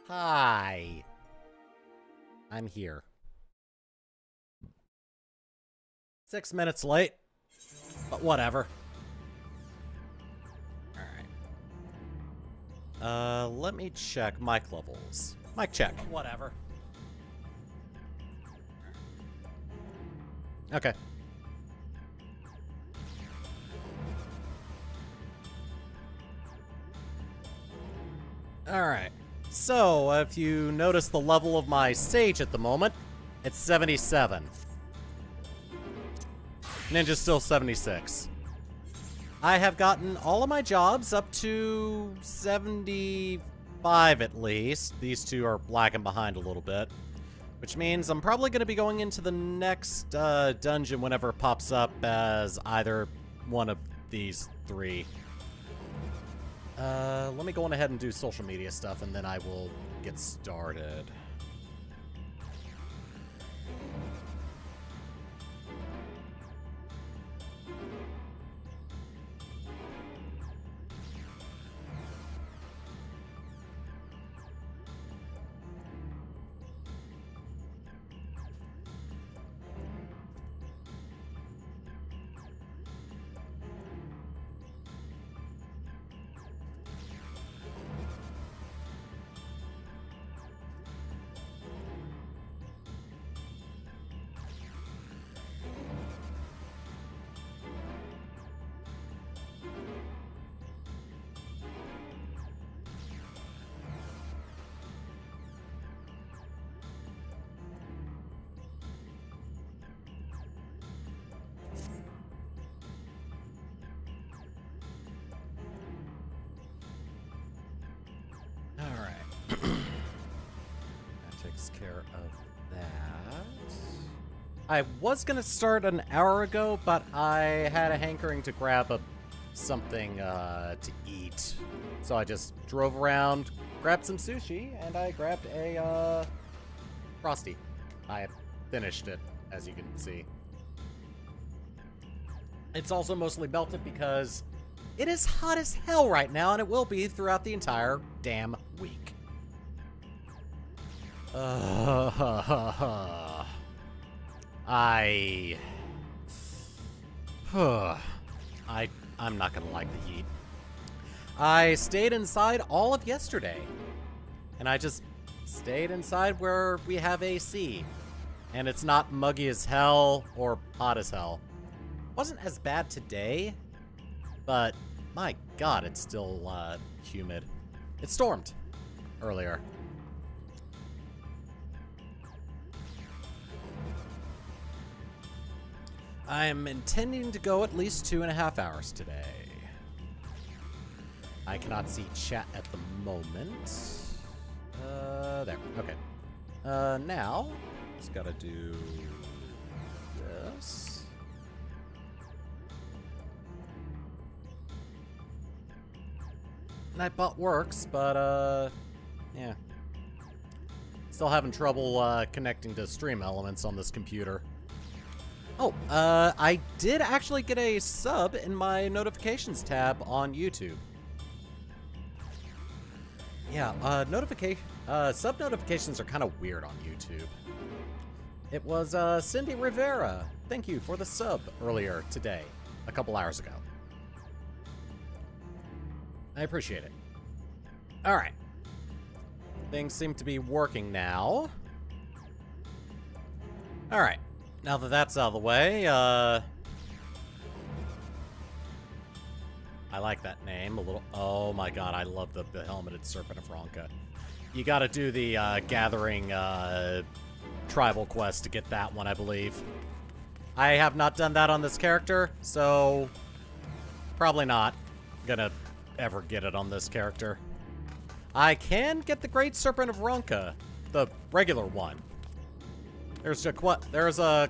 Hi. I'm here. 6 minutes late, but whatever. Alright. Let me check mic levels. Mic check. Whatever. Okay. Alright. So, if you notice the level of my stage at the moment, it's 77. Ninja's still 76. I have gotten all of my jobs up to 75 at least. These two are lagging behind a little bit. Which means I'm probably going to be going into the next dungeon whenever it pops up as either one of these three. Let me go on ahead and do social media stuff, and then I will get started. Care of that. I was gonna start an hour ago, but I had a hankering to grab something to eat. So I just drove around, grabbed some sushi, and I grabbed a Frosty. I have finished it, as you can see. It's also mostly melted because it is hot as hell right now, and it will be throughout the entire damn week. I'm not gonna like the heat. I stayed inside all of yesterday. And I just stayed inside where we have AC. And it's not muggy as hell or hot as hell. Wasn't as bad today, but my god, it's still humid. It stormed earlier. I am intending to go at least 2.5 hours today. I cannot see chat at the moment. There. Okay. Now, just gotta do this. Nightbot works, but, yeah. Still having trouble, connecting to Stream Elements on this computer. Oh, I did actually get a sub in my notifications tab on YouTube. Yeah, sub notifications are kind of weird on YouTube. It was, Cindy Rivera. Thank you for the sub earlier today, a couple hours ago. I appreciate it. Alright. Things seem to be working now. Alright. Now that that's out of the way, I like that name a little. Oh my god, I love the helmeted Serpent of Ronka. You gotta do the gathering tribal quest to get that one, I believe. I have not done that on this character, so probably not gonna ever get it on this character. I can get the Great Serpent of Ronka, the regular one. There's a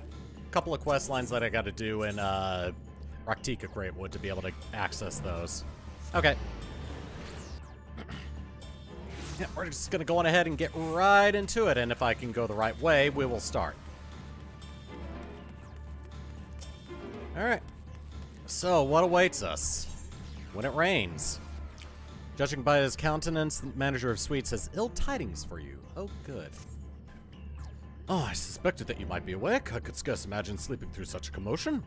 couple of quest lines that I gotta do in Raktika Greatwood to be able to access those. Okay. Yeah, we're just gonna go on ahead and get right into it, and if I can go the right way, we will start. Alright. So, what awaits us when it rains? Judging by his countenance, the manager of suites has ill tidings for you. Oh, good. Oh, I suspected that you might be awake. I could scarce imagine sleeping through such a commotion.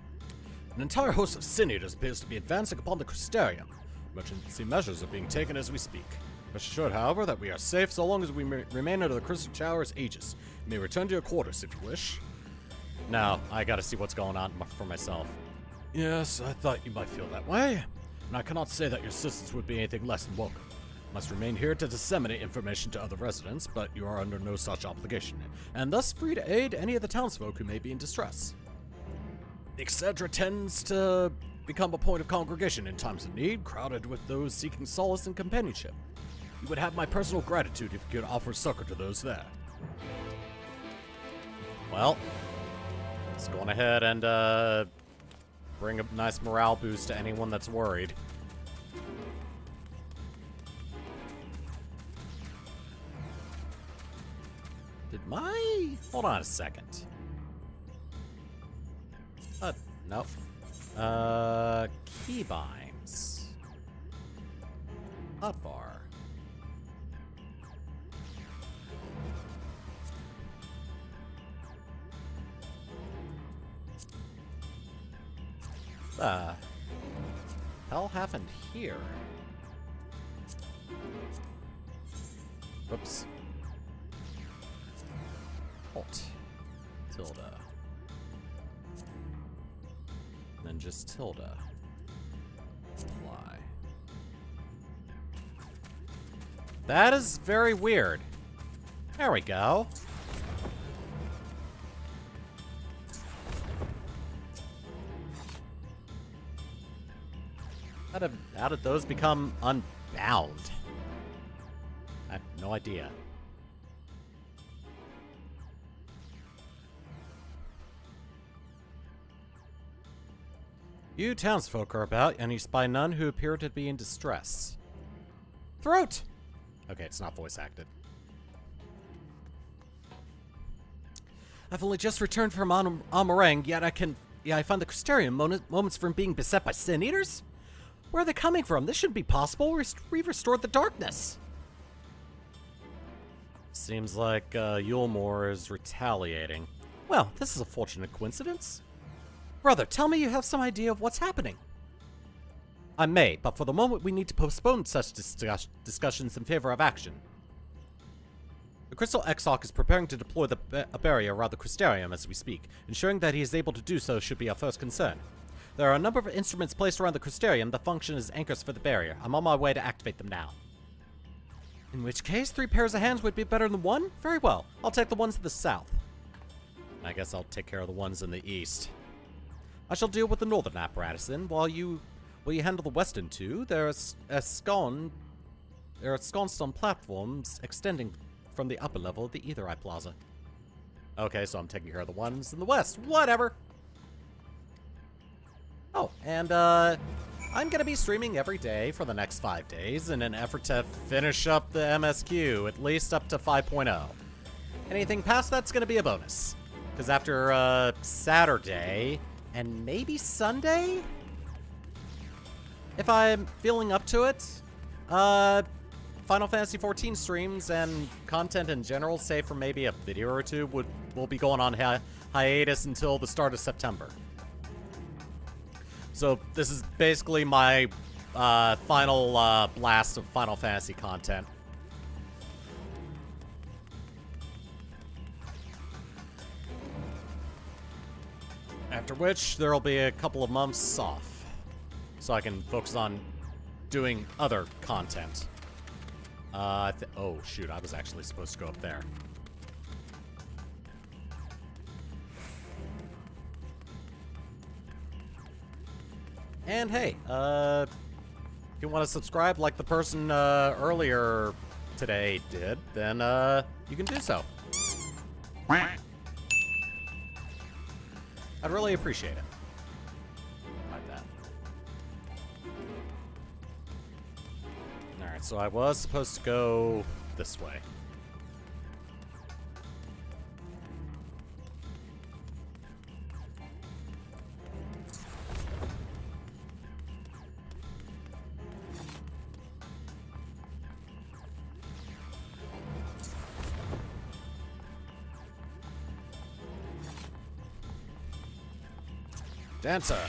An entire host of sin eaters appears to be advancing upon the Crystarium. Emergency measures are being taken as we speak. Rest assured, however, that we are safe so long as we remain under the Crystal Tower's aegis. You may return to your quarters if you wish. Now, I gotta see what's going on for myself. Yes, I thought you might feel that way. And I cannot say that your assistance would be anything less than welcome. You must remain here to disseminate information to other residents, but you are under no such obligation, and thus free to aid any of the townsfolk who may be in distress. The XIV tends to become a point of congregation in times of need, crowded with those seeking solace and companionship. You would have my personal gratitude if you could offer succor to those there. Well, let's go on ahead and bring a nice morale boost to anyone that's worried. Hold on a second. Nope. Keybinds. Hotbar. Hell happened here? Whoops. Alt. Tilde. Then just tilde. Fly. That is very weird. There we go. How did those become unbound? I have no idea. You townsfolk are about, and you spy none who appear to be in distress. Throat! Okay, it's not voice acted. I've only just returned from Amarang, yet I find the Crystarium moments from being beset by sin eaters? Where are they coming from? This shouldn't be possible. We've restored the darkness. Seems like Yulmore is retaliating. Well, this is a fortunate coincidence. Brother, tell me you have some idea of what's happening. I may, but for the moment we need to postpone such discussions in favor of action. The Crystal Exarch is preparing to deploy a barrier around the Crystarium as we speak. Ensuring that he is able to do so should be our first concern. There are a number of instruments placed around the Crystarium that function as anchors for the barrier. I'm on my way to activate them now. In which case, 3 pairs of hands would be better than 1? Very well. I'll take the ones to the south. I guess I'll take care of the ones in the east. I shall deal with the northern apparatus then, while you handle the western 2. There are ensconced on platforms extending from the upper level of the Ether Eye Plaza. Okay, so I'm taking care of the ones in the west. Whatever. Oh, and I'm gonna be streaming every day for the next 5 days in an effort to finish up the MSQ, at least up to 5.0. Anything past that's gonna be a bonus. Because after Saturday, and maybe Sunday? If I'm feeling up to it, Final Fantasy XIV streams and content in general, save for maybe a video or two, will be going on hiatus until the start of September. So this is basically my final blast of Final Fantasy content. After which, there will be a couple of months off, so I can focus on doing other content. Oh shoot, I was actually supposed to go up there. And hey, if you want to subscribe like the person earlier today did, then you can do so. I'd really appreciate it. Like that. Alright, so I was supposed to go this way. Dancer.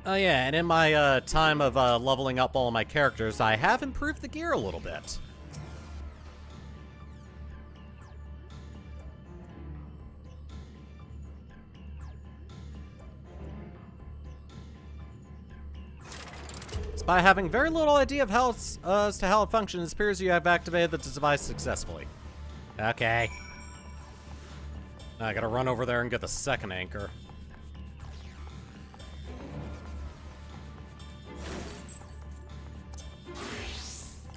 Oh yeah, and in my time of leveling up all of my characters, I have improved the gear a little bit. By having very little idea of how as to how it functions, it appears you have activated the device successfully. Okay. Now I gotta run over there and get the second anchor.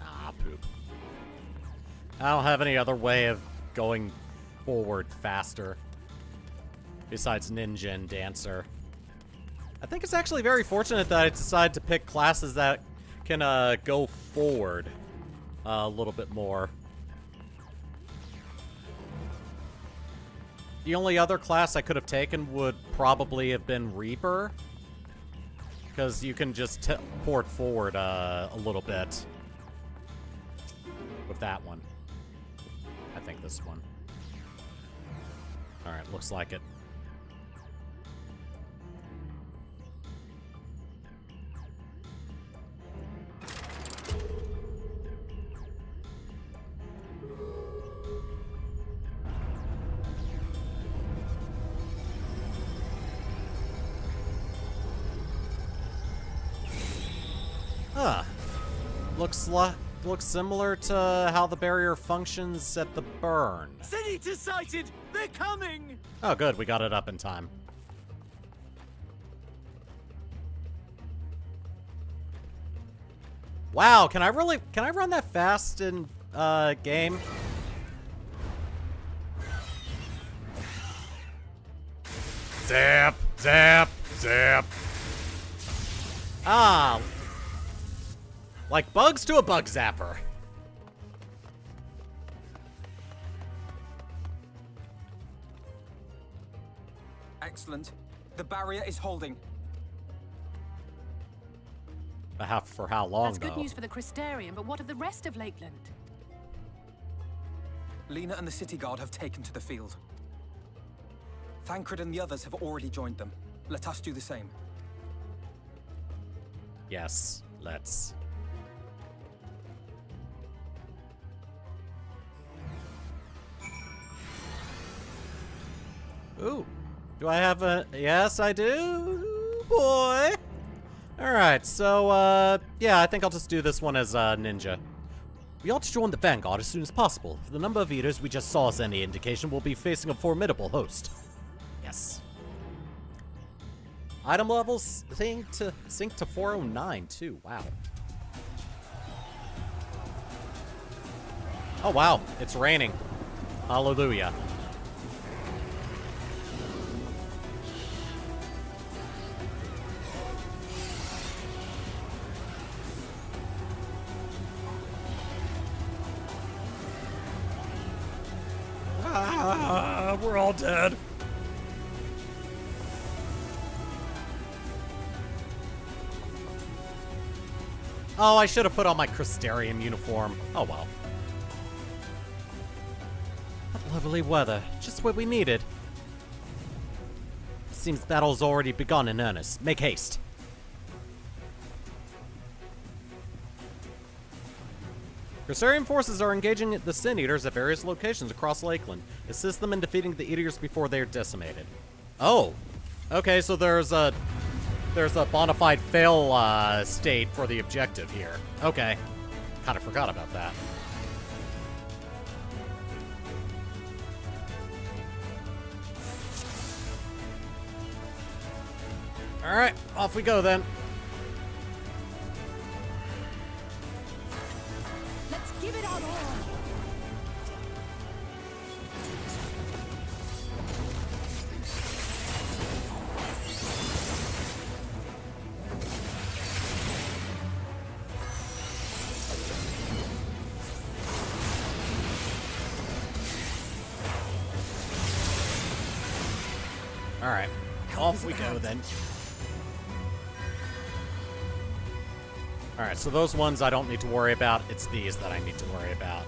Ah, poop. I don't have any other way of going forward faster besides Ninja and Dancer. I think it's actually very fortunate that I decided to pick classes that can go forward a little bit more. The only other class I could have taken would probably have been Reaper, because you can just port forward a little bit with that one. I think this one. Alright, looks like it. Huh. Looks similar to how the barrier functions at the burn. Senator sighted! They're coming! Oh, good. We got it up in time. Wow, can I run that fast in game? Zap, zap, zap. Ah. Like bugs to a bug zapper. Excellent. The barrier is holding. For how long, That's though? good news for the Crystarium, but what of the rest of Lakeland? Lena and the city guard have taken to the field. Thancred and the others have already joined them. Let us do the same. Yes, let's. Ooh. Do I have a... Yes, I do. Ooh, boy. Alright, so, yeah, I think I'll just do this one as, ninja. We ought to join the Vanguard as soon as possible. If the number of eaters we just saw is any indication, we'll be facing a formidable host. Yes. Item levels sync to 409, too. Wow. Oh, wow. It's raining. Hallelujah. We're all dead. Oh, I should have put on my Crystarium uniform. Oh well. What lovely weather. Just what we needed. Seems battle's already begun in earnest. Make haste. Crystarium forces are engaging the Sin Eaters at various locations across Lakeland. Assist them in defeating the Eaters before they are decimated. Oh. Okay, so there's a bona fide fail state for the objective here. Okay. Kind of forgot about that. Alright, off we go then. Let's give it our all. Alright, off we go then. Alright, so those ones I don't need to worry about. It's these that I need to worry about.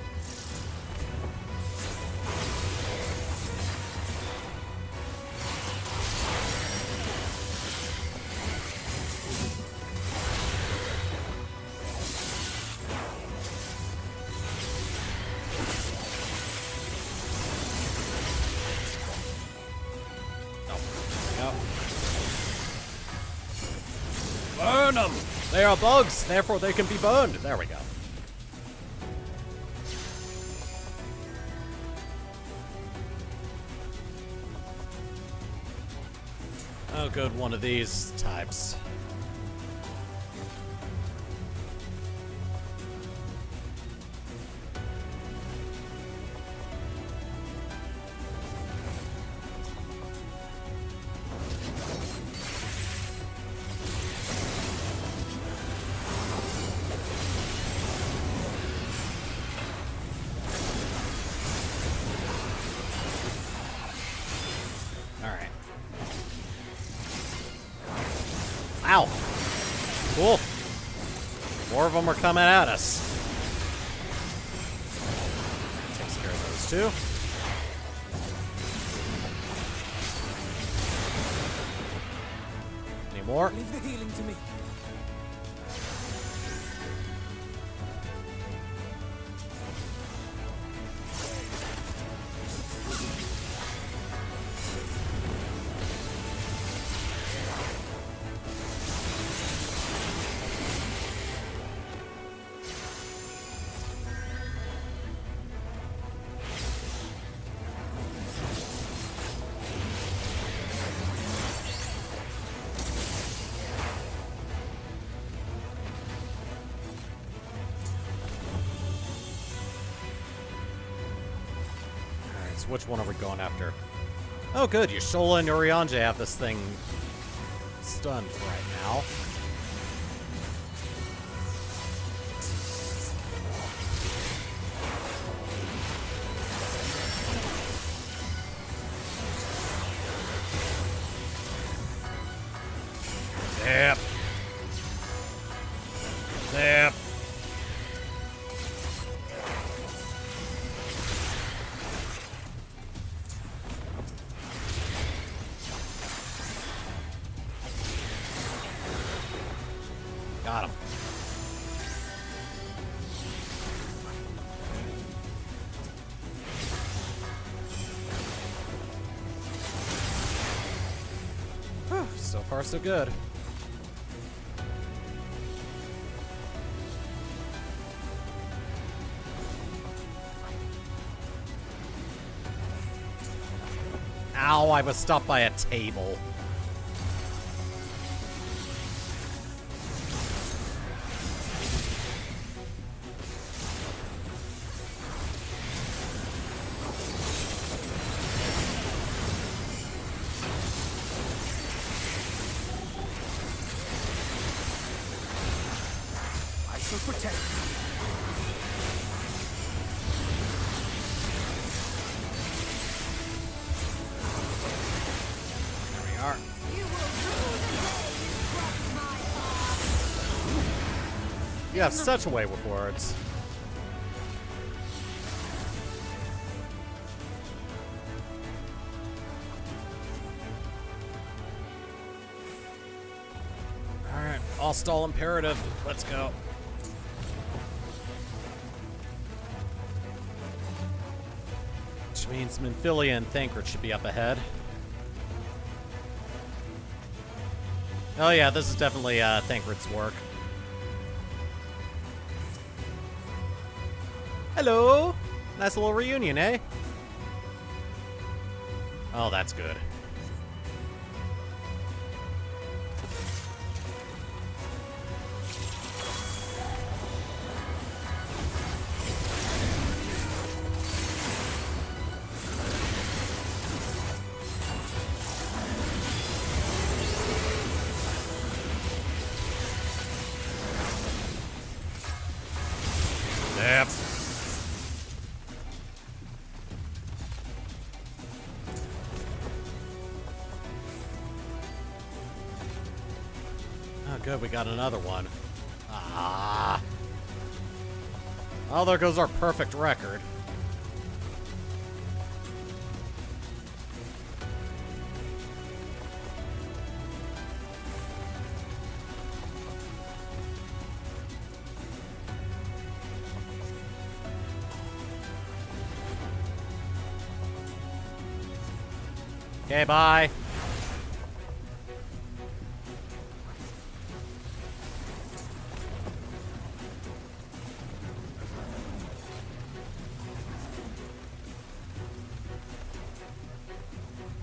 Burn them! They are bugs, therefore they can be burned. There we go. Oh, good, one of these types. Alright. Ow! Cool. More of them are coming at us. Takes care of those two. Any more? Leave the healing to me. Alright, so which one are we going after? Oh good, Yashola and Urianger have this thing stunned right now. Zap. Zap. Got him. Whew, so far, so good. Ow, I was stopped by a table. I shall protect. There we are. You have such a way with words. Alright, all stall imperative. Let's go. Which means Minfilia and Thancred should be up ahead. Oh yeah, this is definitely Thancred's work. Hello! Nice little reunion, eh? Oh, that's good. Yep. Oh, good, we got another one. Ah. Oh, there goes our perfect record. Okay, bye.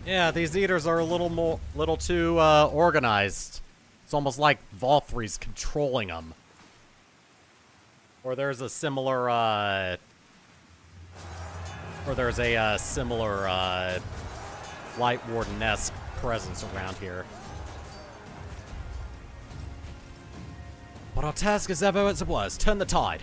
Yeah, these eaters are a little too organized. It's almost like Valthry's controlling them. Or there's a similar, Light Warden-esque presence around here. But our task is ever as it was. Turn the tide.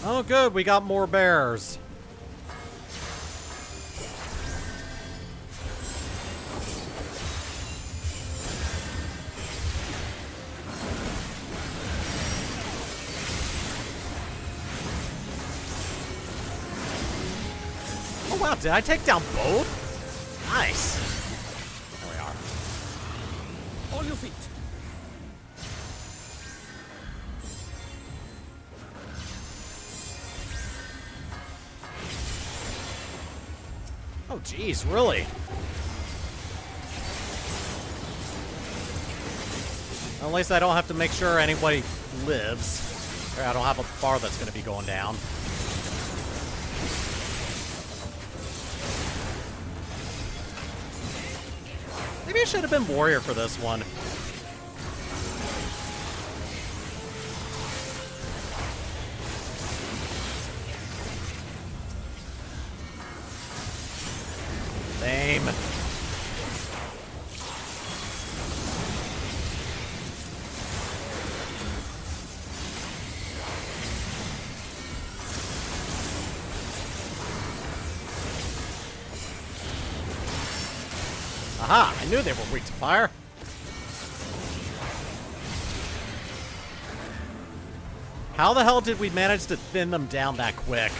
Oh, good. We got more bears. Oh, wow. Did I take down both? Nice. There we are. On your feet. Oh, geez, really? At least I don't have to make sure anybody lives. Or I don't have a bar that's going to be going down. Maybe I should have been warrior for this one. Same. Aha! I knew they were weak to fire. How the hell did we manage to thin them down that quick?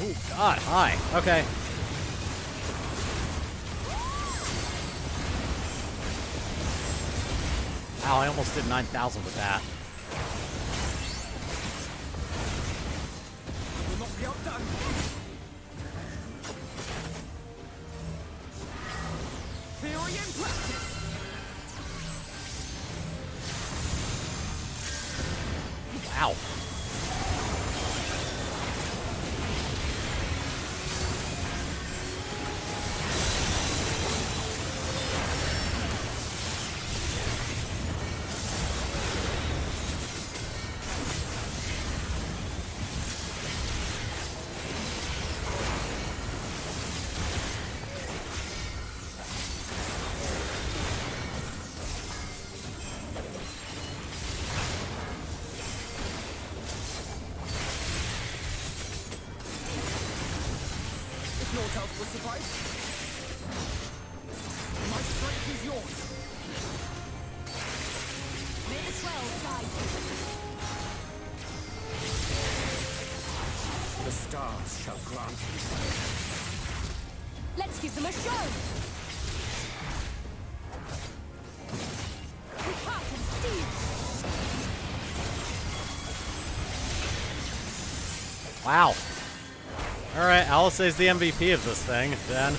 Oh, God, hi. Okay. Wow, I almost did 9,000 with that. Will not be outdone. Theory and practice. Wow. Naught else will suffice. My strength is yours. May the 12 guide you. The stars shall grant peace. Let's give them a show. With heart and steel. Wow. Alright, Alisay's the MVP of this thing, then.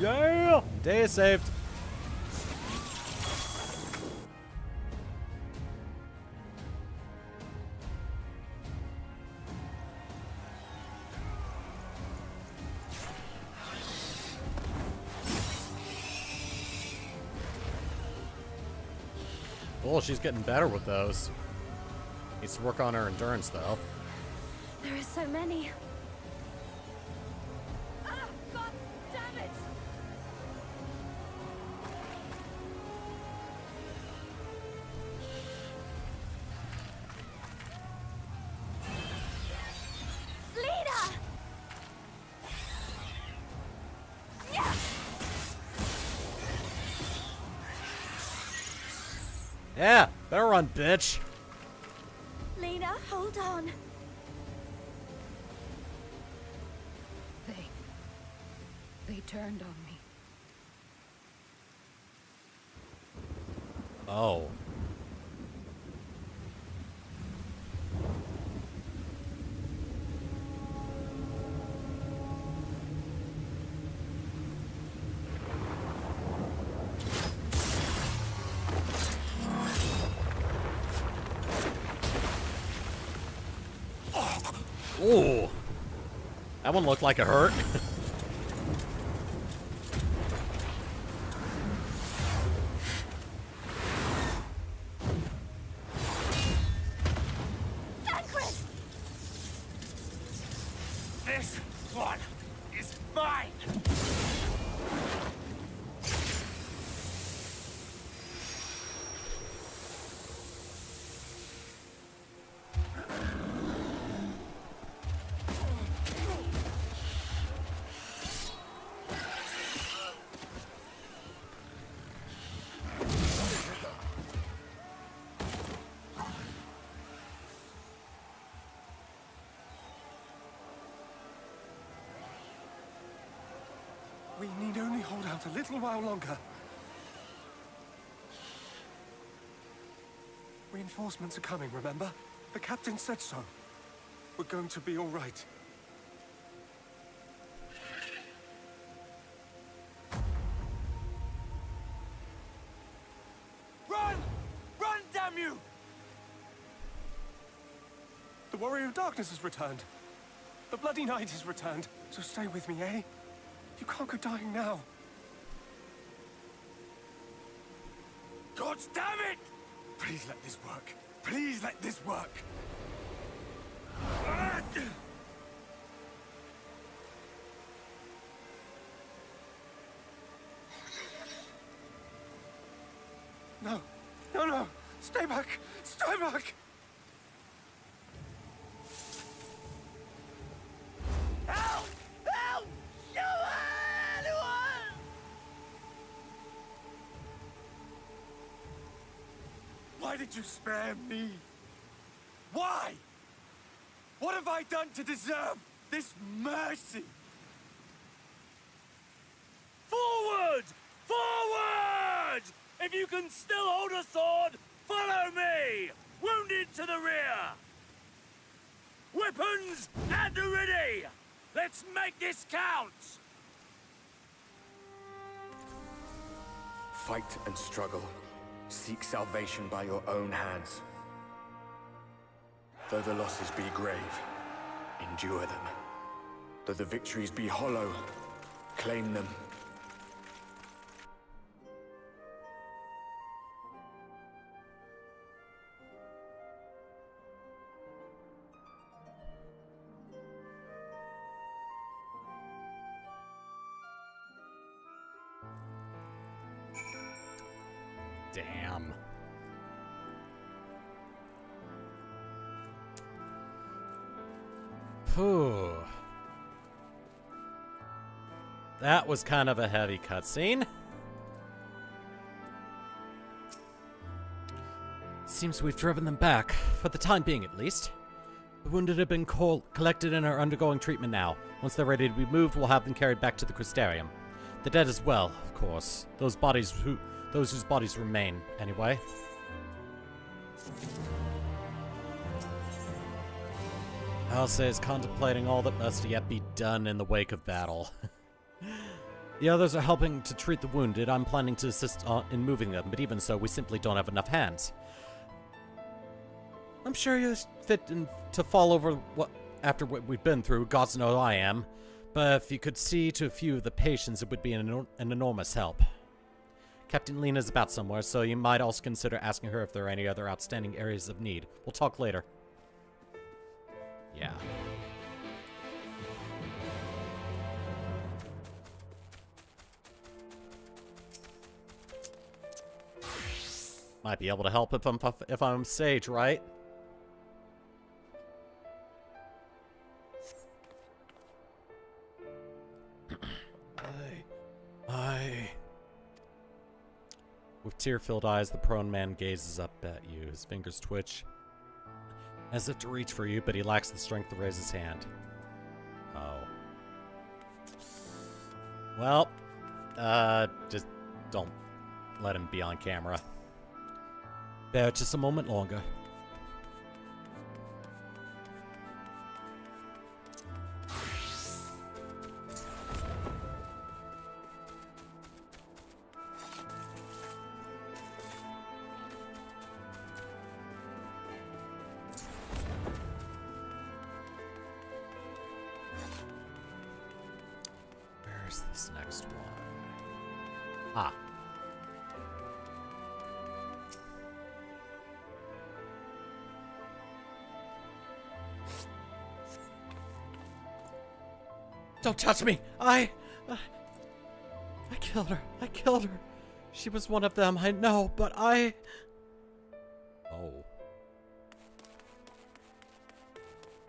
Yeah! Day is saved. Oh, she's getting better with those. Needs to work on her endurance, though. There are so many. Ah, God damn it! Leader! Yeah! Yeah, better run, bitch. Lena, hold on. They turned on me. Oh. Ooh. That one looked like it hurt. This one is mine! We need only hold out a little while longer. Reinforcements are coming, remember? The captain said so. We're going to be all right. Run! Run, damn you! The Warrior of Darkness has returned. The Bloody Knight has returned. So stay with me, eh? You can't go dying now. God damn it! Please let this work. Please let this work. No. No, no. Stay back. Stay back. Help! Help! Anyone! Why did you spare me? Why? What have I done to deserve this mercy? Forward! Forward! If you can still hold a sword, follow me! Wounded to the rear! Weapons at the ready! Let's make this count! Fight and struggle. Seek salvation by your own hands. Though the losses be grave, endure them. Though the victories be hollow, claim them. Damn. Whew. That was kind of a heavy cutscene. Seems we've driven them back, for the time being at least. The wounded have been collected and are undergoing treatment now. Once they're ready to be moved, we'll have them carried back to the Crystarium. The dead as well, of course. Those whose bodies remain, anyway. Halsey is contemplating all that must yet be done in the wake of battle. The others are helping to treat the wounded. I'm planning to assist in moving them, but even so, we simply don't have enough hands. I'm sure you're fit to fall over after what we've been through. Gods know I am. But if you could see to a few of the patients, it would be an enormous help. Captain Lena's about somewhere, so you might also consider asking her if there are any other outstanding areas of need. We'll talk later. Yeah. Might be able to help if I'm sage, right? With tear-filled eyes, the prone man gazes up at you. His fingers twitch, as if to reach for you, but he lacks the strength to raise his hand. Oh. Well, just don't let him be on camera. Bear just a moment longer. Where's this next one? Ah. Don't touch me! I killed her. I killed her. She was one of them, I know, but I... Oh.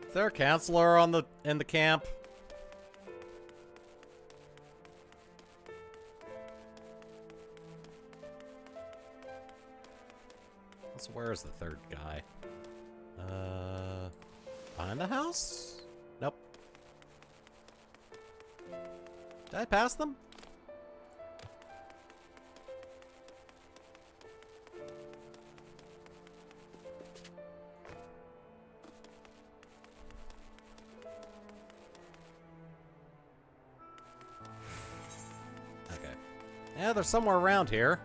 Is there a counselor in the camp? So where is the third guy? Behind the house? Nope. Did I pass them? Okay. Yeah, they're somewhere around here.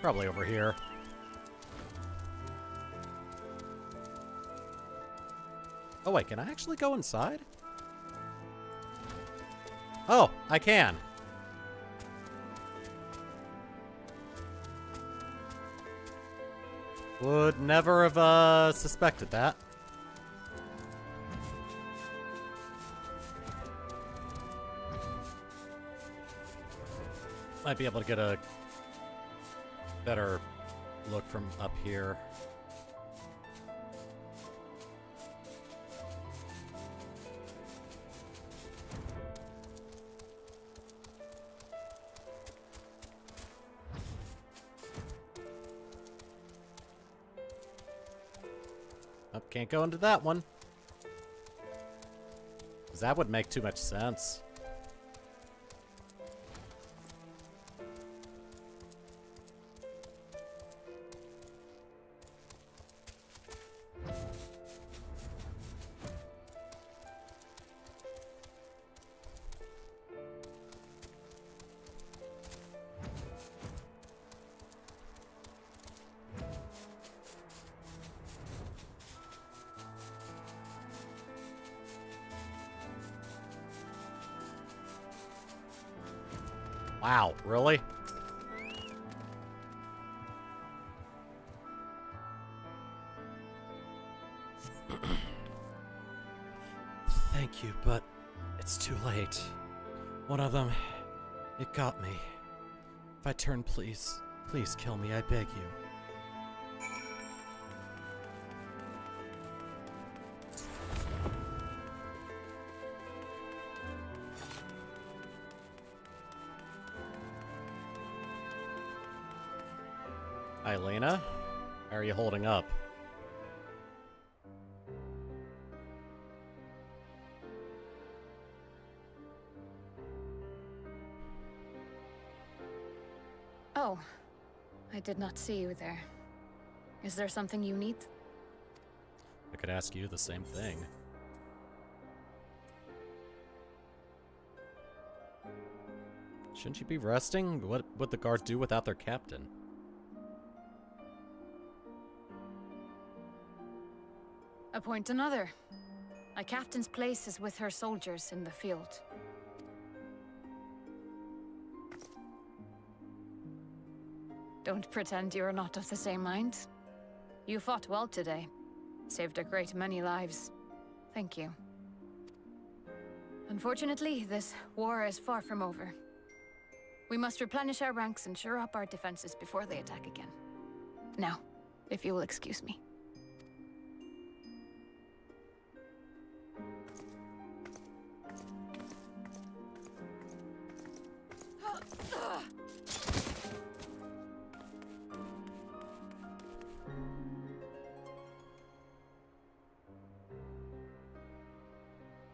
Probably over here. Oh wait, can I actually go inside? Oh, I can. Would never have suspected that. Might be able to get a better look from up here. Oh, can't go into that one. 'Cause that would make too much sense. Wow, really? Thank you, but it's too late. One of them, it got me. If I turn, please kill me, I beg you. Hi, Lena. How are you holding up? Oh, I did not see you there. Is there something you need? I could ask you the same thing. Shouldn't you be resting? What would the guard do without their captain? Appoint another. A captain's place is with her soldiers in the field. Don't pretend you're not of the same mind. You fought well today. Saved a great many lives. Thank you. Unfortunately, this war is far from over. We must replenish our ranks and shore up our defenses before they attack again. Now, if you will excuse me.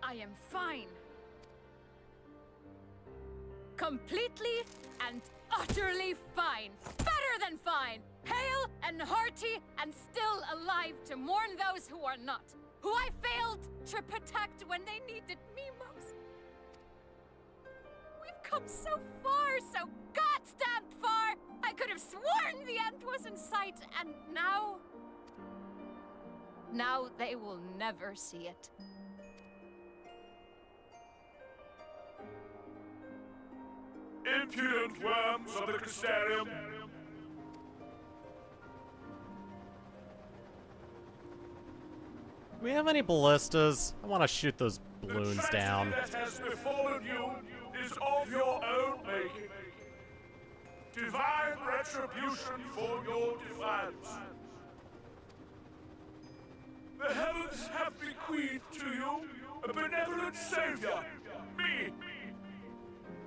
I am fine. Completely and utterly fine. Better than fine. Hale and hearty and still alive to mourn those who are not. Who I failed to protect when they needed me most. We've come so far, so goddamn far. I could have sworn the end was in sight, and now... Now they will never see it. Impudent worms of the Crystarium! Do we have any ballistas? I want to shoot those balloons down. The tragedy that has befallen you is of your own making. Divine retribution for your defiance. The heavens have bequeathed to you a benevolent savior, me.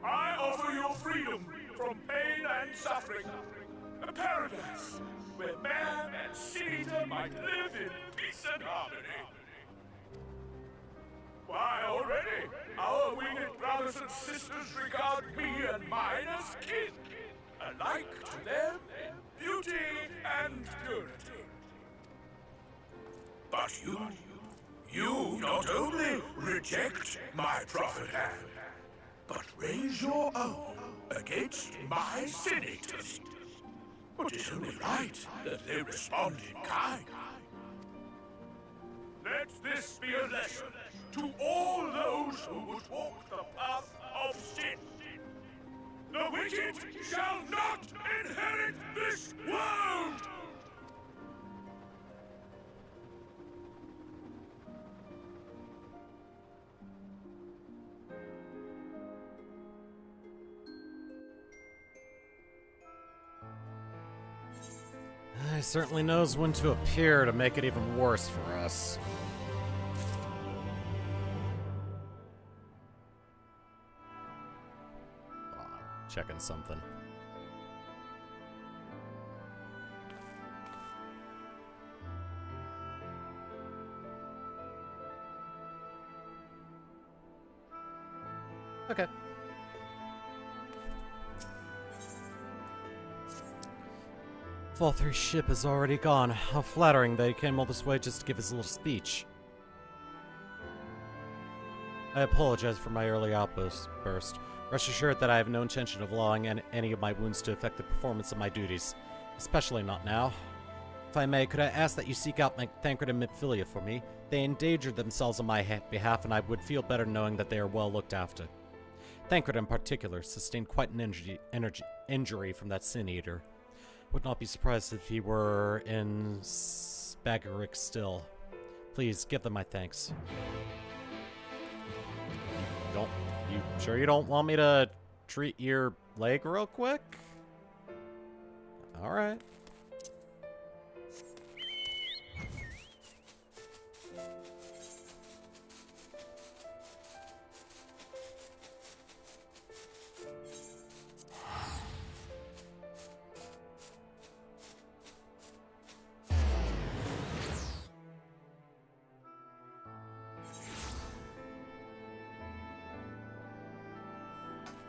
I offer you freedom from pain and suffering. A paradise where man and seed might live in peace and harmony. Why, already, our winged brothers and sisters regard me and mine as kin, alike to them in beauty and purity. But you not only reject my prophet hand, but raise your own against my senators. But it's only right that they respond in kind. Let this be a lesson to all those who would walk the path of sin. The wicked shall not inherit this world! He certainly knows when to appear to make it even worse for us. Oh, checking something. Okay. Valthry's ship is already gone. How flattering that he came all this way just to give his little speech. I apologize for my early outburst. Rest assured that I have no intention of allowing any of my wounds to affect the performance of my duties. Especially not now. If I may, could I ask that you seek out Thancred and Midfilia for me? They endangered themselves on my behalf, and I would feel better knowing that they are well looked after. Thancred in particular sustained quite an injury from that Sin Eater. Would not be surprised if he were in Spagaric still. Please give them my thanks. You sure you don't want me to treat your leg real quick? All right.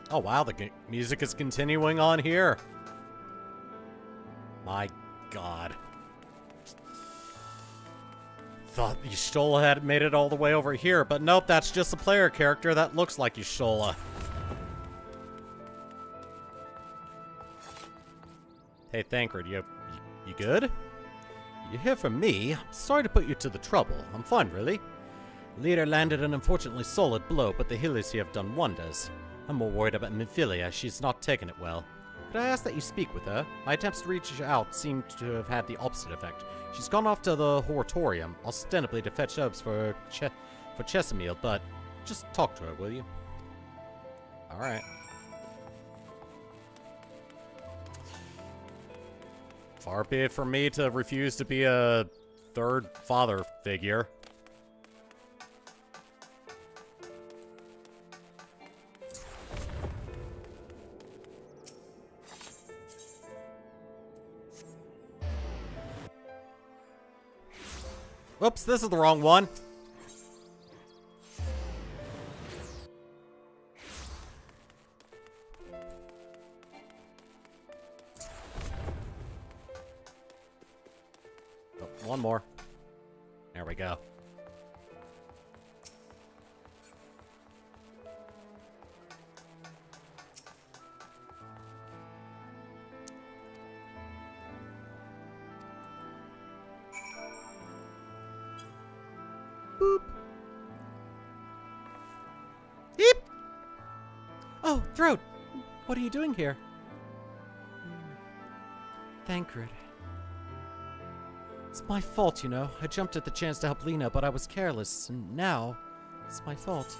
Oh wow, the music is continuing on here. My god. Thought Y'shtola had made it all the way over here, but nope, that's just a player character that looks like Y'shtola. Hey, Thancred, you good? You hear from me? I'm sorry to put you to the trouble. I'm fine, really. Leader landed an unfortunately solid blow, but the healers here have done wonders. I'm more worried about Minfilia. She's not taken it well. Could I ask that you speak with her? My attempts to reach out seem to have had the opposite effect. She's gone off to the Hortorium, ostensibly to fetch herbs for Chesamil, but just talk to her, will you? Alright. Far be it from me to refuse to be a third father figure. Whoops, this is the wrong one. Oh, one more. There we go. Boop. Beep. Oh, Throat. What are you doing here? Thancred. It's my fault, you know. I jumped at the chance to help Lena, but I was careless, and now it's my fault.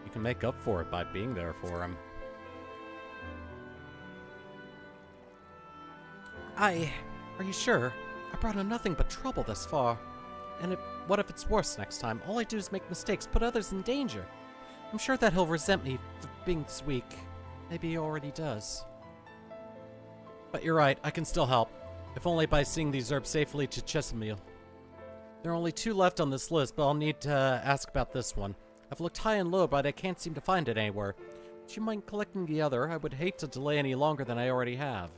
You can make up for it by being there for him. Are you sure? I brought him nothing but trouble thus far. And what if it's worse next time? All I do is make mistakes, put others in danger. I'm sure that he'll resent me for being this weak. Maybe he already does. But you're right, I can still help. If only by seeing these herbs safely to Chesamil. There are only 2 left on this list, but I'll need to ask about this one. I've looked high and low, but I can't seem to find it anywhere. Would you mind collecting the other? I would hate to delay any longer than I already have.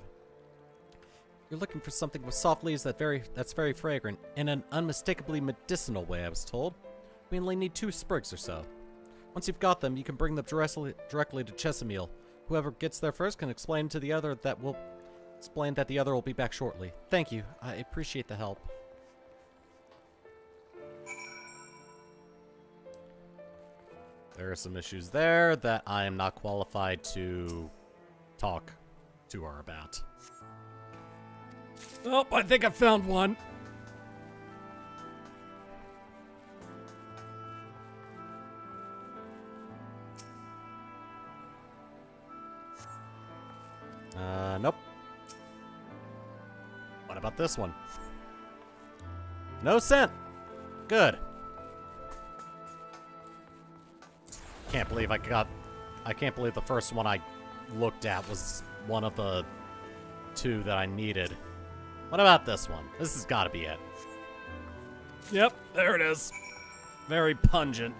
You're looking for something with soft leaves that's very fragrant, in an unmistakably medicinal way, I was told. We only need 2 sprigs or so. Once you've got them, you can bring them directly to Chesamil. Whoever gets there first can explain that the other will be back shortly. Thank you. I appreciate the help. There are some issues there that I am not qualified to talk to her about. Oh, I think I found one. Nope. What about this one? No scent. Good. Can't believe I can't believe the first one I looked at was one of the 2 that I needed. What about this one? This has got to be it. Yep, there it is. Very pungent.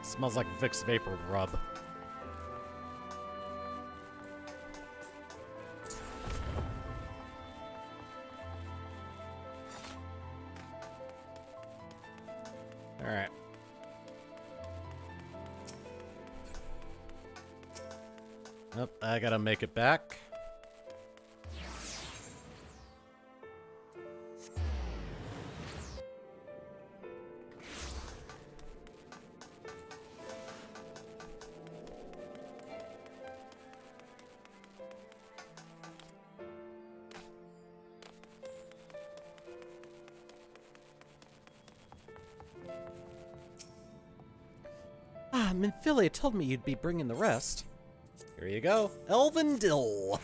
Smells like Vicks Vapor Rub. Alright. Yep, I gotta make it back. Minfilia told me you'd be bringing the rest. Here you go. Elven Dill.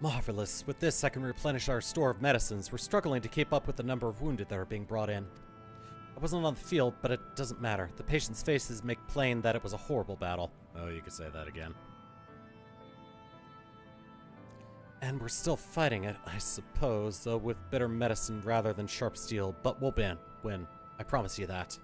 Marvelous. With this, I can replenish our store of medicines. We're struggling to keep up with the number of wounded that are being brought in. I wasn't on the field, but it doesn't matter. The patients' faces make plain that it was a horrible battle. Oh, you could say that again. And we're still fighting it, I suppose, though with bitter medicine rather than sharp steel, but we'll win. I promise you that.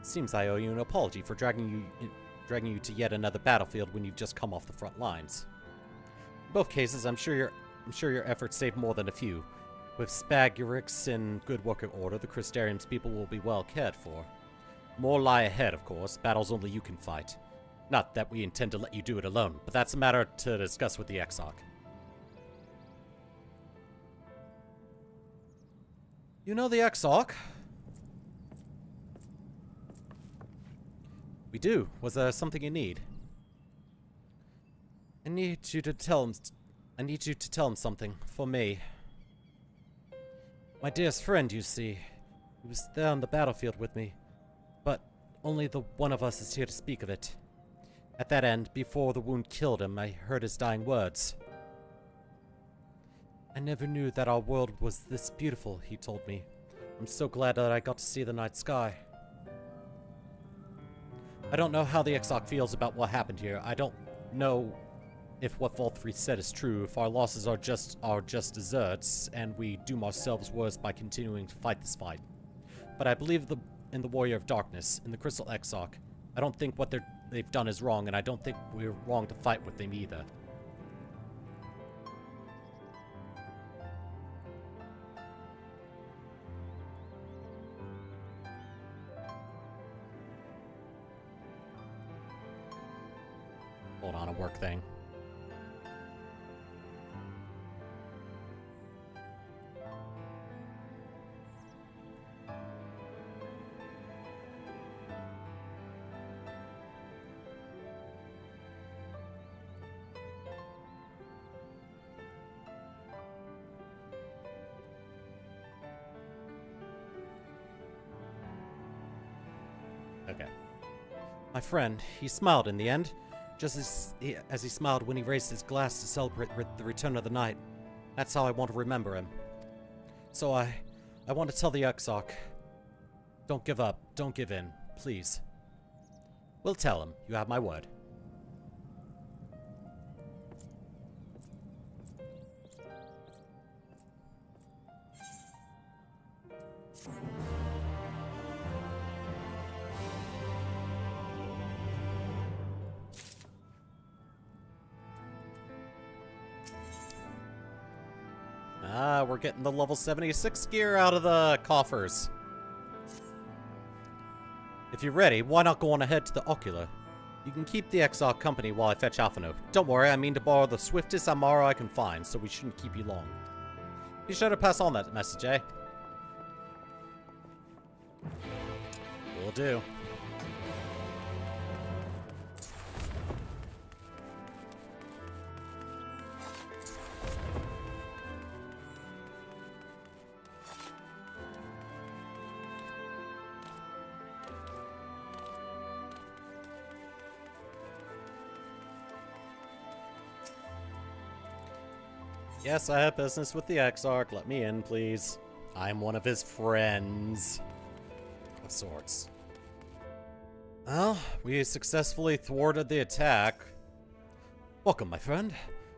Seems I owe you an apology for dragging you to yet another battlefield when you've just come off the front lines. In both cases, I'm sure your efforts saved more than a few. With Spagurix in good working order, the Crystarium's people will be well cared for. More lie ahead, of course. Battles only you can fight. Not that we intend to let you do it alone, but that's a matter to discuss with the XIV. You know the XIV? We do. Was there something you need? I need you to tell him something. For me. My dearest friend, you see. He was there on the battlefield with me. But only the one of us is here to speak of it. At that end, before the wound killed him, I heard his dying words. I never knew that our world was this beautiful, he told me. I'm so glad that I got to see the night sky. I don't know how the XIV feels about what happened here. I don't know if what Voltfrey said is true, if our losses are just deserts, and we doom ourselves worse by continuing to fight this fight. But I believe in the Warrior of Darkness, in the Crystal XIV. I don't think what they've done is wrong, and I don't think we're wrong to fight with them either. Hold on, a work thing. Okay. My friend, he smiled in the end. Just as he smiled when he raised his glass to celebrate the return of the night. That's how I want to remember him. So I want to tell the XIV, don't give up, don't give in, please. We'll tell him, you have my word. Ah, we're getting the level 76 gear out of the coffers. If you're ready, why not go on ahead to the Ocular? You can keep the XR company while I fetch Alphino. Don't worry, I mean to borrow the swiftest Amara I can find, so we shouldn't keep you long. Be sure to pass on that message, eh? Will do. Yes, I have business with the Exarch. Let me in, please. I'm one of his friends. Of sorts. Well, we successfully thwarted the attack. Welcome, my friend.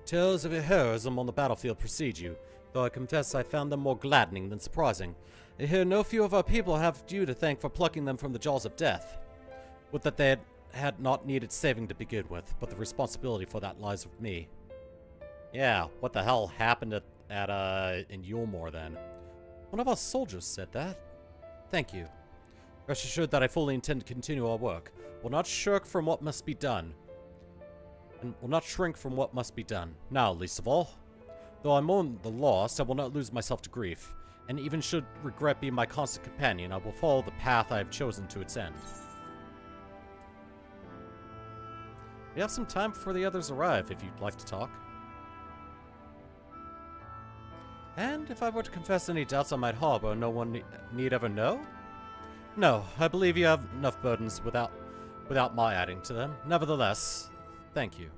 Tales of your heroism on the battlefield precede you, though I confess I found them more gladdening than surprising. I hear no few of our people have you to thank for plucking them from the jaws of death. Would that they had not needed saving to begin with, but the responsibility for that lies with me. Yeah, what the hell happened in Yulmore then? One of our soldiers said that. Thank you. Rest assured that I fully intend to continue our work. Will not shirk from what must be done. And will not shrink from what must be done. Now, least of all. Though I mourn the loss, I will not lose myself to grief. And even should regret be my constant companion, I will follow the path I have chosen to its end. We have some time before the others arrive, if you'd like to talk. And if I were to confess any doubts I might harbor, no one need ever know? No, I believe you have enough burdens without my adding to them. Nevertheless, thank you.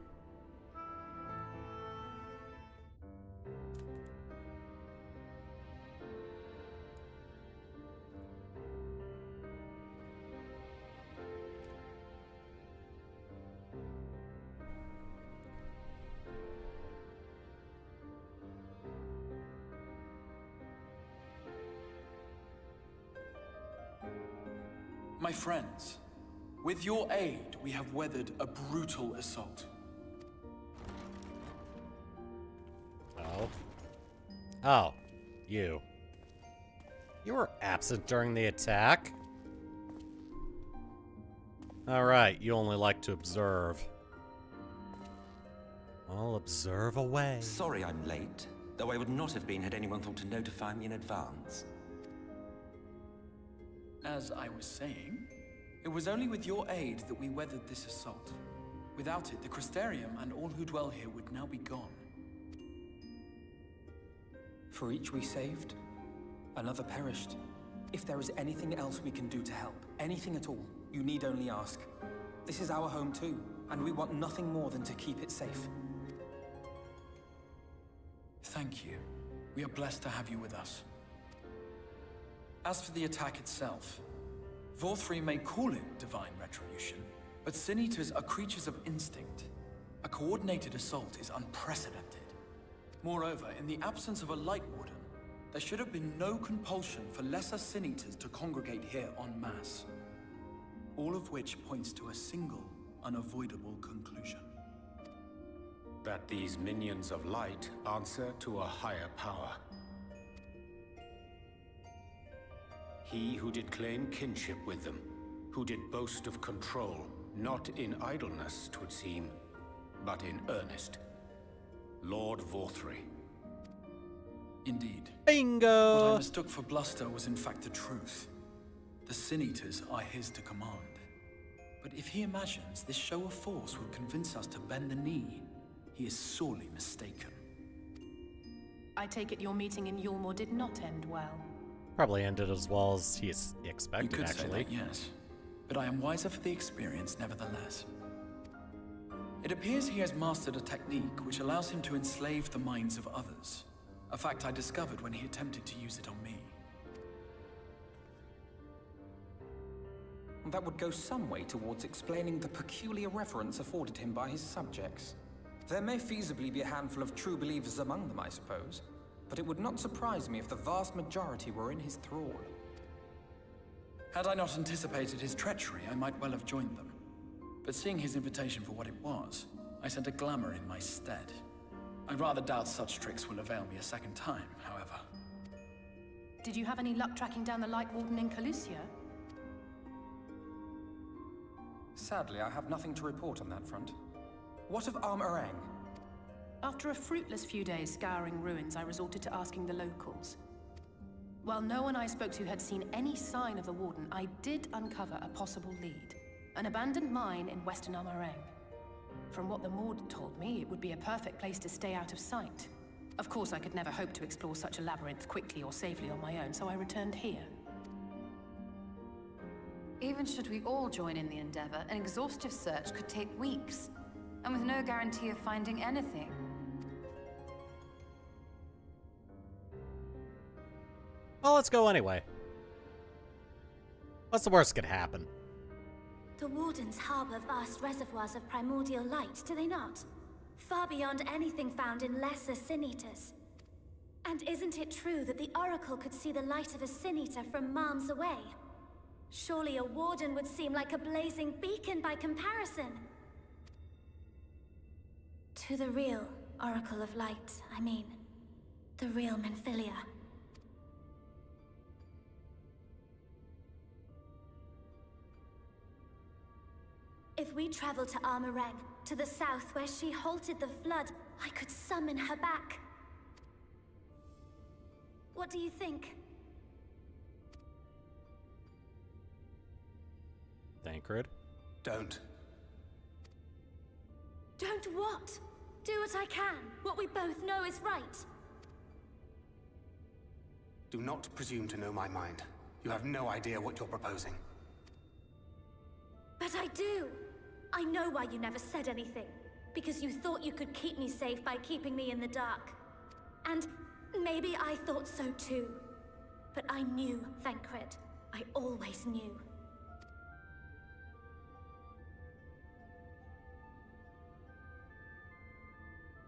My friends, with your aid, we have weathered a brutal assault. Oh. Oh. You. You were absent during the attack? Alright, you only like to observe. Well, observe away. Sorry I'm late, though I would not have been had anyone thought to notify me in advance. As I was saying, it was only with your aid that we weathered this assault. Without it, the Crystarium and all who dwell here would now be gone. For each we saved, another perished. If there is anything else we can do to help, anything at all, you need only ask. This is our home too, and we want nothing more than to keep it safe. Thank you. We are blessed to have you with us. As for the attack itself, Vorthri may call it divine retribution, but Sin Eaters are creatures of instinct. A coordinated assault is unprecedented. Moreover, in the absence of a Light Warden, there should have been no compulsion for lesser Sin Eaters to congregate here en masse. All of which points to a single, unavoidable conclusion. That these minions of light answer to a higher power. He who did claim kinship with them, who did boast of control, not in idleness, 'twould seem, but in earnest. Lord Vorthri. Indeed. Bingo! What I mistook for bluster was in fact the truth. The Sin Eaters are his to command. But if he imagines this show of force will convince us to bend the knee, he is sorely mistaken. I take it your meeting in Yulmore did not end well. Probably ended as well as he You expected, could actually. say that, yes. But I am wiser for the experience nevertheless. It appears he has mastered a technique which allows him to enslave the minds of others. A fact I discovered when he attempted to use it on me. That would go some way towards explaining the peculiar reverence afforded him by his subjects. There may feasibly be a handful of true believers among them, I suppose, but it would not surprise me if the vast majority were in his thrall. Had I not anticipated his treachery, I might well have joined them. But seeing his invitation for what it was, I sent a glamour in my stead. I rather doubt such tricks will avail me a second time, however. Did you have any luck tracking down the Light Warden in Calusia? Sadly, I have nothing to report on that front. What of Armorang? After a fruitless few days scouring ruins, I resorted to asking the locals. While no one I spoke to had seen any sign of the Warden, I did uncover a possible lead. An abandoned mine in western Armorang. From what the Maud told me, it would be a perfect place to stay out of sight. Of course, I could never hope to explore such a labyrinth quickly or safely on my own, so I returned here. Even should we all join in the endeavor, an exhaustive search could take weeks, and with no guarantee of finding anything. Well, let's go anyway. What's the worst that could happen? The Wardens harbor vast reservoirs of primordial light, do they not? Far beyond anything found in lesser Sin Eaters. And isn't it true that the Oracle could see the light of a Sin Eater from miles away? Surely a Warden would seem like a blazing beacon by comparison. To the real Oracle of Light, I mean. The real Menphilia. If we travel to Armorang, to the south where she halted the flood, I could summon her back. What do you think? Thancred? Don't. Don't what? Do what I can. What we both know is right. Do not presume to know my mind. You have no idea what you're proposing. But I do. I know why you never said anything. Because you thought you could keep me safe by keeping me in the dark. And maybe I thought so too. But I knew, Thancred. I always knew.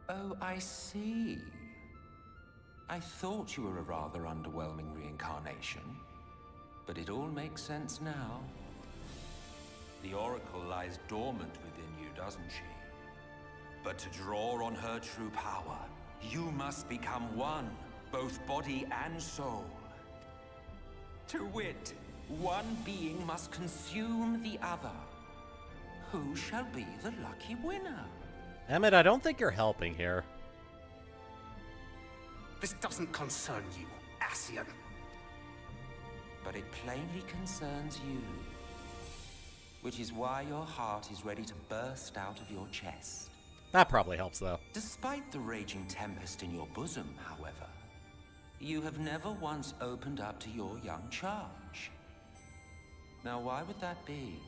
Oh, I see. I thought you were a rather underwhelming reincarnation, but it all makes sense now. The Oracle lies dormant within you, doesn't she? But to draw on her true power, you must become one, both body and soul. To wit, one being must consume the other. Who shall be the lucky winner? Emmett, I don't think you're helping here. This doesn't concern you, Ascian. But it plainly concerns you. Which is why your heart is ready to burst out of your chest. That probably helps, though. Despite the raging tempest in your bosom, however, you have never once opened up to your young charge. Now, why would that be?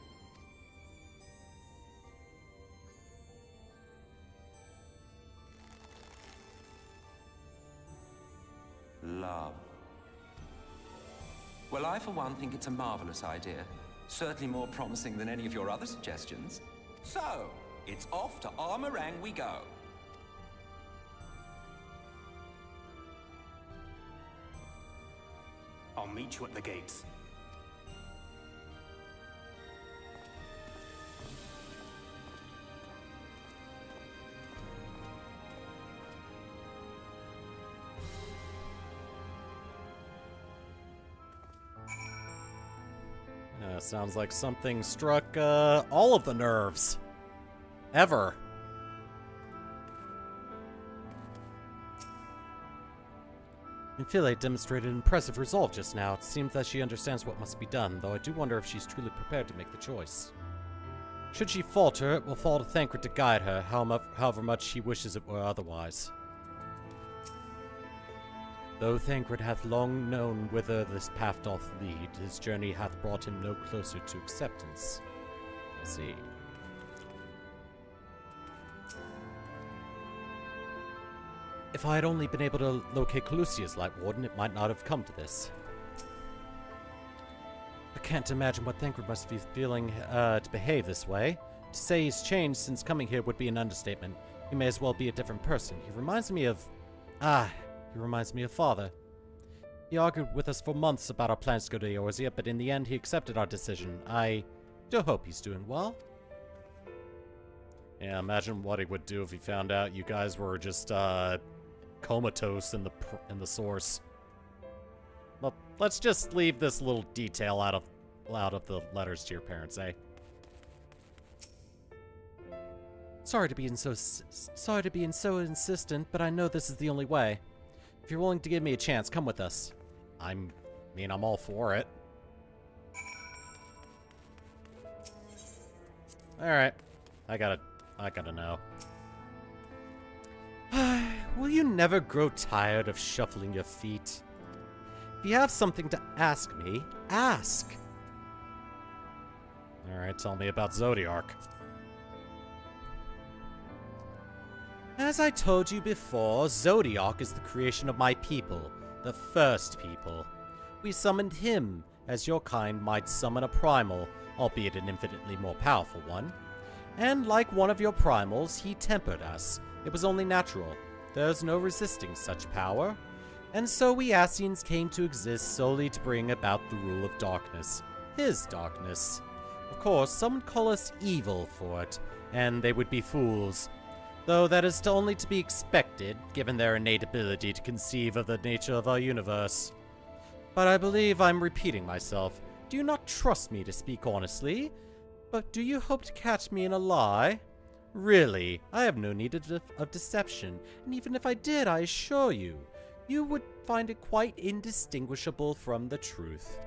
Love. Well, I, for one, think it's a marvelous idea. Certainly more promising than any of your other suggestions. So, it's off to Armorang we go. I'll meet you at the gates. Sounds like something struck all of the nerves. Ever. Infile demonstrated impressive resolve just now. It seems that she understands what must be done, though I do wonder if she's truly prepared to make the choice. Should she falter, it will fall to Thancred to guide her, however much she wishes it were otherwise. Though Thancred hath long known whither this path doth lead, his journey hath brought him no closer to acceptance. I see. If I had only been able to locate Calusia's Light Warden, it might not have come to this. I can't imagine what Thancred must be feeling to behave this way. To say he's changed since coming here would be an understatement. He may as well be a different person. He reminds me of Father. He argued with us for months about our plans to go to Eorzea, but in the end he accepted our decision. I do hope he's doing well. Yeah, imagine what he would do if he found out you guys were just comatose in the source. Well, let's just leave this little detail out of the letters to your parents, eh? Sorry to be so insistent, but I know this is the only way. If you're willing to give me a chance, come with us. I'm all for it. Alright. I gotta know. Will you never grow tired of shuffling your feet? If you have something to ask me, ask! Alright, tell me about Zodiark. As I told you before, Zodiark is the creation of my people, the first people. We summoned him, as your kind might summon a primal, albeit an infinitely more powerful one. And like one of your primals, he tempered us. It was only natural. There's no resisting such power. And so we Ascians came to exist solely to bring about the rule of darkness. His darkness. Of course, some would call us evil for it, and they would be fools. Though that is only to be expected, given their innate ability to conceive of the nature of our universe. But I believe I'm repeating myself. Do you not trust me to speak honestly? But do you hope to catch me in a lie? Really, I have no need of deception, and even if I did, I assure you, you would find it quite indistinguishable from the truth.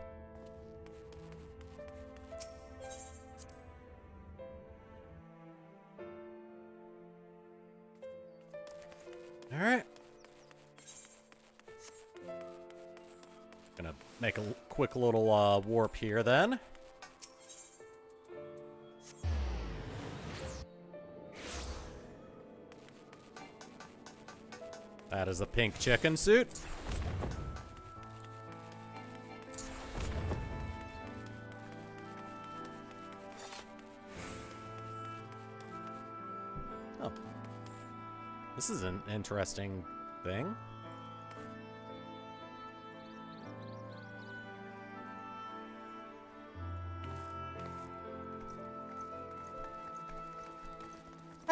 Alright. Gonna make a quick little warp here then. That is a pink chicken suit. Oh. This is an interesting thing.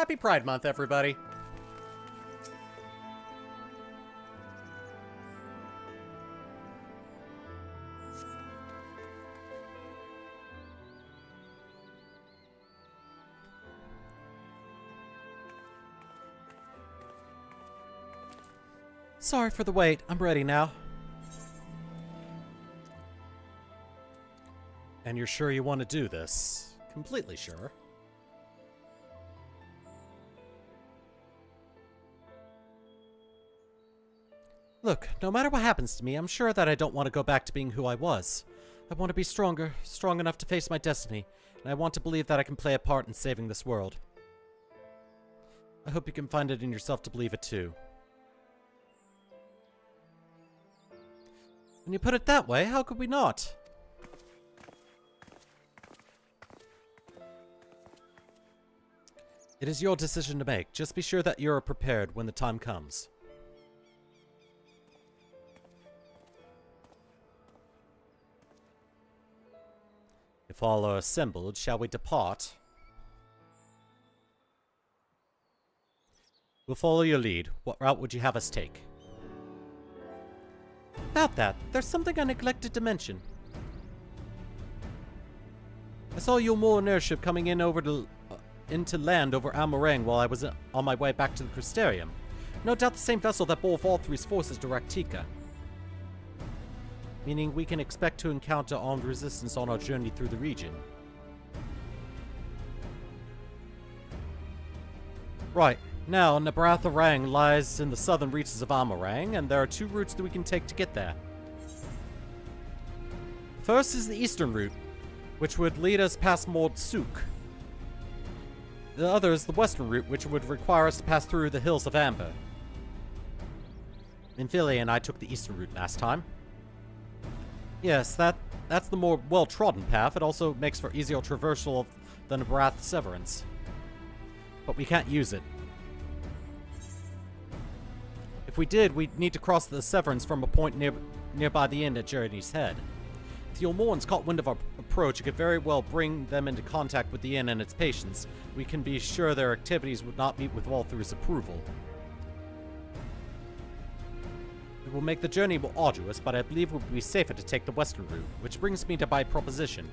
Happy Pride Month, everybody. Sorry for the wait. I'm ready now. And you're sure you want to do this? Completely sure. Look, no matter what happens to me, I'm sure that I don't want to go back to being who I was. I want to be stronger, strong enough to face my destiny, and I want to believe that I can play a part in saving this world. I hope you can find it in yourself to believe it too. When you put it that way, how could we not? It is your decision to make. Just be sure that you are prepared when the time comes. If all are assembled, shall we depart? We'll follow your lead. What route would you have us take? About that, there's something I neglected to mention. I saw your Moran airship coming in into land over Amarang while I was on my way back to the Crystarium. No doubt the same vessel that bore Valthrie's forces to Raktika. Meaning we can expect to encounter armed resistance on our journey through the region. Right. Now, MrViperfang lies in the southern reaches of Amarang, and there are two routes that we can take to get there. The first is the eastern route, which would lead us past Mord Sook. The other is the western route, which would require us to pass through the hills of Amber. Minfilia and I took the eastern route last time. Yes, that's the more well-trodden path. It also makes for easier traversal of the Nebrath Severance. But we can't use it. If we did, we'd need to cross the Severance from a point nearby the inn at Journey's Head. If the Olmorans caught wind of our approach, it could very well bring them into contact with the inn and its patients. We can be sure their activities would not meet with Valthrie's approval. It will make the journey more arduous, but I believe it would be safer to take the western route, which brings me to my proposition.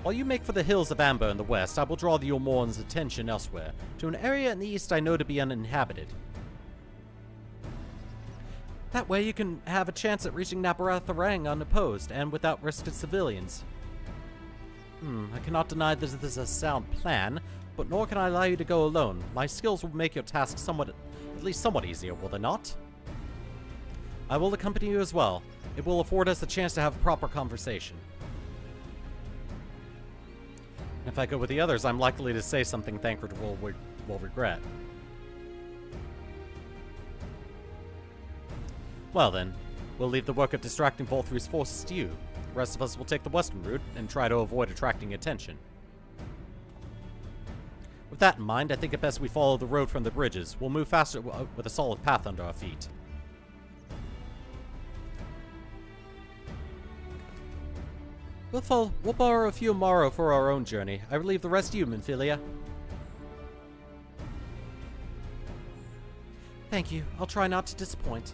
While you make for the hills of Amber in the west, I will draw the Olmorans' attention elsewhere, to an area in the east I know to be uninhabited. That way you can have a chance at reaching MrViperfang unopposed and without risk to civilians. I cannot deny that this is a sound plan, but nor can I allow you to go alone. My skills will make your task at least somewhat easier, will they not? I will accompany you as well. It will afford us a chance to have a proper conversation. If I go with the others, I'm likely to say something Thancred will regret. Well then, we'll leave the work of distracting Valthrie's forces to you. The rest of us will take the western route and try to avoid attracting attention. With that in mind, I think it best we follow the road from the bridges. We'll move faster with a solid path under our feet. We'll borrow a few Morrow for our own journey. I will leave the rest to you, Minfilia. Thank you. I'll try not to disappoint.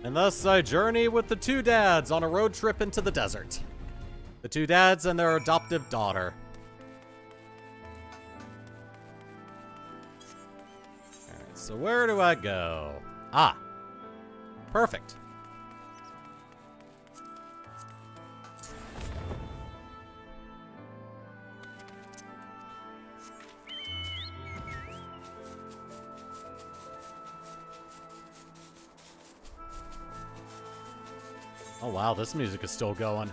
And thus I journey with the two dads on a road trip into the desert. The two dads and their adoptive daughter. Alright, so where do I go? Ah. Perfect. Oh wow, this music is still going.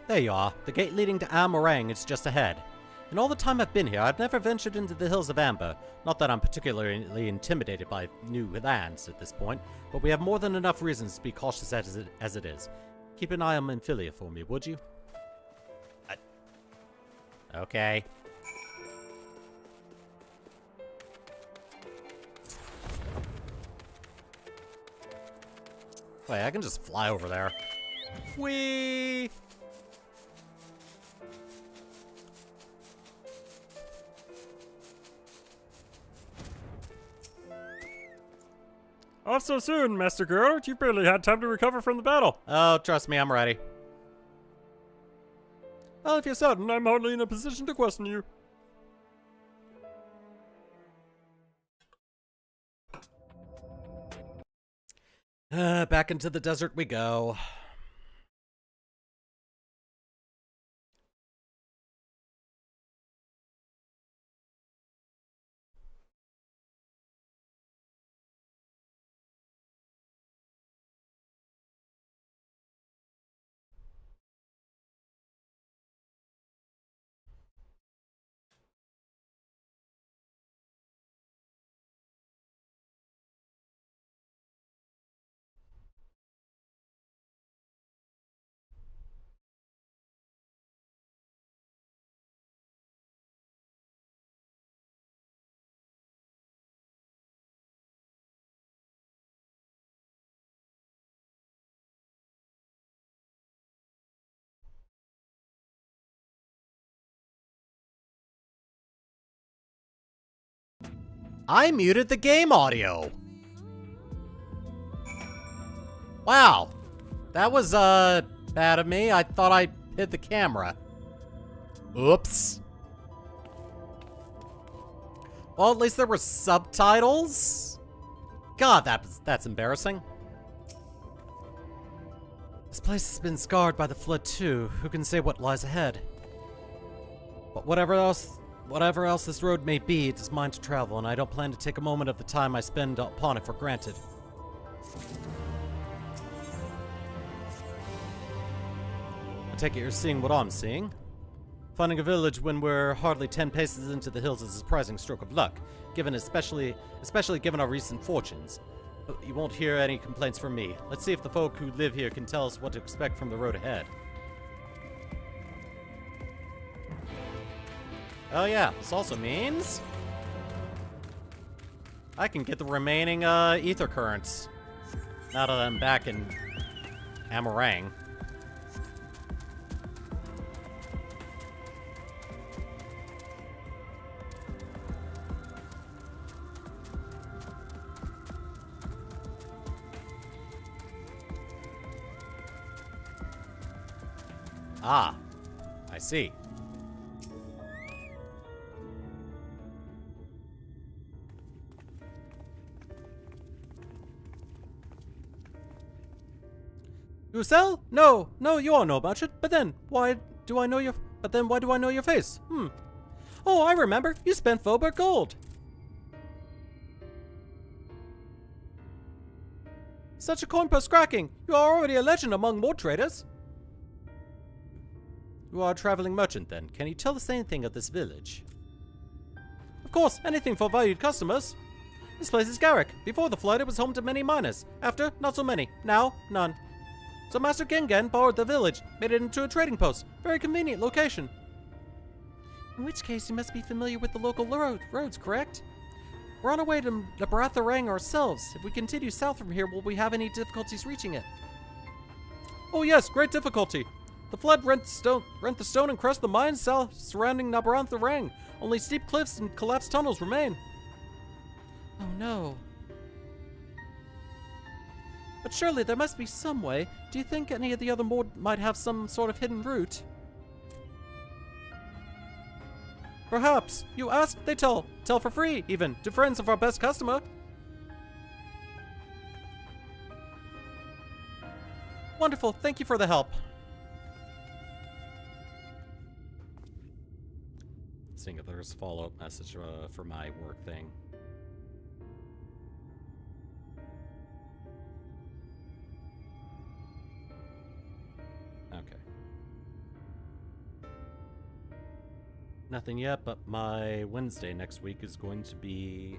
There you are. The gate leading to Amarang is just ahead. In all the time I've been here, I've never ventured into the hills of Amber. Not that I'm particularly intimidated by new lands at this point, but we have more than enough reasons to be cautious as it is. Keep an eye on Amphilia for me, would you? Okay. Wait, I can just fly over there. Whee! Off so soon, Master Geralt. You barely had time to recover from the battle. Oh, trust me, I'm ready. Well, if you're certain, I'm hardly in a position to question you. Back into the desert we go. I muted the game audio. Wow. That was, bad of me. I thought I hit the camera. Oops. Well, at least there were subtitles. God, that's embarrassing. This place has been scarred by the flood too. Who can say what lies ahead? But whatever else this road may be, it is mine to travel, and I don't plan to take a moment of the time I spend upon it for granted. I take it you're seeing what I'm seeing. Finding a village when we're hardly 10 paces into the hills is a surprising stroke of luck, especially given our recent fortunes. But you won't hear any complaints from me. Let's see if the folk who live here can tell us what to expect from the road ahead. Oh yeah, this also means I can get the remaining ether currents now that I'm back in Amarang. Ah, I see. You sell? No, you all know about it. But then, why do I know your face? Oh, I remember. You spent Faubourg gold. Such a coin purse cracking. You are already a legend among more traders. You are a traveling merchant, then. Can you tell us anything of this village? Of course, anything for valued customers. This place is Garrick. Before the flood, it was home to many miners. After, not so many. Now, none. So Master Gengan borrowed the village, made it into a trading post. Very convenient location. In which case, you must be familiar with the local roads, correct? We're on our way to Nabaratharang ourselves. If we continue south from here, will we have any difficulties reaching it? Oh yes, great difficulty. The flood rent the stone and crushed the mines south surrounding Nabarantharang. Only steep cliffs and collapsed tunnels remain. Oh no. But surely there must be some way. Do you think any of the other Mord might have some sort of hidden route? Perhaps. You ask, they tell. Tell for free, even, to friends of our best customer. Wonderful, thank you for the help. Seeing if there's a follow-up message for my work thing. Okay. Nothing yet, but my Wednesday next week is going to be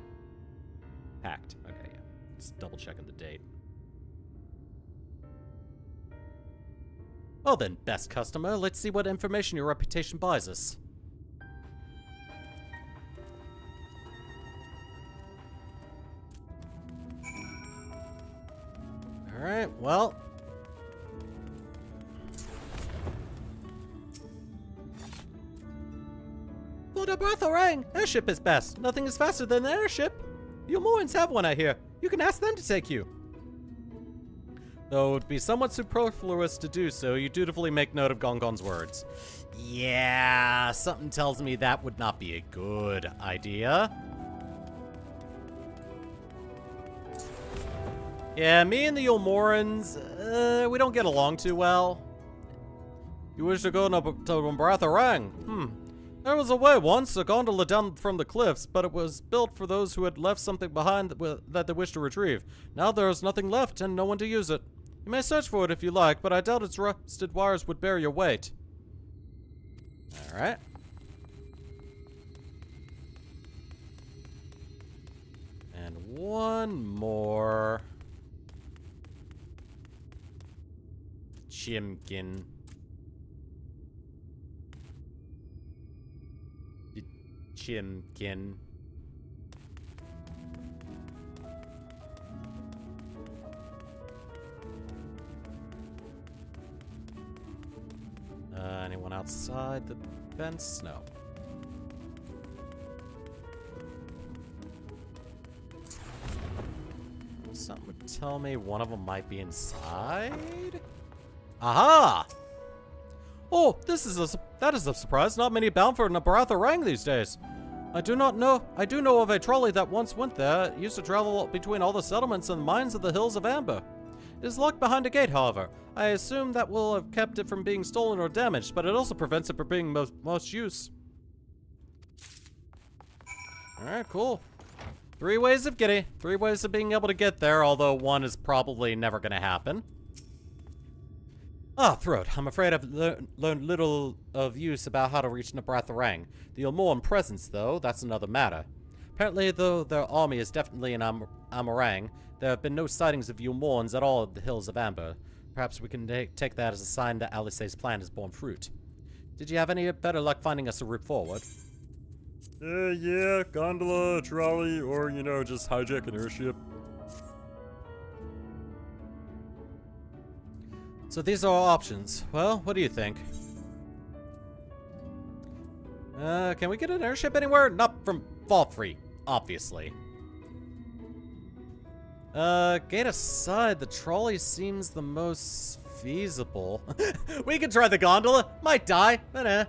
packed. Okay, yeah. Just double checking the date. Well then, best customer, let's see what information your reputation buys us. Alright, well. Lord MrViperfang, airship is best. Nothing is faster than an airship. You Moorans have one, I hear. You can ask them to take you. Though it would be somewhat superfluous to do so, you dutifully make note of Gongon's words. Yeah, something tells me that would not be a good idea. Yeah, me and the Yulmorans, we don't get along too well. You wish to go to MrViperfang? There was a way once, a gondola down from the cliffs, but it was built for those who had left something behind that they wished to retrieve. Now there is nothing left and no one to use it. You may search for it if you like, but I doubt its rusted wires would bear your weight. Alright. And one more. Chimkin. Chimkin. Anyone outside the fence? No. Something would tell me one of them might be inside. Aha! Oh, that is a surprise. Not many bound for MrViperfang these days. I do know of a trolley that once went there. It used to travel between all the settlements and mines of the hills of Amber. It is locked behind a gate, however. I assume that will have kept it from being stolen or damaged, but it also prevents it from being most use. Alright, cool. 3 ways of getting, 3 ways of being able to get there, although one is probably never gonna happen. Ah, Throat, I'm afraid I've learned little of use about how to reach MrViperfang. The Yulmoran presence, though, that's another matter. Apparently, though their army is definitely in Amarang, there have been no sightings of Yulmorans at all at the Hills of Amber. Perhaps we can take that as a sign that Alice's plan has borne fruit. Did you have any better luck finding us a route forward? Yeah, gondola, trolley, or, you know, just hijack an airship. So these are our options. Well, what do you think? Can we get an airship anywhere? Not from Vault Free, obviously. Gate aside, the trolley seems the most feasible. We can try the gondola. Might die, but I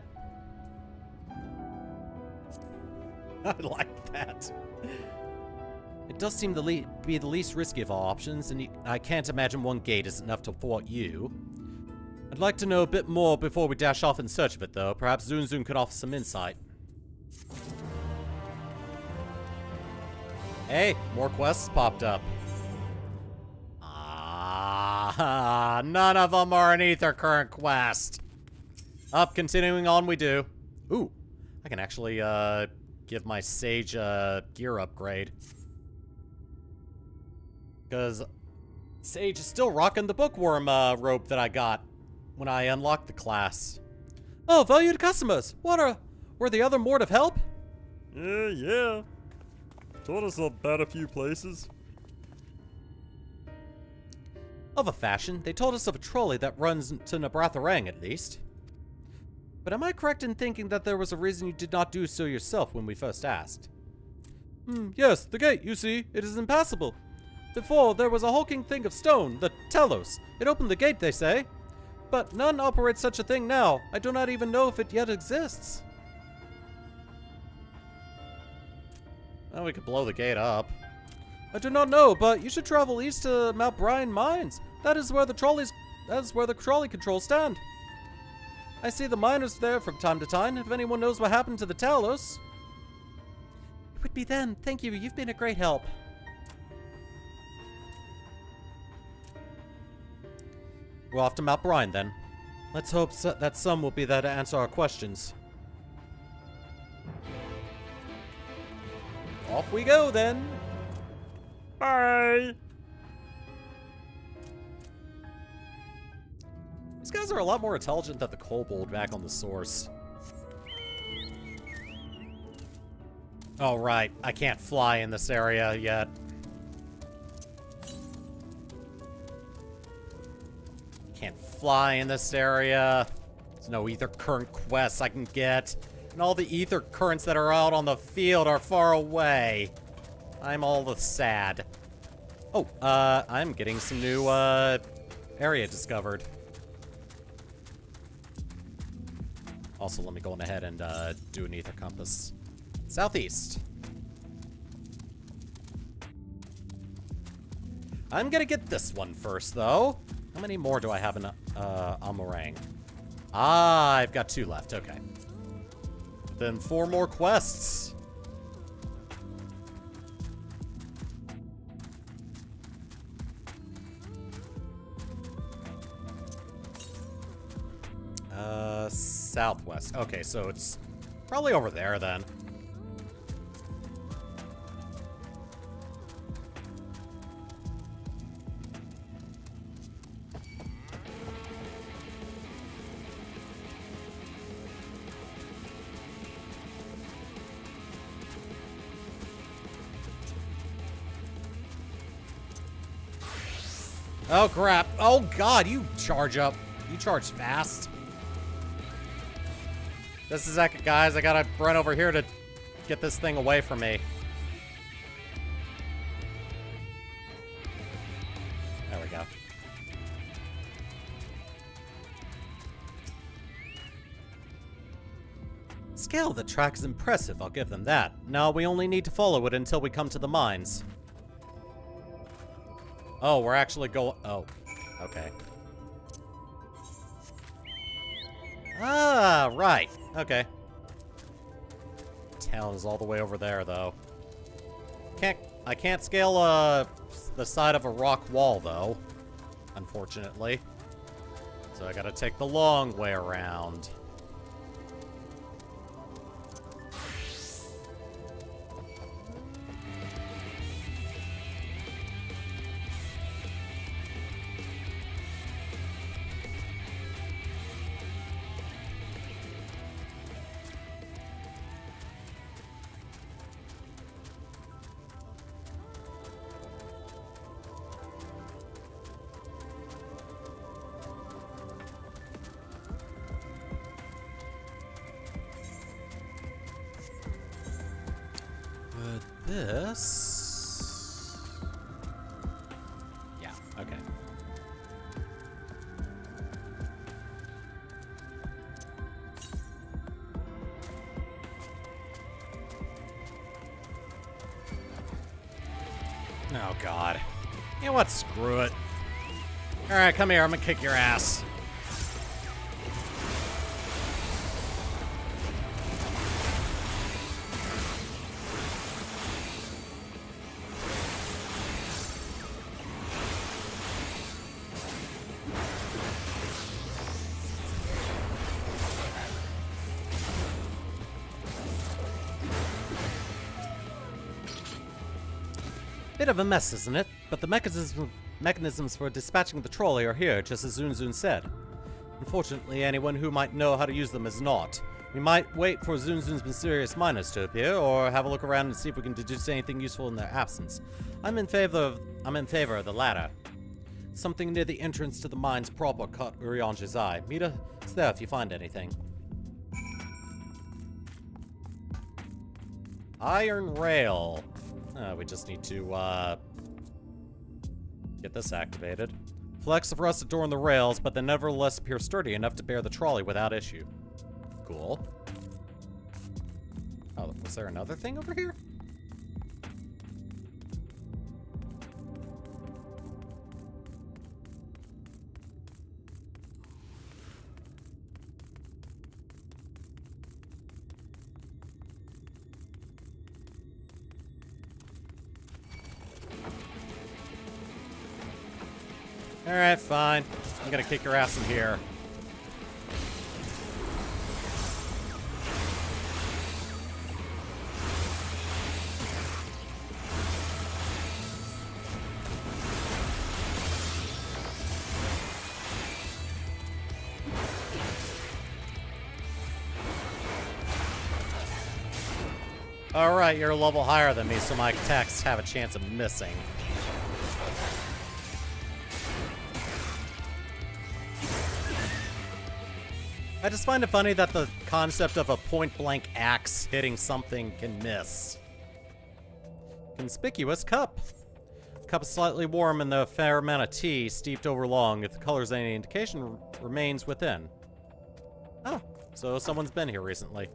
like that. It does seem to be the least risky of all options, and I can't imagine one gate is enough to thwart you. I'd like to know a bit more before we dash off in search of it, though. Perhaps Zun could offer some insight. Hey, more quests popped up. Ah, none of them are an Ether current quest. Continuing on we do. Ooh, I can actually, give my Sage a gear upgrade. Because Sage is still rocking the bookworm robe that I got when I unlocked the class. Oh, valued customers! Were the other Mort of help? Yeah. Told us about a few places. Of a fashion, they told us of a trolley that runs to MrViperfang at least. But am I correct in thinking that there was a reason you did not do so yourself when we first asked? Yes, the gate, you see, it is impassable. Before, there was a hulking thing of stone, the Talos. It opened the gate, they say. But none operates such a thing now. I do not even know if it yet exists. Well, we could blow the gate up. I do not know, but you should travel east to Mount Bryan Mines. That is where the trolley controls stand. I see the miners there from time to time, if anyone knows what happened to the Talos. It would be them. Thank you. You've been a great help. We're off to Mount Bryan, then. Let's hope that some will be there to answer our questions. Off we go, then. Bye! These guys are a lot more intelligent than the kobold back on the source. Oh, right. I can't fly in this area yet. Can't fly in this area. There's no ether current quests I can get. And all the ether currents that are out on the field are far away. I'm all the sad. Oh, I'm getting some new, area discovered. Also, let me go on ahead and, do an ether compass. Southeast. I'm gonna get this one first, though. How many more do I have in, Amarang? Ah, I've got 2 left, okay. Then 4 more quests. Southwest. Okay, so it's probably over there then. Oh, crap. Oh, God, you charge up. You charge fast. Just a second, guys. I gotta run over here to get this thing away from me. There we go. Scale of the track is impressive, I'll give them that. Now we only need to follow it until we come to the mines. Oh, we're actually going... Oh, okay. Ah, right. Okay. Town is all the way over there, though. I can't scale, the side of a rock wall, though. Unfortunately. So I gotta take the long way around. This... Yeah, okay. Oh, God. You know what? Screw it. Alright, come here. I'm gonna kick your ass. Bit of a mess, isn't it? But the mechanisms for dispatching the trolley are here, just as Zunzun said. Unfortunately, anyone who might know how to use them is not. We might wait for Zunzun's mysterious miners to appear, or have a look around and see if we can deduce anything useful in their absence. I'm in favor of the latter. Something near the entrance to the mines proper caught Uriange's eye. Meet us there if you find anything. Iron rail. We just need to, get this activated. Flex the rusted door on the rails, but they nevertheless appear sturdy enough to bear the trolley without issue. Cool. Oh, was there another thing over here? Alright, fine. I'm gonna kick your ass in here. Alright, you're a level higher than me, so my attacks have a chance of missing. I just find it funny that the concept of a point-blank axe hitting something can miss. Conspicuous cup. Cup is slightly warm and the fair amount of tea steeped over long. If the color's any indication, remains within. Oh, so someone's been here recently.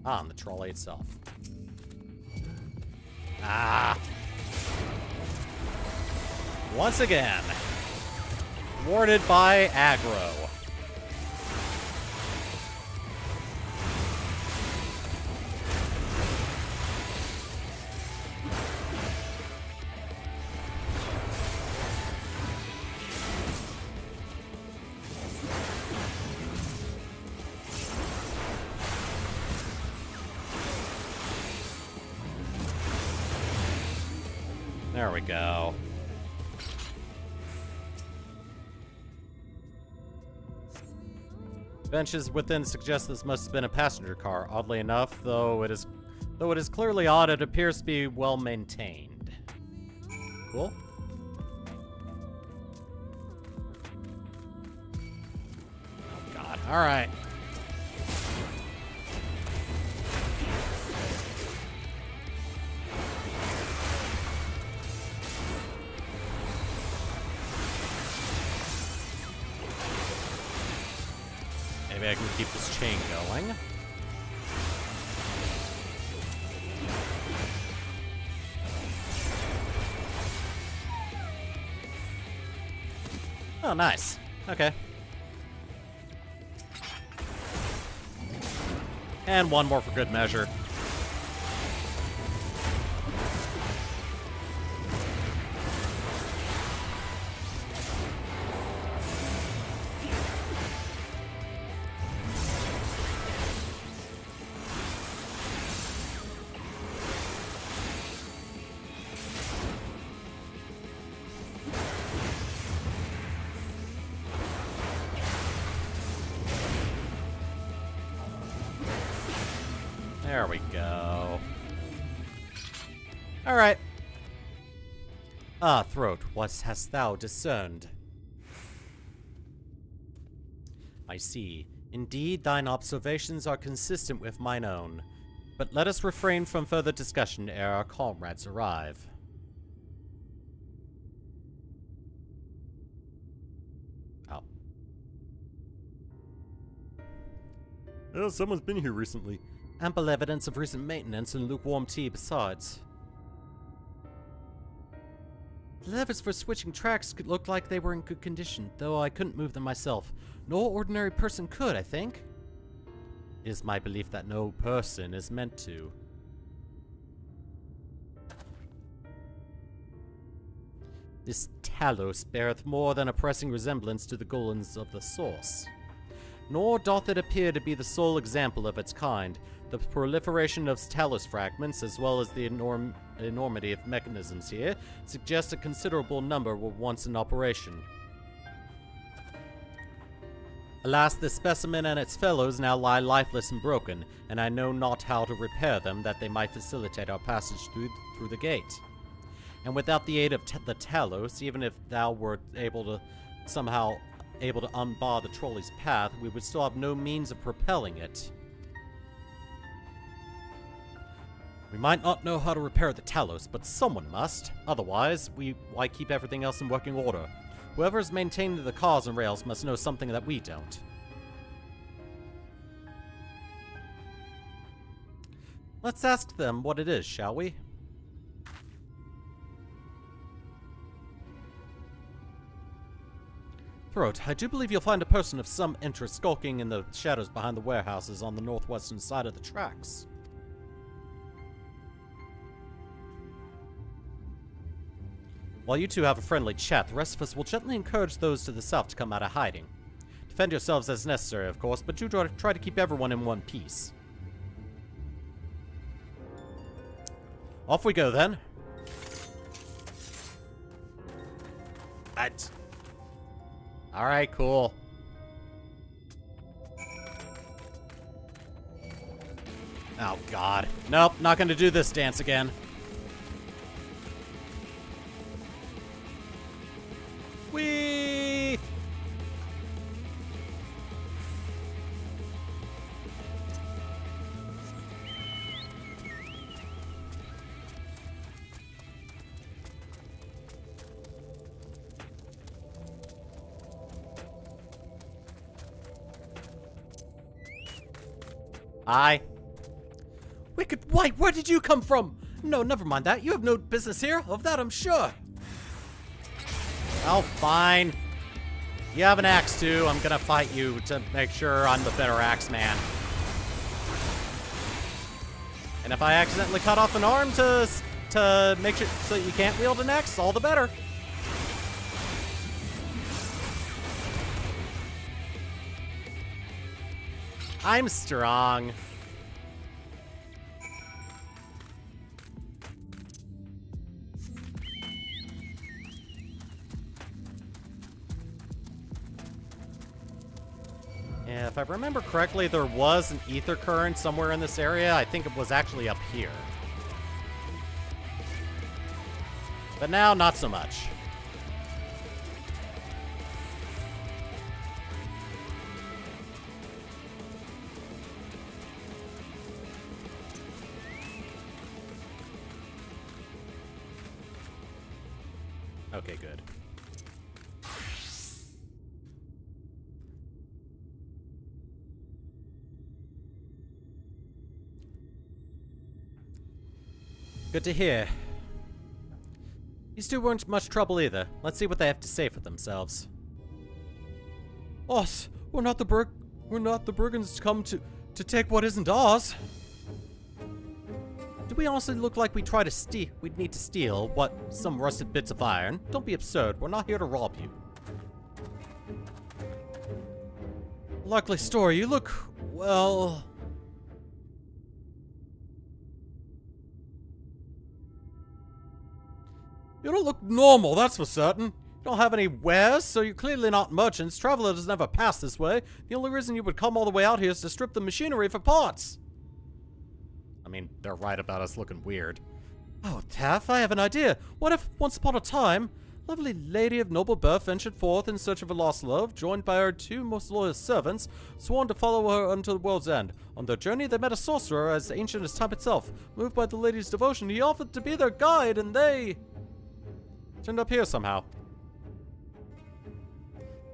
Ah, and the trolley itself. Ah! Once again, warded by aggro. There we go. Benches within suggest this must have been a passenger car. Oddly enough, though it is clearly odd, it appears to be well maintained. Cool. Oh god. Alright. Maybe I can keep this chain going. Oh, nice. Okay. And one more for good measure. There we go. Alright. Ah, throat, what hast thou discerned? I see. Indeed, thine observations are consistent with mine own. But let us refrain from further discussion ere our comrades arrive. Oh. Oh, someone's been here recently. Ample evidence of recent maintenance and lukewarm tea besides. The levers for switching tracks looked like they were in good condition, though I couldn't move them myself. No ordinary person could, I think. It is my belief that no person is meant to. This Talos beareth more than a pressing resemblance to the golems of the source. Nor doth it appear to be the sole example of its kind. The proliferation of Talos fragments, as well as the enormity of mechanisms here, suggest a considerable number were once in operation. Alas, this specimen and its fellows now lie lifeless and broken, and I know not how to repair them that they might facilitate our passage through the gate. And without the aid of the Talos, even if thou wert somehow able to unbar the trolley's path, we would still have no means of propelling it. We might not know how to repair the Talos, but someone must. Otherwise, why keep everything else in working order? Whoever is maintaining the cars and rails must know something that we don't. Let's ask them what it is, shall we? Throat, I do believe you'll find a person of some interest skulking in the shadows behind the warehouses on the northwestern side of the tracks. While you two have a friendly chat, the rest of us will gently encourage those to the south to come out of hiding. Defend yourselves as necessary, of course, but do try to keep everyone in one piece. Off we go then. Alright, cool. Oh, God. Nope, not gonna do this dance again. Whee! Hi. Wicked White, where did you come from? No, never mind that. You have no business here. Of that, I'm sure. Oh, fine. You have an axe, too. I'm gonna fight you to make sure I'm the better axe man. And if I accidentally cut off an arm to make sure so that you can't wield an axe, all the better. I'm strong. Yeah, if I remember correctly, there was an ether current somewhere in this area. I think it was actually up here. But now, not so much. Okay, good. Good to hear. These two weren't much trouble either. Let's see what they have to say for themselves. Us, we're not the brigands come to take what isn't ours. Do we honestly look like we'd need to steal, what, some rusted bits of iron? Don't be absurd, we're not here to rob you. Likely story, you look, well... You don't look normal, that's for certain. You don't have any wares, so you're clearly not merchants. Travelers never pass this way. The only reason you would come all the way out here is to strip the machinery for parts. I mean, they're right about us looking weird. Oh, Taff, I have an idea. What if, once upon a time, a lovely lady of noble birth ventured forth in search of a lost love, joined by her two most loyal servants, sworn to follow her unto the world's end. On their journey, they met a sorcerer as ancient as time itself. Moved by the lady's devotion, he offered to be their guide, and they... turned up here somehow.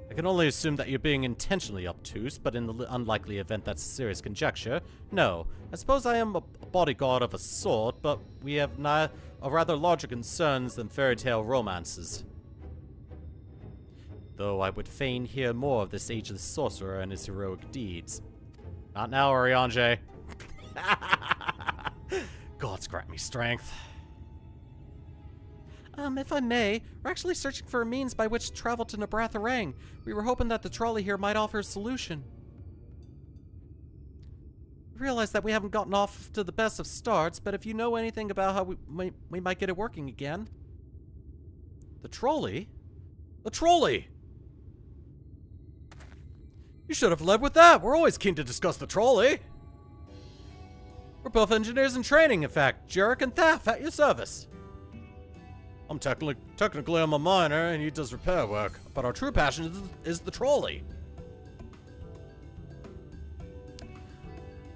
I can only assume that you're being intentionally obtuse, but in the unlikely event that's a serious conjecture, no. I suppose I am a bodyguard of a sort, but we have rather larger concerns than fairy tale romances. Though I would fain hear more of this ageless sorcerer and his heroic deeds. Not now, Oriange. Gods grant me strength. If I may, we're actually searching for a means by which to travel to MrViperfang. We were hoping that the trolley here might offer a solution. I realize that we haven't gotten off to the best of starts, but if you know anything about how we might get it working again. The trolley? The trolley! You should have led with that! We're always keen to discuss the trolley! We're both engineers in training, in fact. Jarek and Thaff at your service. I'm technically I'm a miner and he does repair work, but our true passion is the trolley.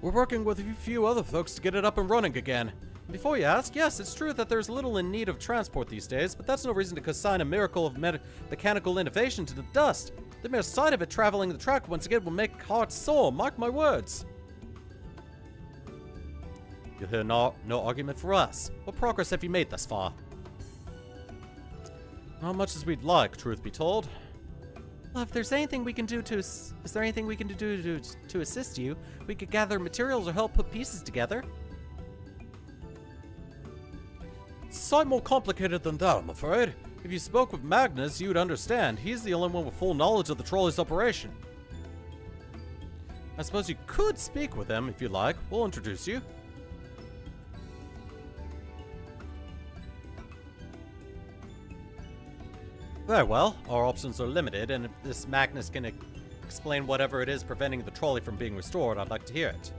We're working with a few other folks to get it up and running again. Before you ask, yes, it's true that there's little in need of transport these days, but that's no reason to consign a miracle of mechanical innovation to the dust. The mere sight of it traveling the track once again will make hearts sore, mark my words. You'll hear no argument for us. What progress have you made thus far? Not much as we'd like, truth be told. Well, if there's anything we can do to assist you, we could gather materials or help put pieces together. It's a sight more complicated than that, I'm afraid. If you spoke with Magnus, you'd understand. He's the only one with full knowledge of the trolley's operation. I suppose you could speak with him if you like. We'll introduce you. Very well. Our options are limited, and if this Magnus can explain whatever it is preventing the trolley from being restored, I'd like to hear it.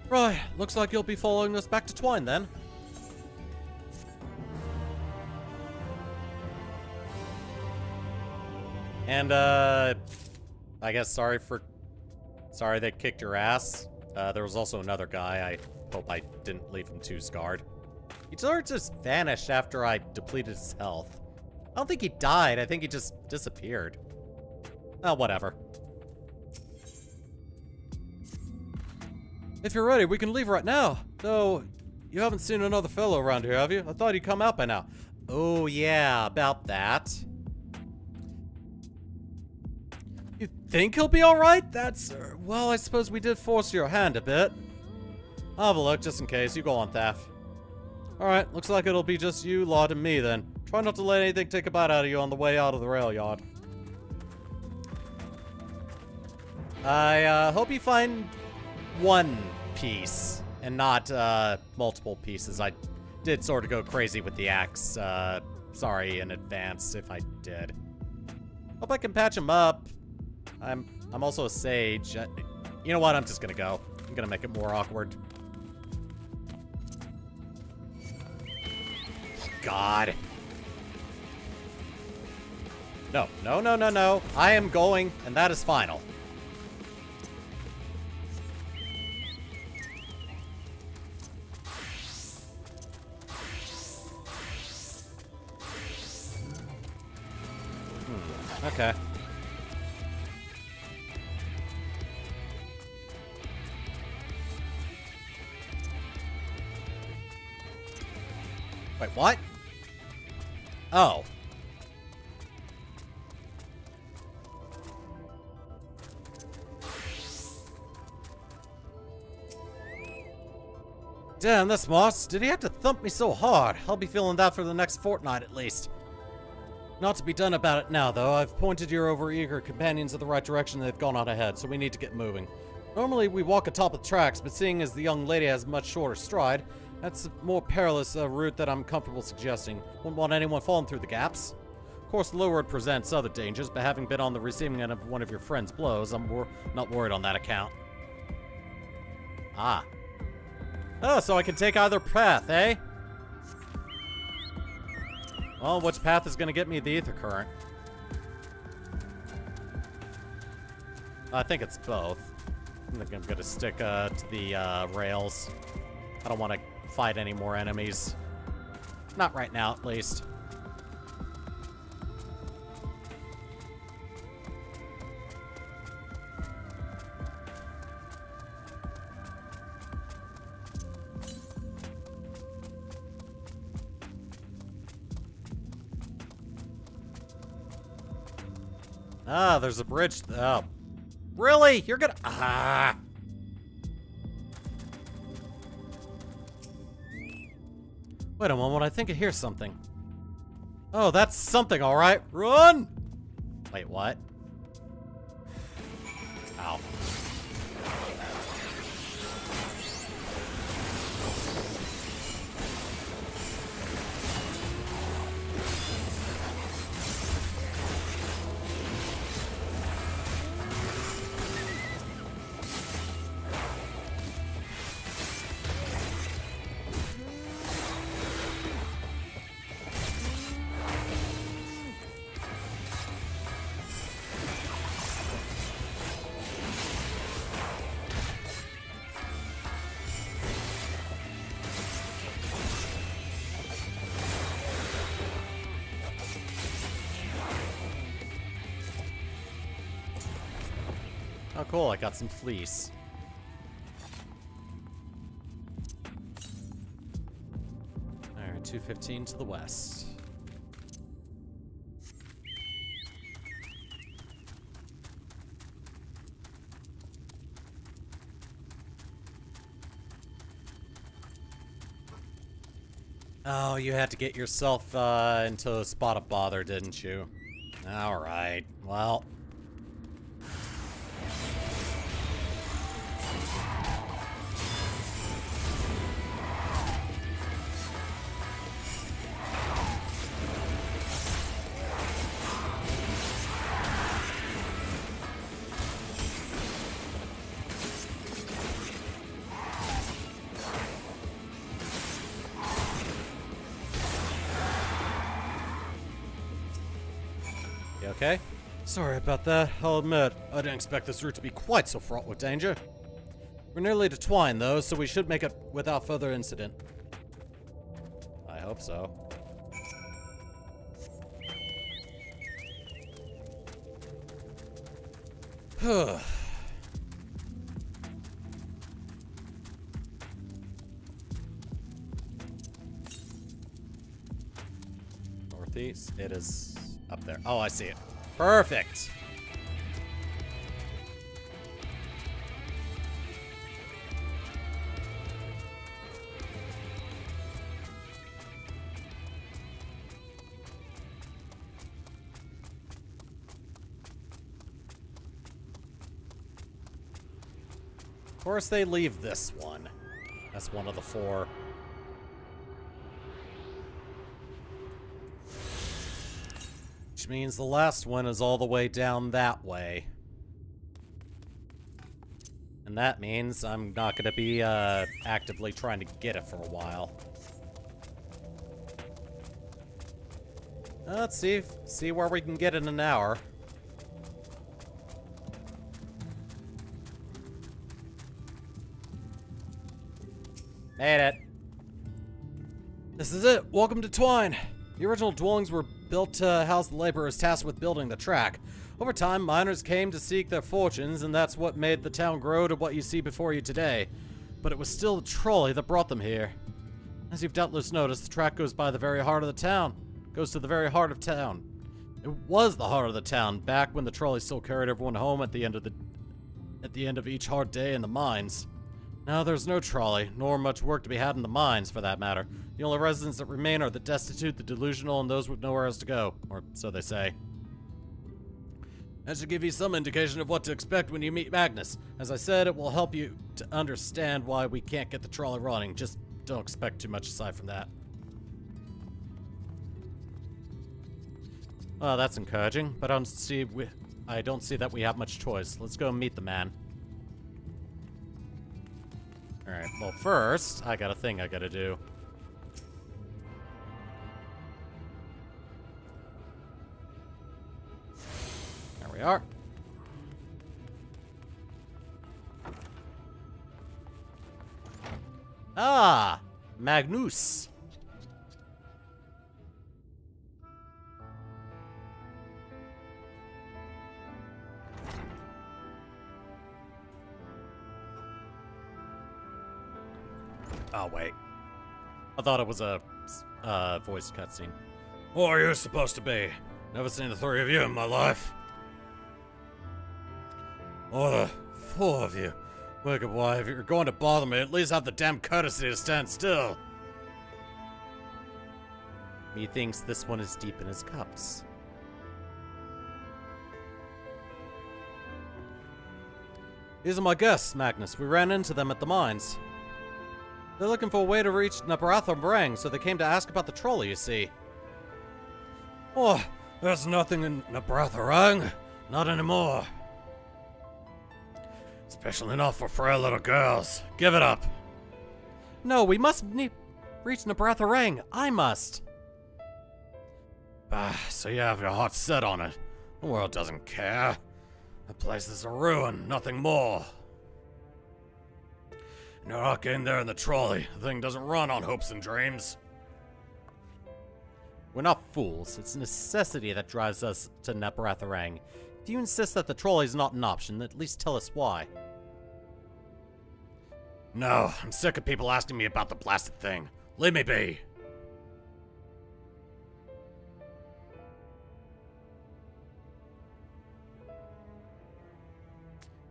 Right, looks like you'll be following us back to Twine then. And, I guess sorry they kicked your ass. There was also another guy. I hope I didn't leave him too scarred. He sort of just vanished after I depleted his health. I don't think he died. I think he just disappeared. Oh, whatever. If you're ready, we can leave right now. Though, you haven't seen another fellow around here, have you? I thought he'd come out by now. Oh, yeah, about that. You think he'll be alright? That's, well, I suppose we did force your hand a bit. I'll have a look, just in case. You go on, Thaf. Alright, looks like it'll be just you, Lord, and me, then. Try not to let anything take a bite out of you on the way out of the rail yard. I hope you find one piece, and not, multiple pieces. I did sort of go crazy with the axe. Sorry in advance if I did. Hope I can patch him up. I'm also a sage. You know what? I'm just gonna go. I'm gonna make it more awkward. God. No, no, no, no, no. I am going, and that is final. Okay. Wait, what? Oh. Damn, this Moss. Did he have to thump me so hard? I'll be feeling that for the next fortnight at least. Not to be done about it now, though. I've pointed your overeager companions in the right direction and they've gone on ahead, so we need to get moving. Normally, we walk atop of the tracks, but seeing as the young lady has much shorter stride, that's a more perilous route that I'm comfortable suggesting. Wouldn't want anyone falling through the gaps. Of course, the low road presents other dangers, but having been on the receiving end of one of your friend's blows, I'm not worried on that account. Ah. Oh, so I can take either path, eh? Well, which path is going to get me the ether current? I think it's both. I think I'm going to stick to the rails. I don't want to fight any more enemies. Not right now, at least. Ah, there's a bridge. Oh. Really? You're gonna... Ah! Wait a moment, I think I hear something. Oh, that's something, alright. Run! Wait, what? Ow. Oh, cool, I got some fleece. Alright, 215 to the west. Oh, you had to get yourself into a spot of bother, didn't you? Alright, well... You okay? Sorry about that. I'll admit, I didn't expect this route to be quite so fraught with danger. We're nearly to Twine, though, so we should make it without further incident. I hope so. Northeast. It is up there. Oh, I see it. Perfect. Of course, they leave this one. That's one of the 4. Which means the last one is all the way down that way. And that means I'm not going to be actively trying to get it for a while. Let's see where we can get in an hour. Made it. This is it. Welcome to Twine. The original dwellings were built to house the laborers tasked with building the track. Over time, miners came to seek their fortunes, and that's what made the town grow to what you see before you today. But it was still the trolley that brought them here. As you've doubtless noticed, the track goes by the very heart of the town. Goes to the very heart of town. It was the heart of the town back when the trolley still carried everyone home at the end of each hard day in the mines. Now there's no trolley, nor much work to be had in the mines, for that matter. The only residents that remain are the destitute, the delusional, and those with nowhere else to go. Or so they say. That should give you some indication of what to expect when you meet Magnus. As I said, it will help you to understand why we can't get the trolley running. Just don't expect too much aside from that. Well, that's encouraging, but I don't see that we have much choice. Let's go meet the man. Alright, well first, I got a thing I gotta do. There we are. Ah! Magnus! Oh, wait. I thought it was a voice cutscene. Who are you supposed to be? Never seen the 3 of you in my life. Oh, the 4 of you. Wicked boy, if you're going to bother me, at least have the damn courtesy to stand still. Methinks this one is deep in his cups. These are my guests, Magnus. We ran into them at the mines. They're looking for a way to reach MrViperfang, so they came to ask about the trolley, you see. Oh, there's nothing in MrViperfang. Not anymore. Especially not for frail little girls. Give it up. No, we must reach MrViperfang. I must. So you have your heart set on it. The world doesn't care. The place is a ruin, nothing more. You're not getting there in the trolley. The thing doesn't run on hopes and dreams. We're not fools. It's necessity that drives us to MrViperfang. If you insist that the trolley is not an option, at least tell us why. No, I'm sick of people asking me about the blasted thing. Leave me be.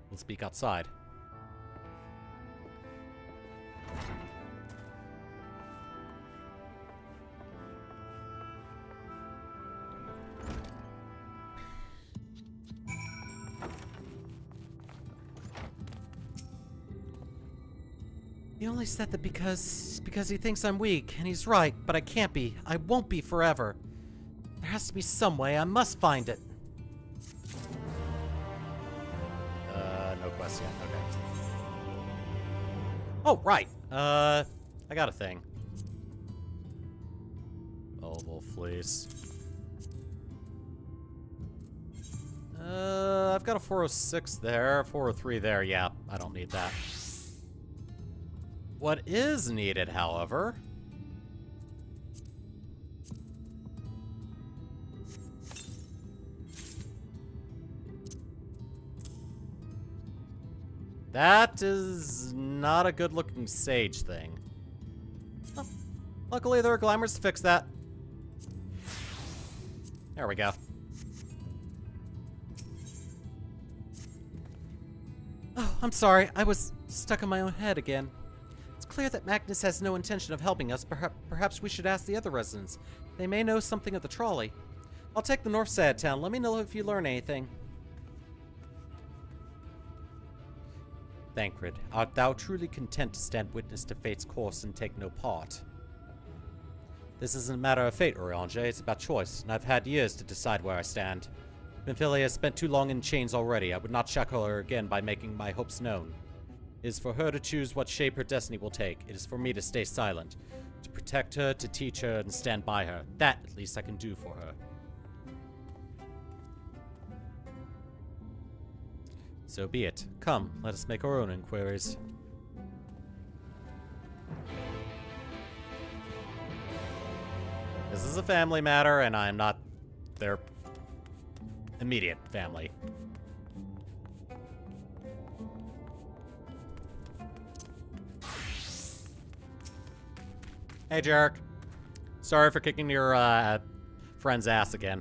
Let's speak outside. He only said that because he thinks I'm weak, and he's right, but I can't be. I won't be forever. There has to be some way. I must find it. No quest yet. Okay. Oh, right. I got a thing. Oval fleece. I've got a 406 there, 403 there. Yeah, I don't need that. What is needed, however... That is not a good-looking sage thing. Oh, luckily, there are glamours to fix that. There we go. Oh, I'm sorry. I was stuck in my own head again. It's clear that Magnus has no intention of helping us. Perhaps we should ask the other residents. They may know something of the trolley. I'll take the north side of town. Let me know if you learn anything. Thancred, art thou truly content to stand witness to fate's course and take no part? This isn't a matter of fate, Orange, it's about choice, and I've had years to decide where I stand. Benfilia has spent too long in chains already. I would not shackle her again by making my hopes known. It is for her to choose what shape her destiny will take. It is for me to stay silent, to protect her, to teach her, and stand by her. That, at least, I can do for her. So be it. Come, let us make our own inquiries. This is a family matter, and I am not their immediate family. Hey, jerk. Sorry for kicking your friend's ass again.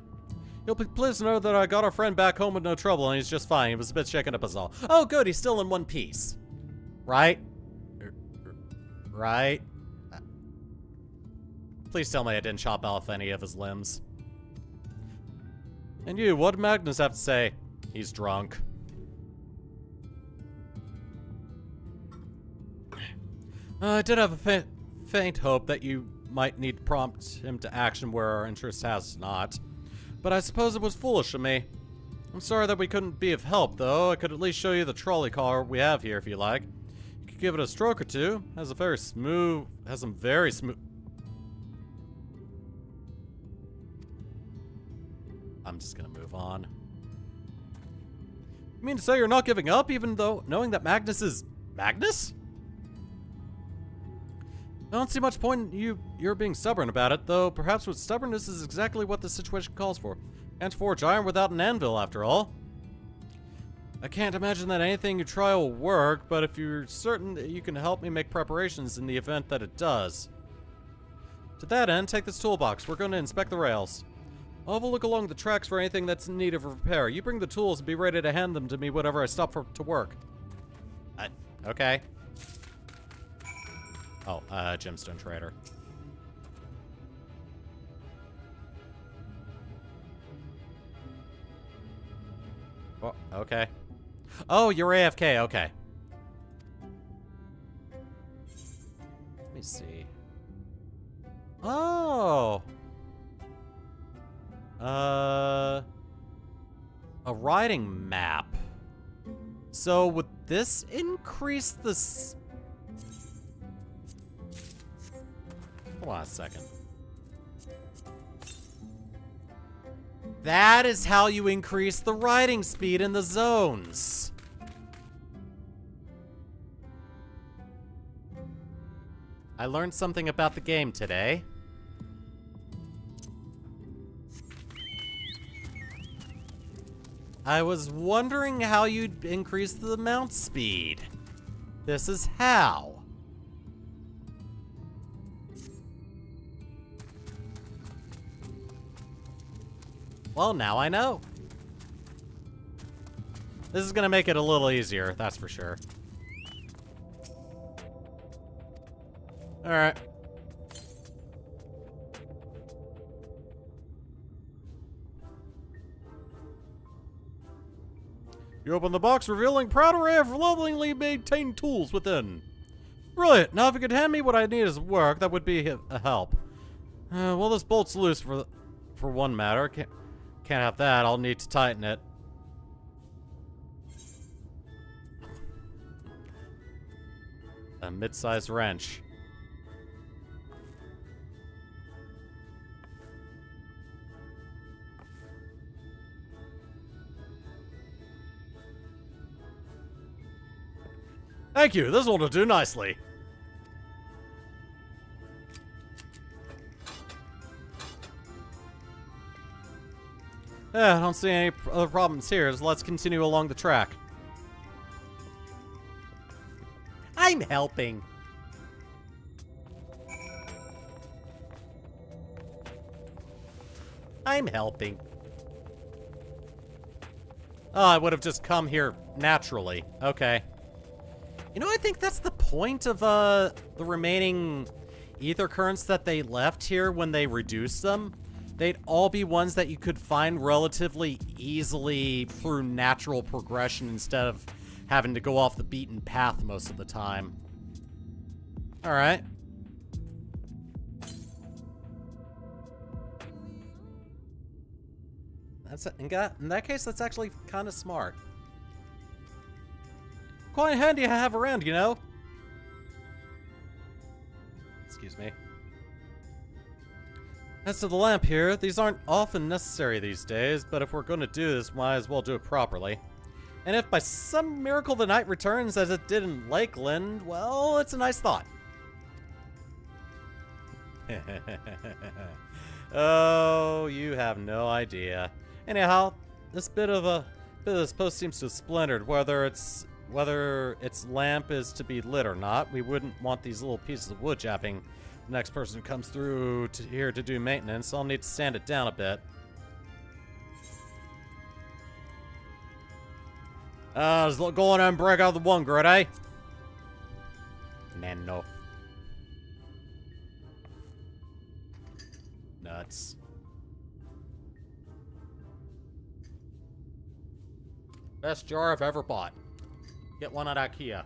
You'll please know that I got our friend back home with no trouble, and he's just fine. He was a bit shaken up as all. Oh, good, he's still in one piece. Right? Right? Please tell me I didn't chop off any of his limbs. And you, what did Magnus have to say? He's drunk. I did have a faint hope that you might need to prompt him to action where our interest has not. But I suppose it was foolish of me. I'm sorry that we couldn't be of help, though. I could at least show you the trolley car we have here if you like. You could give it a stroke or two. Has some very smooth... I'm just gonna move on. You mean to say you're not giving up, even though knowing that Magnus is... Magnus? I don't see much point in you're being stubborn about it, though perhaps with stubbornness is exactly what the situation calls for. Can't forge iron without an anvil, after all. I can't imagine that anything you try will work, but if you're certain that you can help me make preparations in the event that it does. To that end, take this toolbox. We're going to inspect the rails. I'll have a look along the tracks for anything that's in need of repair. You bring the tools and be ready to hand them to me whenever I stop to work. Okay. Oh, gemstone trader. Oh, okay. Oh, you're AFK, okay. Let me see. Oh! A riding map. So would this increase the... Hold on a second. That is how you increase the riding speed in the zones. I learned something about the game today. I was wondering how you'd increase the mount speed. This is how. Well, now I know. This is gonna make it a little easier, that's for sure. Alright. You open the box, revealing proud array of lovingly maintained tools within. Brilliant! Now if you could hand me what I need as work, that would be a help. Well, this bolt's loose for one matter. Can't have that. I'll need to tighten it. A mid-sized wrench. Thank you, this will do nicely. I don't see any other problems here, so let's continue along the track. I'm helping. I'm helping. Oh, I would have just come here naturally. Okay. You know, I think that's the point of the remaining ether currents that they left here when they reduced them. They'd all be ones that you could find relatively easily through natural progression instead of having to go off the beaten path most of the time. Alright. In that case, that's actually kind of smart. Quite handy to have around, you know? Excuse me. As to the lamp here, these aren't often necessary these days, but if we're going to do this, might as well do it properly. And if by some miracle the night returns as it did in Lakeland, well, it's a nice thought. Oh, you have no idea. Anyhow, this bit of this post seems to have splintered. Whether its lamp is to be lit or not, we wouldn't want these little pieces of wood japping the next person who comes through here to do maintenance. I'll need to sand it down a bit. Just go on and break out the one grid, eh? Nano. Nuts. Best jar I've ever bought. Get one at IKEA.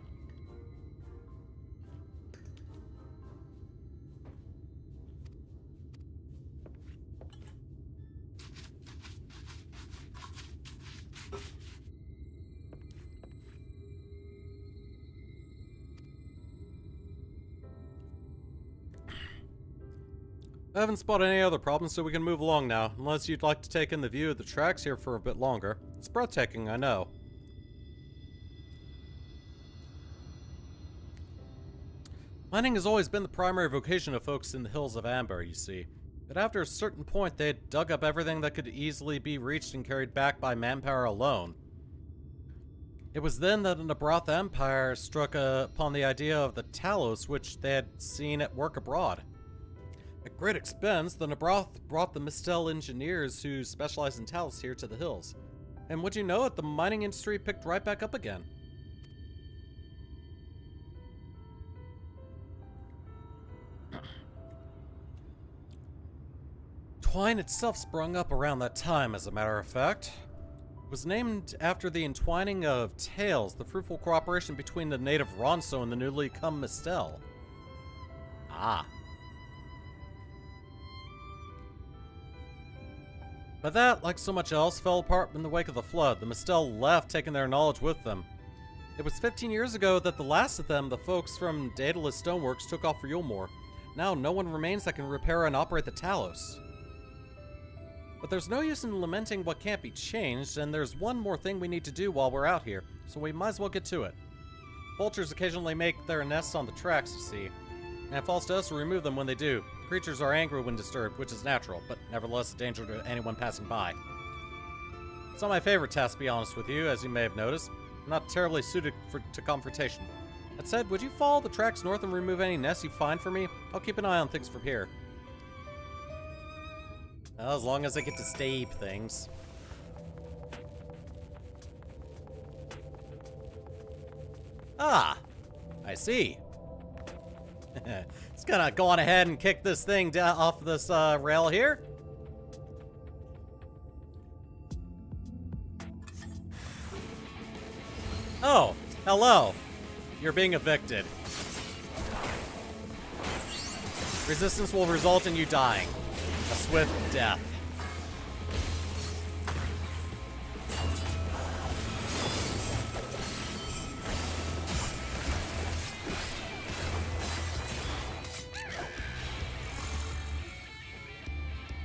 I haven't spotted any other problems, so we can move along now. Unless you'd like to take in the view of the tracks here for a bit longer. It's breathtaking, I know. Mining has always been the primary vocation of folks in the hills of Amber, you see. But after a certain point, they had dug up everything that could easily be reached and carried back by manpower alone. It was then that the Nabroth Empire struck upon the idea of the Talos, which they had seen at work abroad. At great expense, the Nabroth brought the Mistel engineers who specialize in Talos here to the hills. And would you know it, the mining industry picked right back up again. Twine itself sprung up around that time, as a matter of fact. It was named after the entwining of tales, the fruitful cooperation between the native Ronso and the newly come Mistel. Ah. But that, like so much else, fell apart in the wake of the flood. The Mistel left, taking their knowledge with them. It was 15 years ago that the last of them, the folks from Daedalus Stoneworks, took off for Yulmore. Now no one remains that can repair and operate the Talos. But there's no use in lamenting what can't be changed, and there's one more thing we need to do while we're out here, so we might as well get to it. Vultures occasionally make their nests on the tracks, you see, and it falls to us to remove them when they do. Creatures are angry when disturbed, which is natural, but nevertheless a danger to anyone passing by. It's not my favorite task, to be honest with you, as you may have noticed. I'm not terribly suited to confrontation. That said, would you follow the tracks north and remove any nests you find for me? I'll keep an eye on things from here. Well, as long as I get to stave things. Ah! I see. It's gonna go on ahead and kick this thing down off this rail here. Oh, hello. You're being evicted. Resistance will result in you dying. A swift death.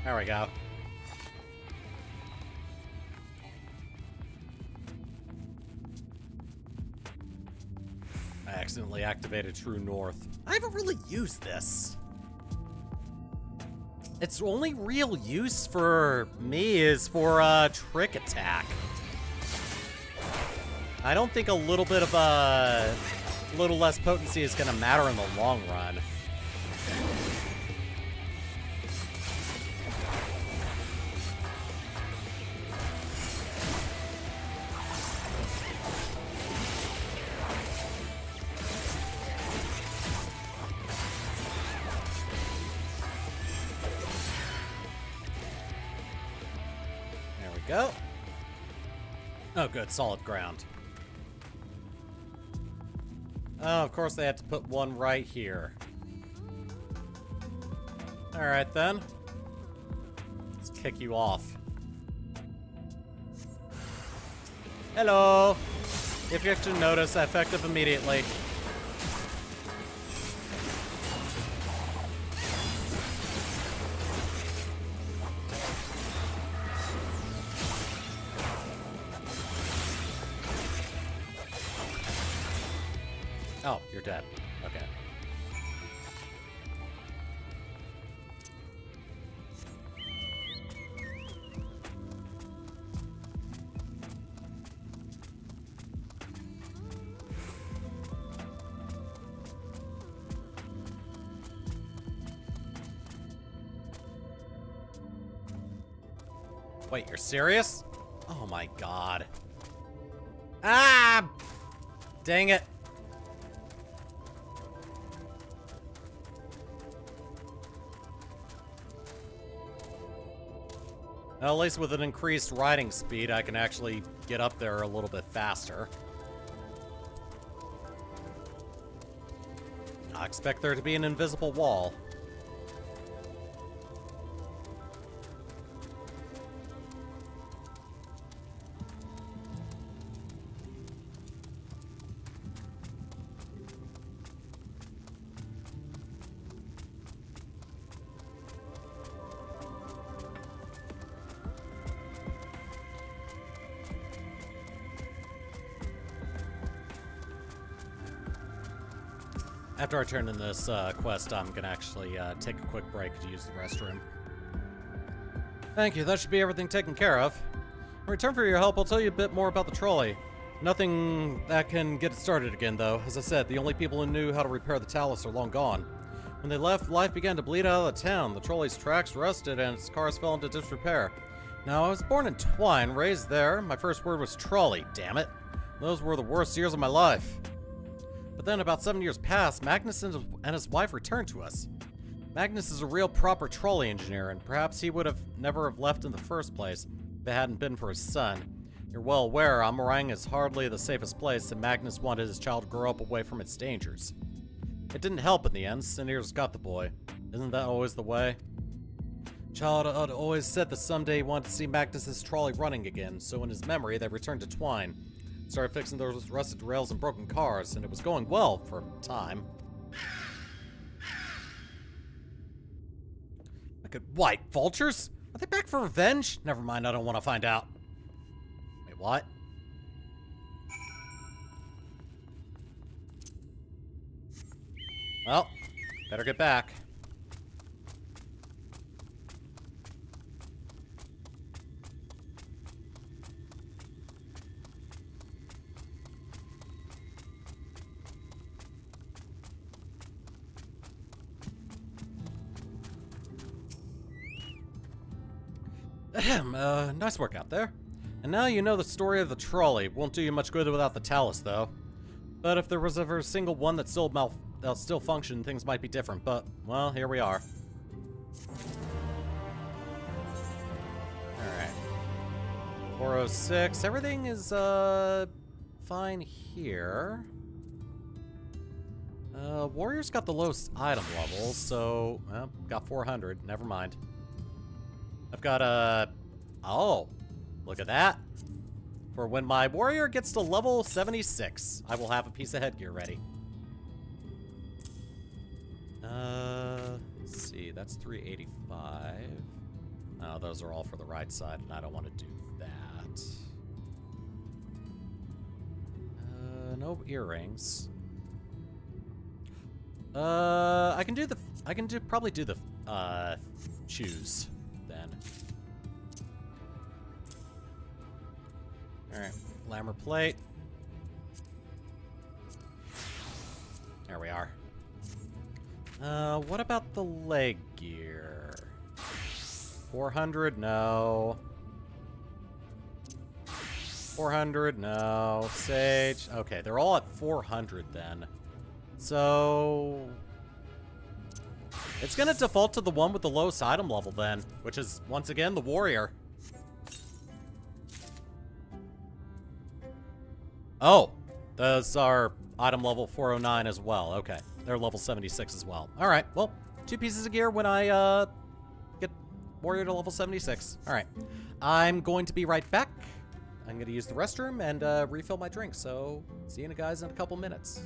There we go. accidentally activated True North. I haven't really used this. Its only real use for me is for trick attack. I don't think a little bit of little less potency is gonna matter in the long run. Go. Oh, good. Solid ground. Oh, of course they had to put one right here. Alright, then. Let's kick you off. Hello! If you have to notice, effective immediately. Oh, you're dead. Okay. Wait, you're serious? Oh my god. Ah! Dang it. Well, at least with an increased riding speed, I can actually get up there a little bit faster. I expect there to be an invisible wall. After I turn in this quest, I'm gonna actually take a quick break to use the restroom. Thank you, that should be everything taken care of. In return for your help, I'll tell you a bit more about the trolley. Nothing that can get it started again, though. As I said, the only people who knew how to repair the Talus are long gone. When they left, life began to bleed out of the town. The trolley's tracks rusted and its cars fell into disrepair. Now, I was born in Twine, raised there. My first word was trolley, damn it. Those were the worst years of my life. But then, about 7 years passed, Magnus and his wife returned to us. Magnus is a real proper trolley engineer, and perhaps he would have never have left in the first place if it hadn't been for his son. You're well aware, Amarang is hardly the safest place, and Magnus wanted his child to grow up away from its dangers. It didn't help in the end. Sinir's got the boy. Isn't that always the way? Child had always said that someday he wanted to see Magnus's trolley running again, so in his memory, they returned to Twine. Started fixing those rusted rails and broken cars, and it was going well for a time. White vultures? Are they back for revenge? Never mind, I don't want to find out. Wait, what? Well, better get back. Nice work out there. And now you know the story of the trolley. Won't do you much good without the Talus, though. But if there was ever a single one that still functioned, things might be different. But, well, here we are. Alright. 406. Everything is, fine here. Warrior's got the lowest item level, so, well, got 400. Never mind. I've got oh, look at that. For when my warrior gets to level 76, I will have a piece of headgear ready. Let's see, that's 385. Oh, those are all for the right side, and I don't want to do that. No earrings. I can probably do the shoes then. All right, lammer plate. There we are. What about the leg gear? 400, no. 400, no. Sage, okay, they're all at 400 then. So it's gonna default to the one with the lowest item level then, which is, once again, the warrior. Oh, those are item level 409 as well. Okay, they're level 76 as well. All right, well, 2 pieces of gear when I get warrior to level 76. All right, I'm going to be right back. I'm going to use the restroom and refill my drink. So see you guys in a couple minutes.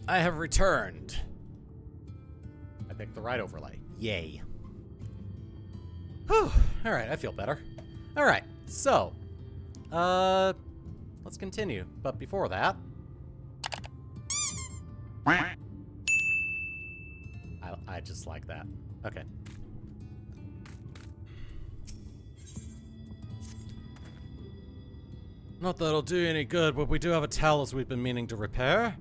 I have returned. I picked the right overlay. Yay. Whew. Alright, I feel better. Alright, so. Let's continue. But before that. I just like that. Okay. Not that it'll do you any good, but we do have a talus we've been meaning to repair.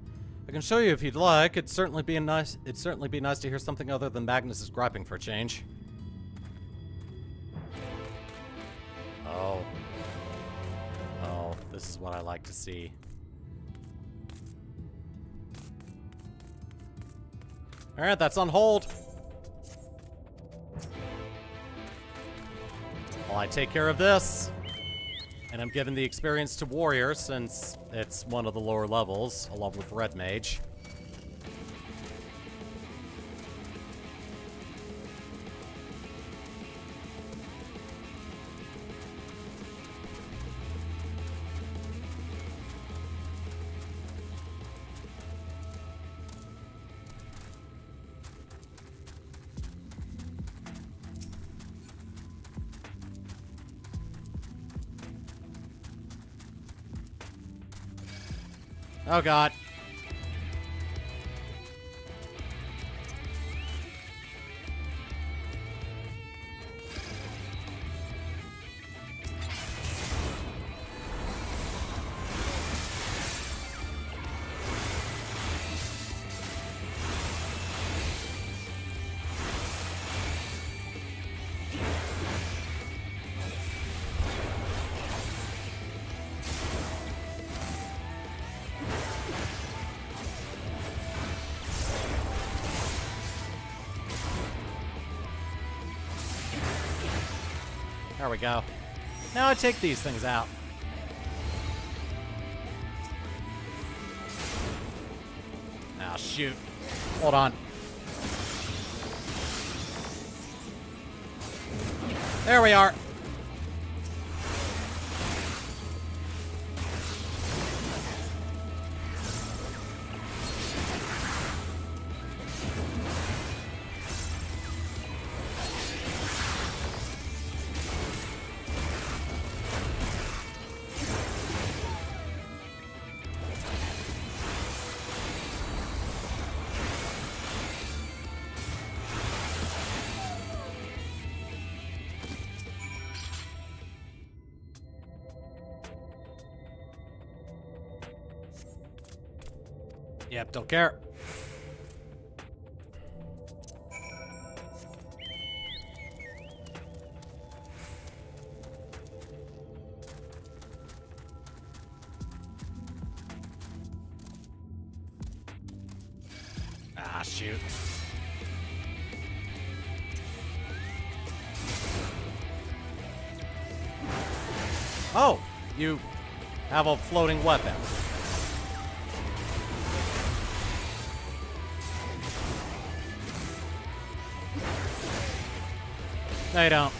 I can show you if you'd like. It'd certainly be nice to hear something other than Magnus's griping for a change. Oh. Oh, this is what I like to see. Alright, that's on hold. While I take care of this. And I'm giving the experience to Warrior since it's one of the lower levels, along with Red Mage. Oh god. There we go. Now I take these things out. Ah, shoot. Hold on. There we are. Yep, don't care. Ah, shoot. Oh, you have a floating weapon. No, you don't.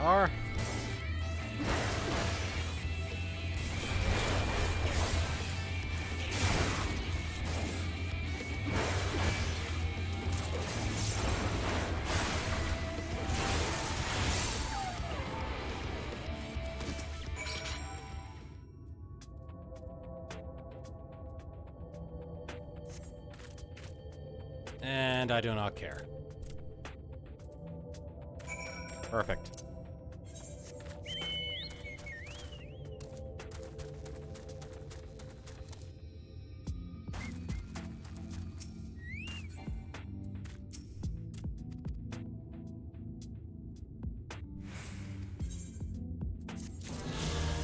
Are. And I do not care. Perfect.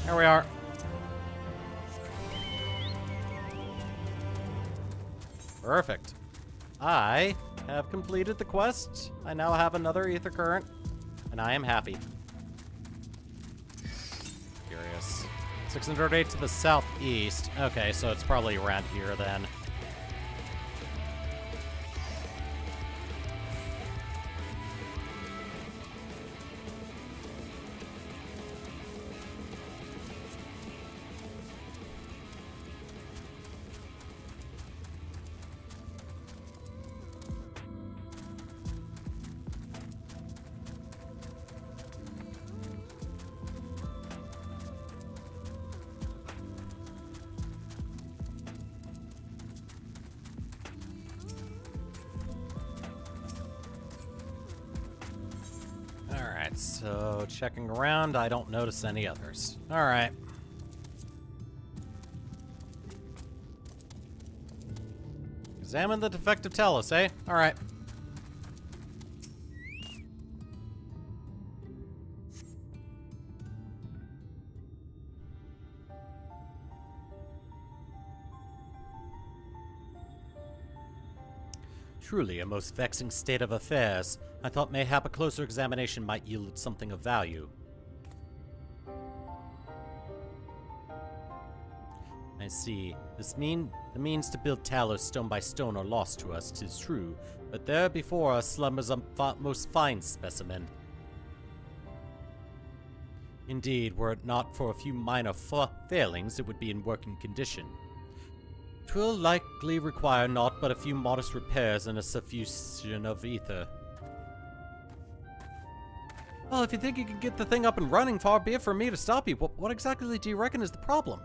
There we are. Perfect. I have completed the quest. I now have another ether current, and I am happy. Curious. 608 to the southeast. Okay, so it's probably around here then. So, checking around, I don't notice any others. Alright. Examine the defective Tellus, eh? Alright. Truly a most vexing state of affairs. I thought mayhap a closer examination might yield something of value. I see. The means to build Talos stone by stone are lost to us, 'tis true, but there before us slumbers a most fine specimen. Indeed, were it not for a few minor failings, it would be in working condition. 'Twill likely require naught but a few modest repairs and a suffusion of ether. Well, if you think you can get the thing up and running, far be it from me to stop you. What exactly do you reckon is the problem?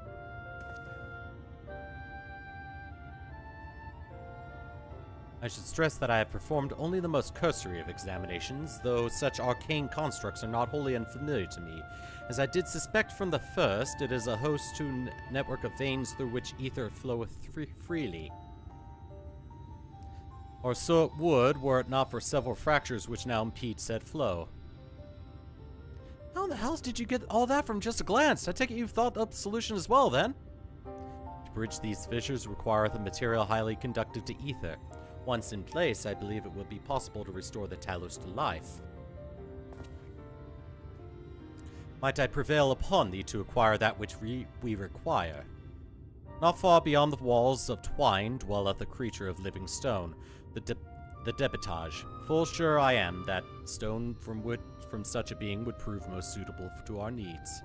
I should stress that I have performed only the most cursory of examinations, though such arcane constructs are not wholly unfamiliar to me. As I did suspect from the first, it is a host to network of veins through which ether floweth freely. Or so it would, were it not for several fractures which now impede said flow. How in the hell did you get all that from just a glance? I take it you've thought up the solution as well, then? To bridge these fissures requireth a material highly conductive to ether. Once in place, I believe it will be possible to restore the Talos to life. Might I prevail upon thee to acquire that which we require? Not far beyond the walls of Twine dwelleth a creature of living stone, the Debitage. Full sure I am that stone from such a being would prove most suitable to our needs.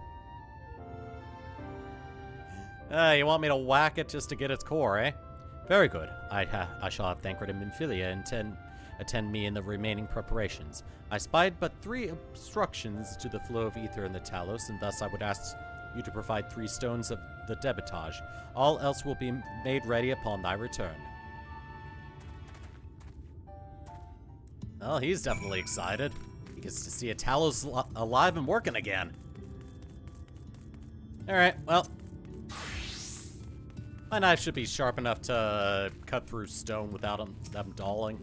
You want me to whack it just to get its core, eh? Very good. I shall have Thancred and Minfilia attend me in the remaining preparations. I spied but 3 obstructions to the flow of ether in the Talos, and thus I would ask you to provide 3 stones of the Debitage. All else will be made ready upon thy return. Well, he's definitely excited. He gets to see a Talos alive and working again. Alright, well. My knife should be sharp enough to cut through stone without them dulling.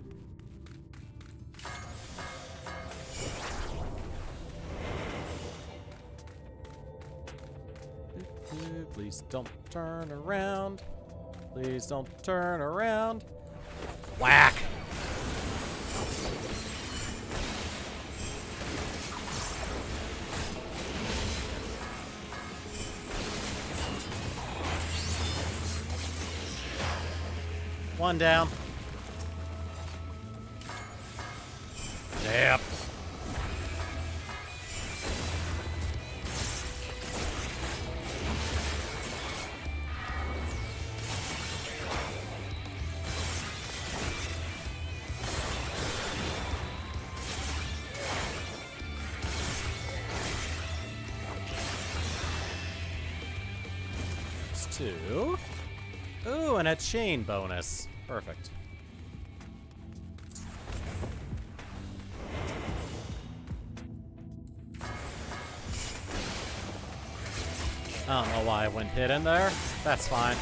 Please don't turn around. Please don't turn around. Whack! One down. Yep. That's 2. Ooh, and a chain bonus. Perfect. I don't know why I went hidden there. That's fine.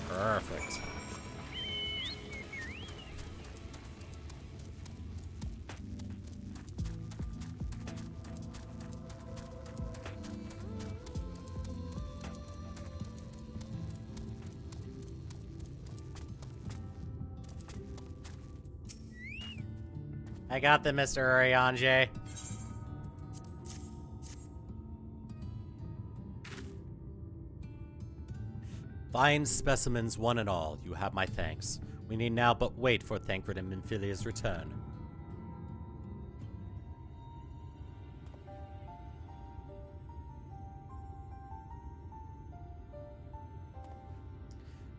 Perfect. I got them, Mr. Urianger. Fine specimens, one and all. You have my thanks. We need now but wait for Thancred and Minfilia's return.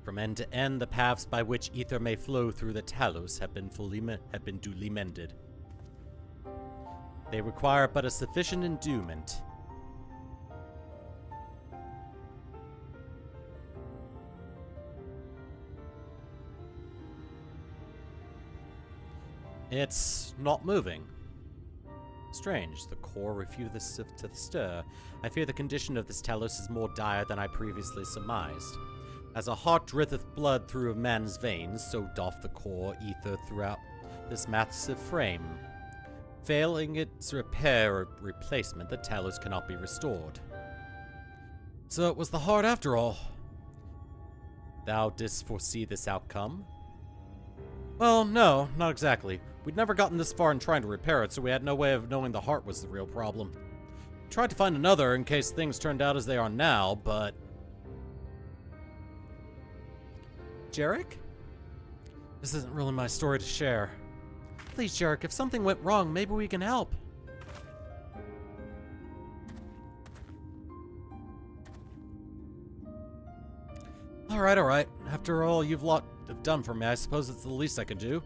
From end to end, the paths by which ether may flow through the Talos have been duly mended. They require but a sufficient endowment. It's not moving. Strange, the core refuses to stir. I fear the condition of this Talos is more dire than I previously surmised. As a heart dritheth blood through a man's veins, so doth the core ether throughout this massive frame. Failing its repair or replacement, the Talos cannot be restored. So it was the heart after all. Thou didst foresee this outcome? Well, no, not exactly. We'd never gotten this far in trying to repair it, so we had no way of knowing the heart was the real problem. Tried to find another in case things turned out as they are now, but... Jarek? This isn't really my story to share. Please, Jarek, if something went wrong, maybe we can help. Alright. After all you've have done for me, I suppose it's the least I can do.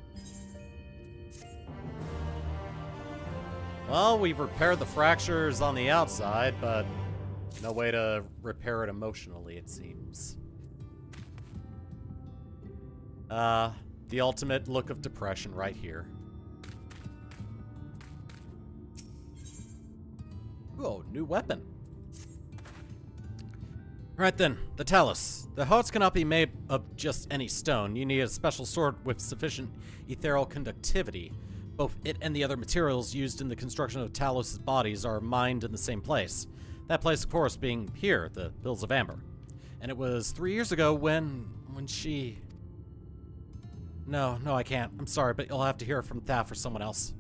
Well, we've repaired the fractures on the outside, but no way to repair it emotionally, it seems. The ultimate look of depression right here. Oh, new weapon. Right then, the Talus. The hearts cannot be made of just any stone. You need a special sword with sufficient ethereal conductivity. Both it and the other materials used in the construction of Talos' bodies are mined in the same place. That place, of course, being here, the Hills of Amber. And it was 3 years ago when she... No, I can't. I'm sorry, but you'll have to hear it from Thaf or someone else.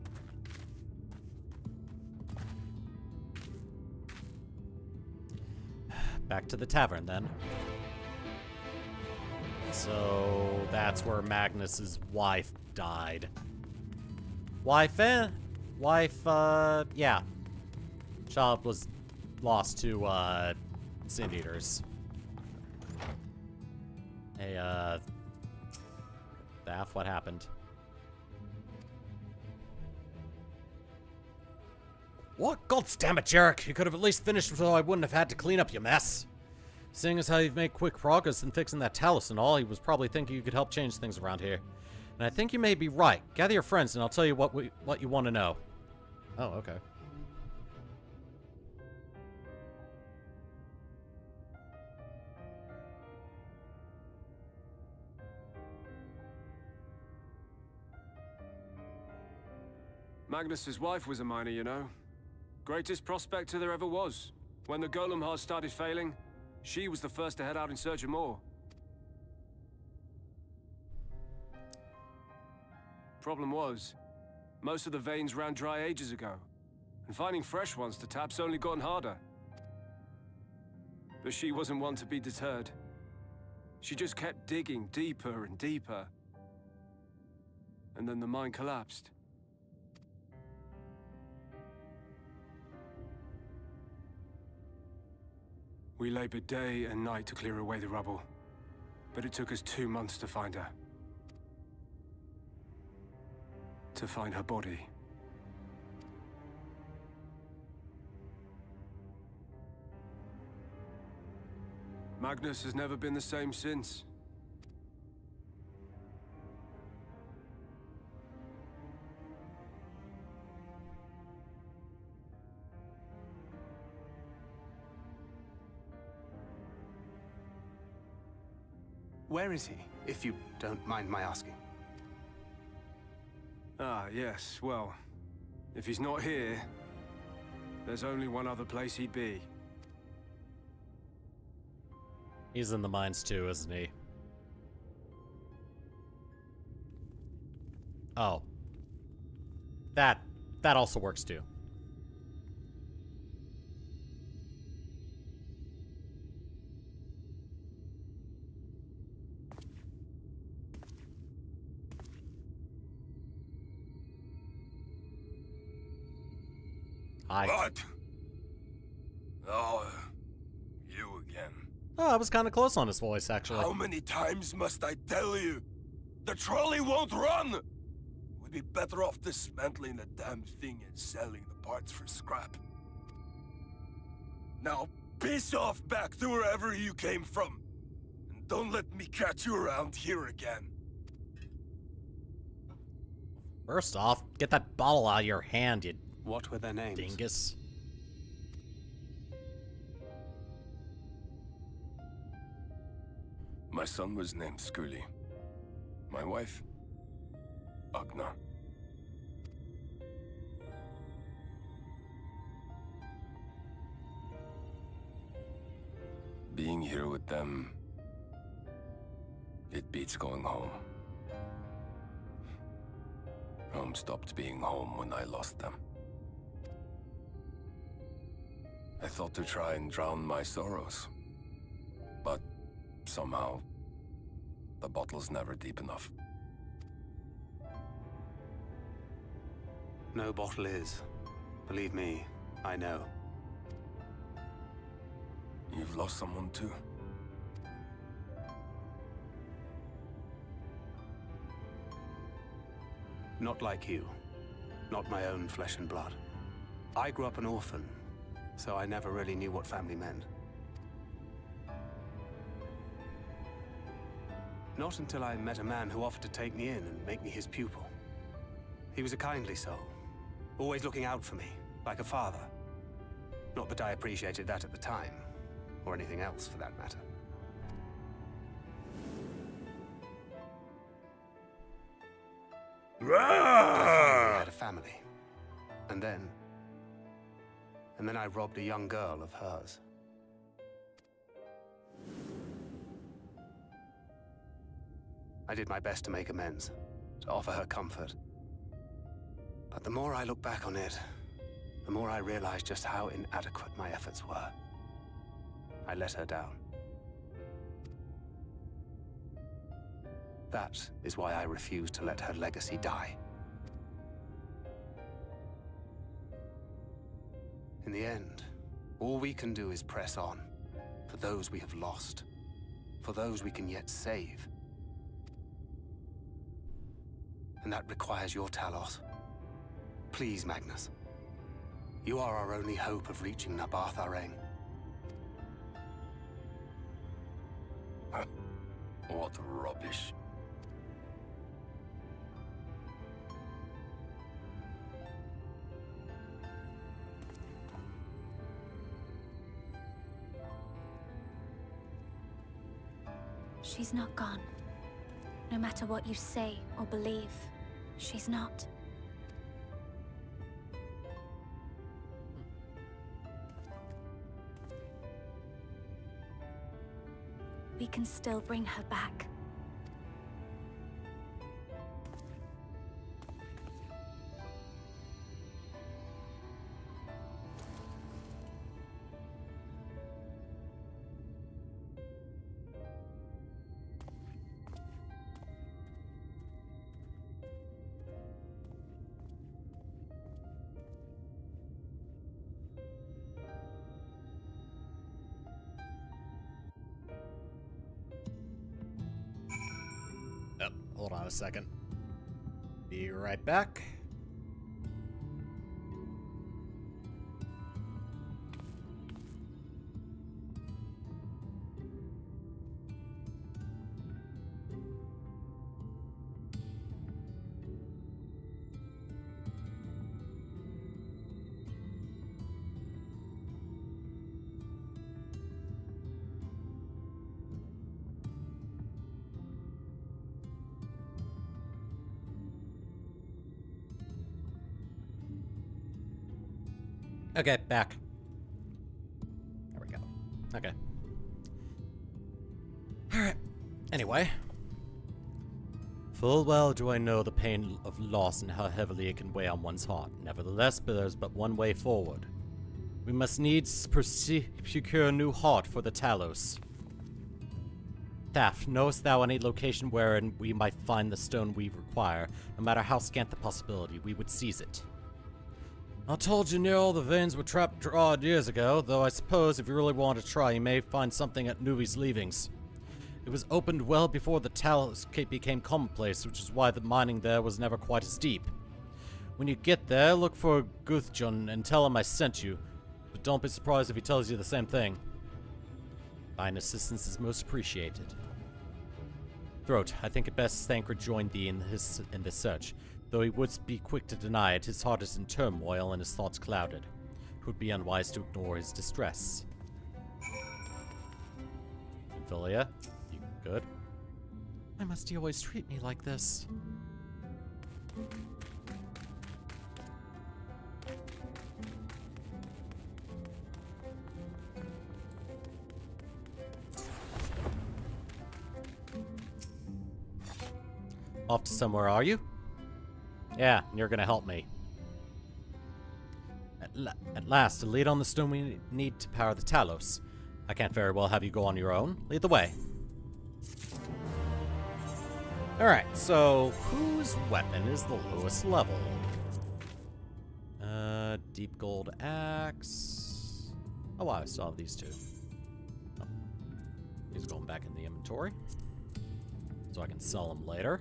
Back to the tavern, then. So, that's where Magnus's wife died. Yeah. Child was lost to, Sin Eaters. Hey, Thaf, what happened? What? God damn it, Jarek! You could have at least finished so I wouldn't have had to clean up your mess. Seeing as how you've made quick progress in fixing that Talus and all, he was probably thinking you could help change things around here. And I think you may be right. Gather your friends and I'll tell you what you want to know. Oh, okay. Magnus's wife was a miner, you know. Greatest prospector there ever was. When the golem hearts started failing, she was the first to head out in search of more. Problem was, most of the veins ran dry ages ago, and finding fresh ones to tap's only gotten harder. But she wasn't one to be deterred. She just kept digging deeper and deeper. And then the mine collapsed. We labored day and night to clear away the rubble, but it took us 2 months to find her. To find her body. Magnus has never been the same since. Where is he, if you don't mind my asking? Ah, yes, well, if he's not here, there's only one other place he'd be. He's in the mines too, isn't he? Oh. That also works too. Hi. What? Oh, you again. Oh, I was kind of close on his voice, actually. How many times must I tell you? The trolley won't run! We'd be better off dismantling the damn thing and selling the parts for scrap. Now, piss off back to wherever you came from. And don't let me catch you around here again. First off, get that bottle out of your hand, you... What were their names? Dingus. My son was named Skuli. My wife, Agna. Being here with them, it beats going home. Home stopped being home when I lost them. I thought to try and drown my sorrows, but somehow, the bottle's never deep enough. No bottle is. Believe me, I know. You've lost someone too? Not like you. Not my own flesh and blood. I grew up an orphan, so I never really knew what family meant. Not until I met a man who offered to take me in and make me his pupil. He was a kindly soul, always looking out for me, like a father. Not that I appreciated that at the time, or anything else for that matter. I had a family. And then I robbed a young girl of hers. I did my best to make amends, to offer her comfort. But the more I look back on it, the more I realize just how inadequate my efforts were. I let her down. That is why I refuse to let her legacy die. In the end, all we can do is press on, for those we have lost, for those we can yet save. And that requires your Talos. Please, Magnus. You are our only hope of reaching Nabarth Areng. What rubbish. She's not gone. No matter what you say or believe, she's not. We can still bring her back. Hold on a second. Be right back. Okay, back. There we go. Okay. Alright. Anyway. Full well do I know the pain of loss and how heavily it can weigh on one's heart. Nevertheless, there's but one way forward. We must needs procure a new heart for the Talos. Thaf, knowest thou any location wherein we might find the stone we require? No matter how scant the possibility, we would seize it. I told you near all the veins were trapped odd years ago, though I suppose if you really want to try, you may find something at Nuvi's leavings. It was opened well before the Talos became commonplace, which is why the mining there was never quite as deep. When you get there, look for Guthjun and tell him I sent you, but don't be surprised if he tells you the same thing. Thine assistance is most appreciated. Throat, I think it best Thancred joined thee in this search. Though he would be quick to deny it, his heart is in turmoil and his thoughts clouded. It would be unwise to ignore his distress. Ophelia, you good. Why must he always treat me like this? Off to somewhere, are you? Yeah, you're gonna help me. At last, a lead on the stone we need to power the Talos. I can't very well have you go on your own. Lead the way. Alright, so whose weapon is the lowest level? Deep gold axe. Oh wow, I still have these two. Oh. These are going back in the inventory. So I can sell them later.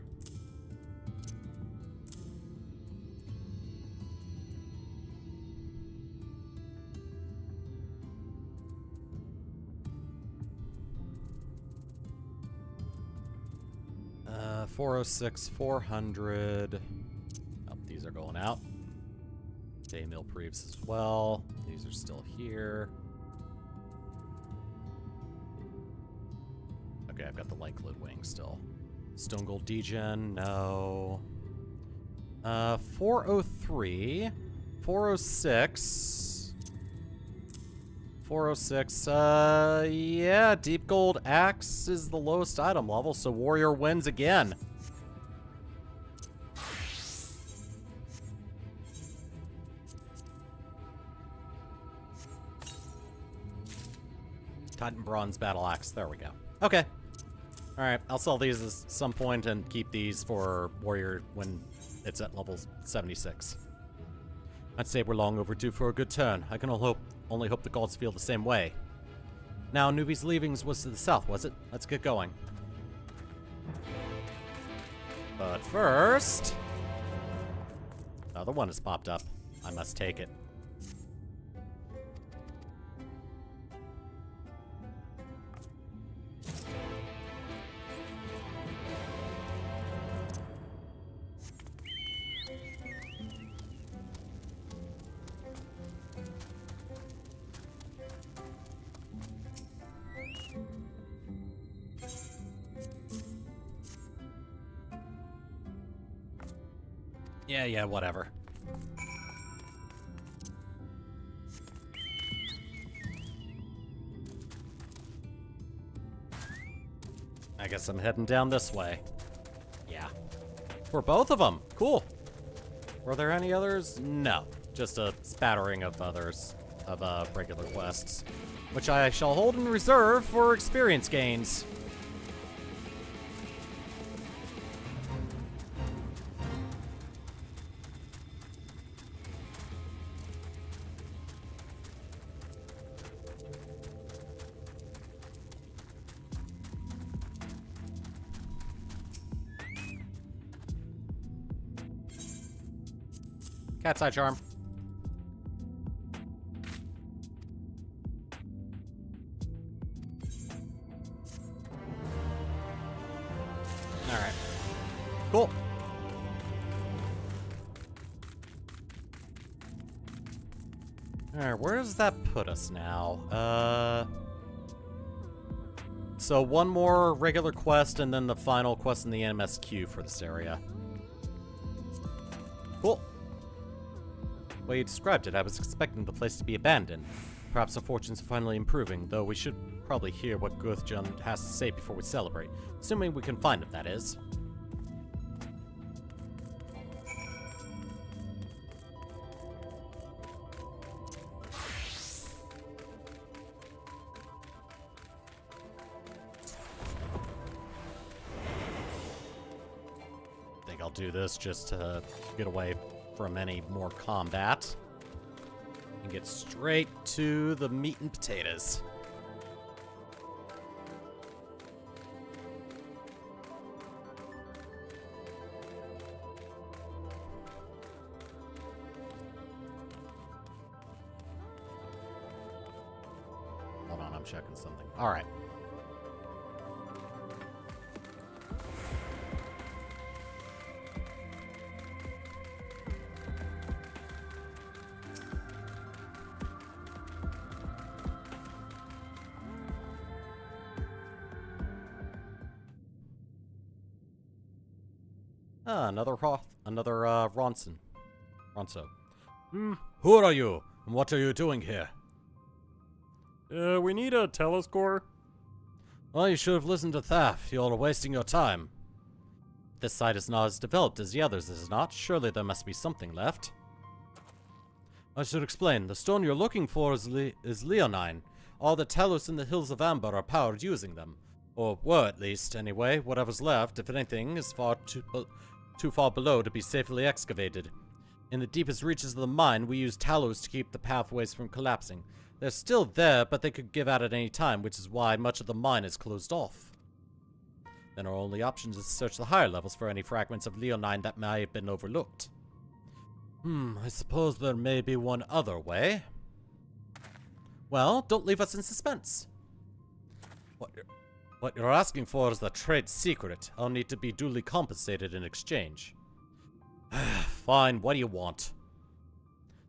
Uh, 406, 400. Oh, these are going out. Daymil Preeves as well. These are still here. Okay, I've got the Light-Clad Wing still. Stone Gold Degen, no. 403. 406. 406, yeah, Deep Gold Axe is the lowest item level, so Warrior wins again. Titan Bronze Battle Axe, there we go. Okay. Alright, I'll sell these at some point and keep these for Warrior when it's at level 76. I'd say we're long overdue for a good turn. I can only hope the gods feel the same way. Now, Newbie's leavings was to the south, was it? Let's get going. But first... another one has popped up. I must take it. Yeah, whatever. I guess I'm heading down this way. Yeah. For both of them. Cool. Were there any others? No. Just a spattering of others, of regular quests, which I shall hold in reserve for experience gains. Cat's eye charm. Alright. Cool. Alright, where does that put us now? So one more regular quest and then the final quest in the MSQ for this area. Cool. The way you described it, I was expecting the place to be abandoned. Perhaps our fortunes are finally improving, though we should probably hear what Gurthjund has to say before we celebrate. Assuming we can find him, that is. I think I'll do this just to get away from any more combat and get straight to the meat and potatoes. Hold on, I'm checking something. All right. Ah, another Ronso. Who are you, and what are you doing here? We need a telescore. Well, you should have listened to Thaf. You're wasting your time. This site is not as developed as the others, is it not? Surely there must be something left. I should explain. The stone you're looking for is leonine. All the Talos in the Hills of Amber are powered using them. Or were, at least, anyway. Whatever's left, if anything, is too far below to be safely excavated. In the deepest reaches of the mine, we use Talos to keep the pathways from collapsing. They're still there, but they could give out at any time, which is why much of the mine is closed off. Then our only option is to search the higher levels for any fragments of leonine that may have been overlooked. I suppose there may be one other way. Well, don't leave us in suspense. What you're asking for is the trade secret. I'll need to be duly compensated in exchange. Fine, what do you want?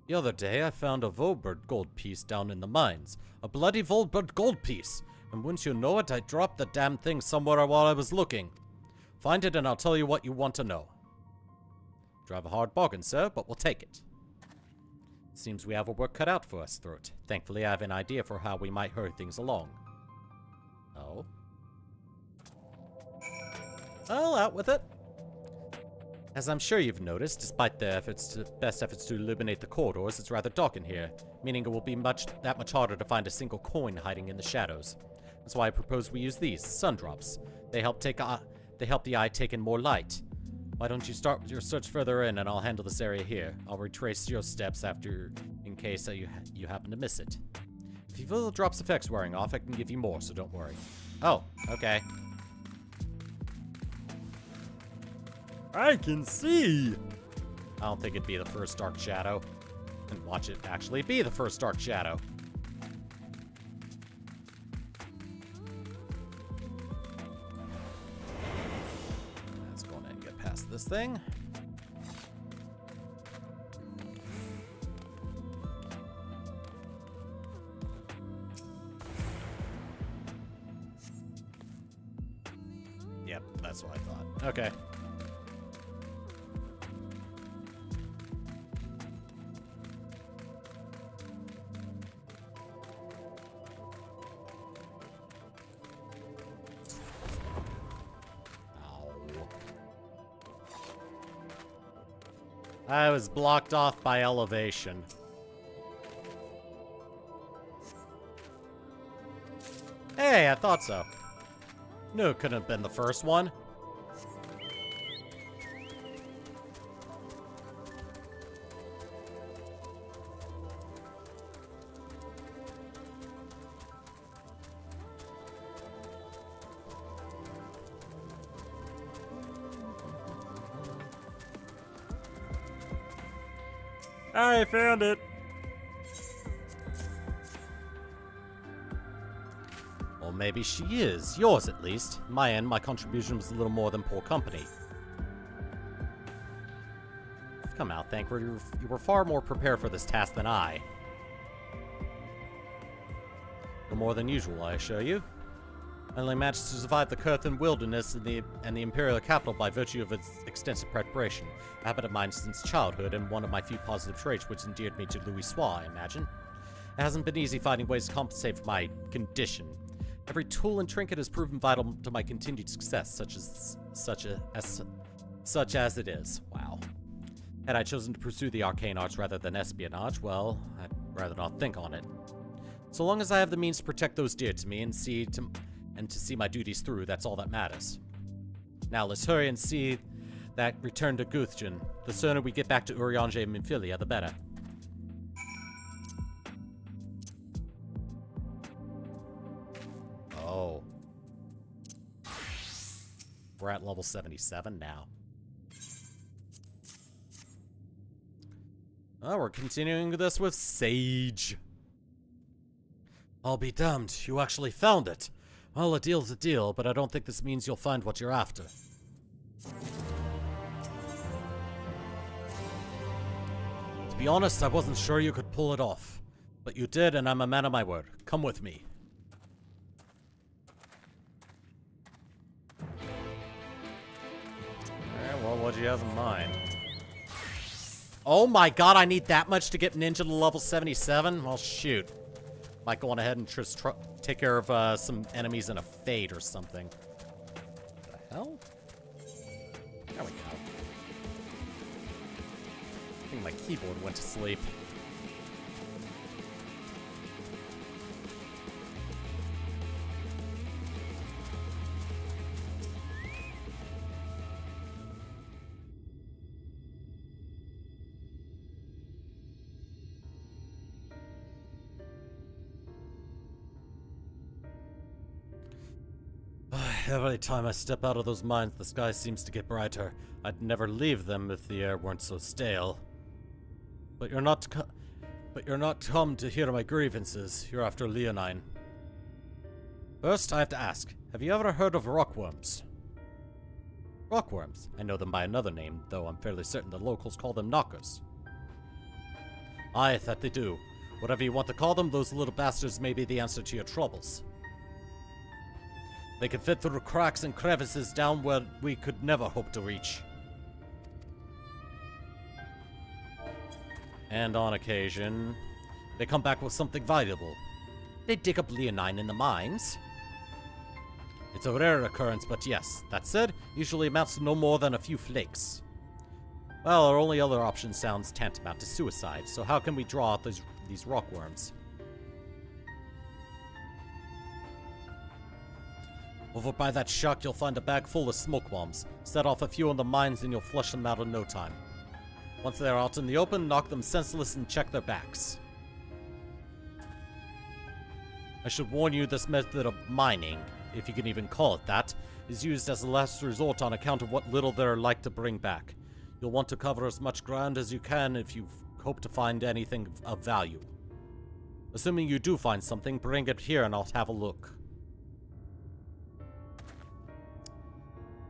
The other day, I found a Volbird gold piece down in the mines. A bloody Volbird gold piece! And wouldn't you know it, I dropped the damn thing somewhere while I was looking. Find it and I'll tell you what you want to know. Drive a hard bargain, sir, but we'll take it. Seems we have a work cut out for us through it. Thankfully, I have an idea for how we might hurry things along. Oh? Well, out with it. As I'm sure you've noticed, despite the best efforts to illuminate the corridors, it's rather dark in here, meaning it will be that much harder to find a single coin hiding in the shadows. That's why I propose we use these, sun drops. They help the eye take in more light. Why don't you start your search further in, and I'll handle this area here. I'll retrace your steps after, in case you happen to miss it. If you feel the drop's effects wearing off, I can give you more, so don't worry. Oh, okay. I can see! I don't think it'd be the first dark shadow. And watch it actually be the first dark shadow. Let's go ahead and get past this thing. Yep, that's what I thought. Okay. I was blocked off by elevation. Hey, I thought so. Knew it couldn't have been the first one. I found it. Or maybe she is. Yours, at least. My end, my contribution was a little more than poor company. Come out, Thancred. You were far more prepared for this task than I. No more than usual, I assure you. I only managed to survive the Kurthan wilderness and the Imperial capital by virtue of its extensive preparation. A habit of mine since childhood, and one of my few positive traits which endeared me to Louis Soir, I imagine. It hasn't been easy finding ways to compensate for my condition. Every tool and trinket has proven vital to my continued success, such as it is. Wow. Had I chosen to pursue the arcane arts rather than espionage, well, I'd rather not think on it. So long as I have the means to protect those dear to me and to see my duties through, that's all that matters. Now let's hurry and see that return to Guthjun. The sooner we get back to Urianger and Minfilia, the better. Oh. We're at level 77 now. Oh, we're continuing this with Sage. I'll be damned, you actually found it. Well, a deal's a deal, but I don't think this means you'll find what you're after. To be honest, I wasn't sure you could pull it off. But you did, and I'm a man of my word. Come with me. Alright, well, what'd she has in mind. Oh my god, I need that much to get Ninja to level 77? Well, shoot. Might go on ahead and just take care of some enemies in a Fade or something. What the hell? There we go. I think my keyboard went to sleep. Every time I step out of those mines, the sky seems to get brighter. I'd never leave them if the air weren't so stale. But you're not come to hear my grievances. You're after Leonine. First, I have to ask, have you ever heard of rockworms? Rockworms? I know them by another name, though I'm fairly certain the locals call them knockers. Aye, that they do. Whatever you want to call them, those little bastards may be the answer to your troubles. They can fit through cracks and crevices down where we could never hope to reach. And on occasion, they come back with something valuable. They dig up Leonine in the mines. It's a rare occurrence, but yes. That said, usually amounts to no more than a few flakes. Well, our only other option sounds tantamount to suicide, so how can we draw out these rockworms? Over by that shack, you'll find a bag full of smoke bombs. Set off a few on the mines and you'll flush them out in no time. Once they're out in the open, knock them senseless and check their backs. I should warn you, this method of mining, if you can even call it that, is used as a last resort on account of what little they're like to bring back. You'll want to cover as much ground as you can if you hope to find anything of value. Assuming you do find something, bring it here and I'll have a look.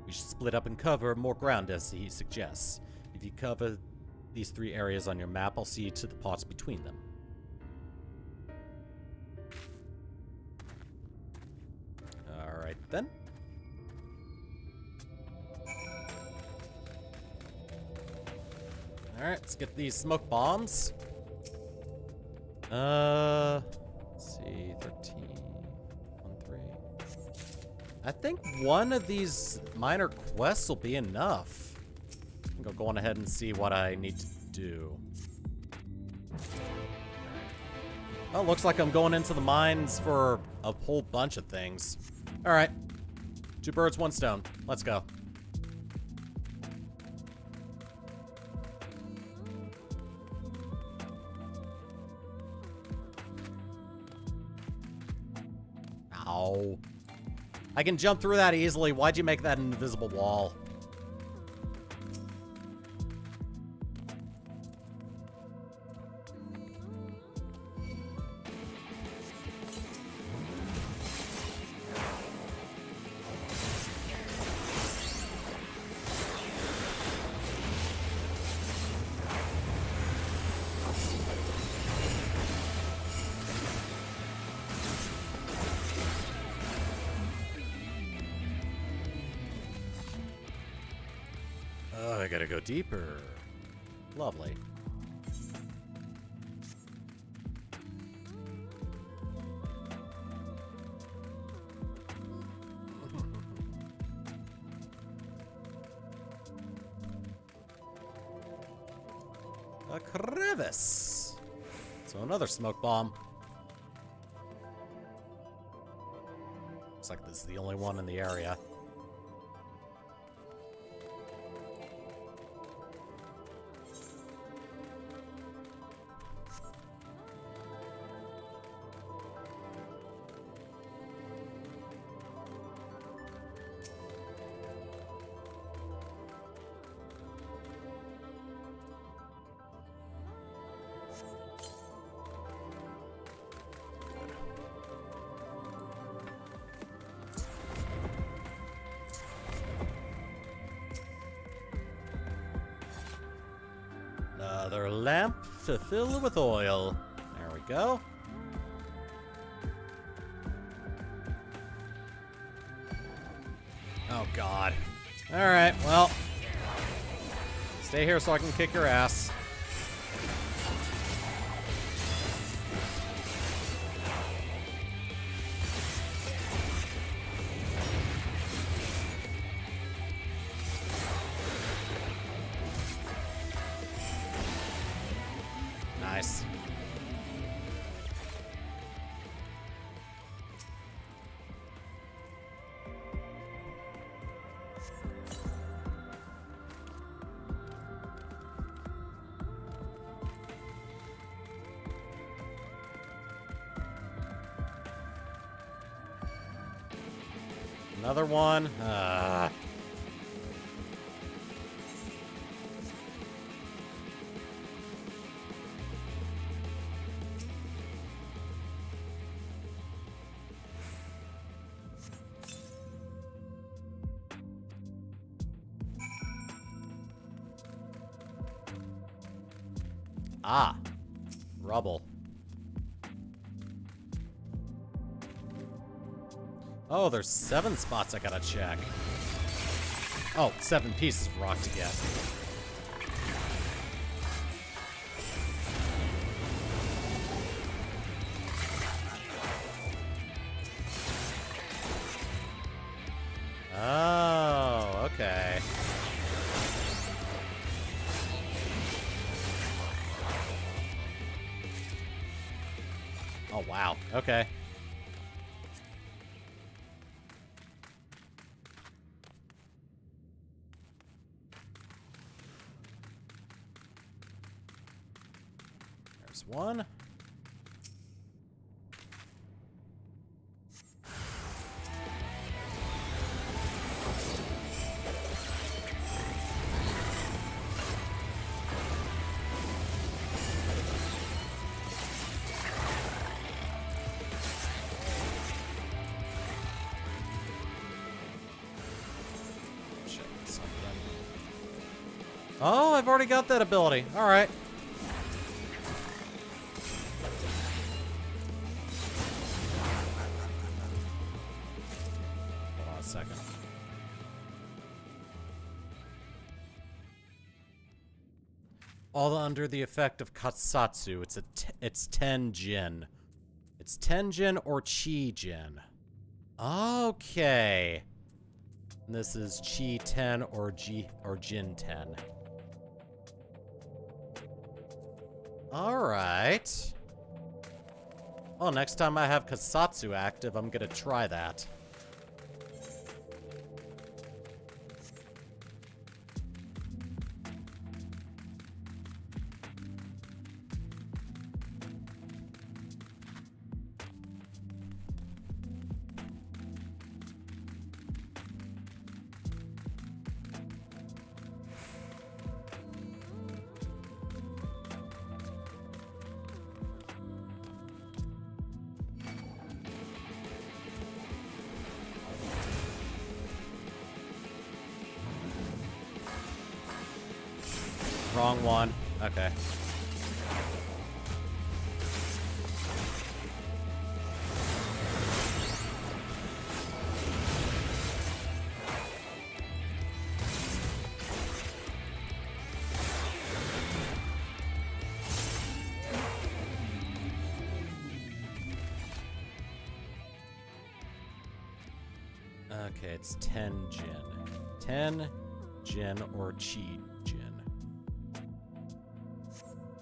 We should split up and cover more ground, as he suggests. If you cover these 3 areas on your map, I'll see to the pots between them. Alright then. Alright, let's get these smoke bombs. Let's see, 13. I think one of these minor quests will be enough. I think I'll go on ahead and see what I need to do. Well, looks like I'm going into the mines for a whole bunch of things. Alright. 2 birds, 1 stone. Let's go. Ow. I can jump through that easily. Why'd you make that an invisible wall? Oh, I gotta go deeper. Lovely. A crevice. So another smoke bomb. Looks like this is the only one in the area. Another lamp to fill with oil. There we go. Oh, God. Alright, well. Stay here so I can kick your ass. Nice. Another one. Rubble. Oh, there's 7 spots I gotta check. Oh, 7 pieces of rock to get. Oh, okay. Oh, wow. Okay. There's one. Oh, I've already got that ability. All right. Hold on a second. All under the effect of Katsatsu. It's 10 Jin. It's 10 Jin or Chi Jin. Okay. And this is Chi 10 or Jin 10. Alright. Well, next time I have Katsatsu active, I'm gonna try that. Wrong one. Okay. Okay, it's 10 Jin. 10 Jin or Chi Jin.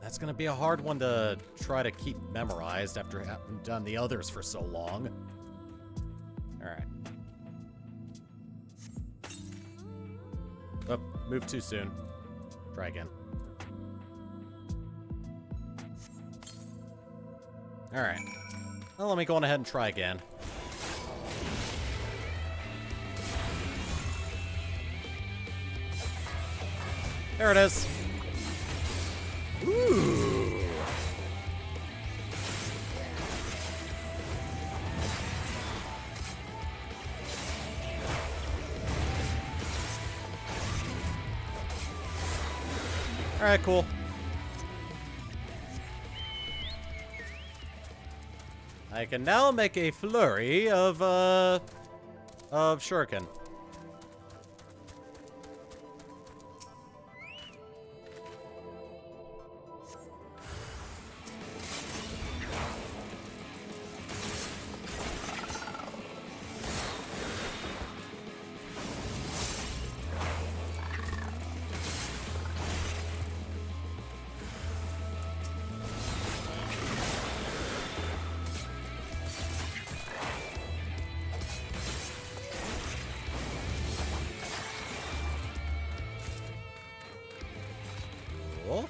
That's gonna be a hard one to try to keep memorized after having done the others for so long. Alright. Oh, move too soon. Try again. Alright. Well, let me go on ahead and try again. There it is. Ooh. All right, cool. I can now make a flurry of shuriken. Cool.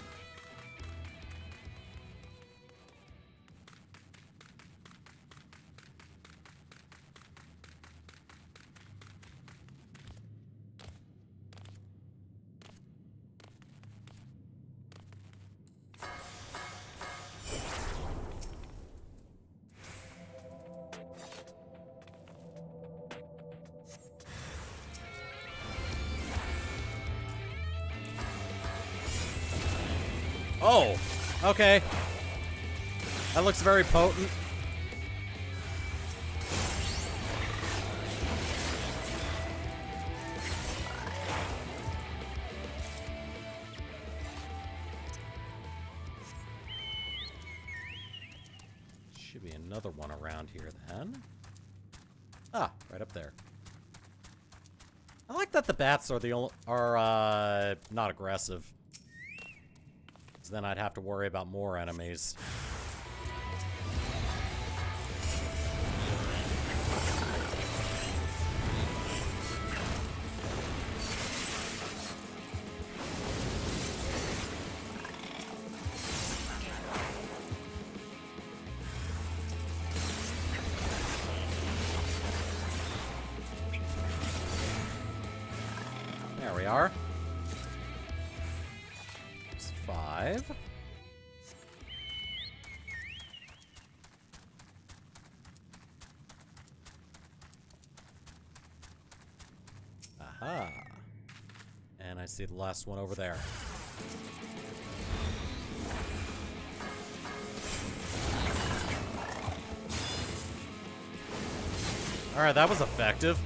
Oh, okay. That looks very potent. Should be another one around here then. Ah, right up there. I like that the bats are the only not aggressive. Then I'd have to worry about more enemies. There we are. 5. Aha. And I see the last one over there. Alright, that was effective.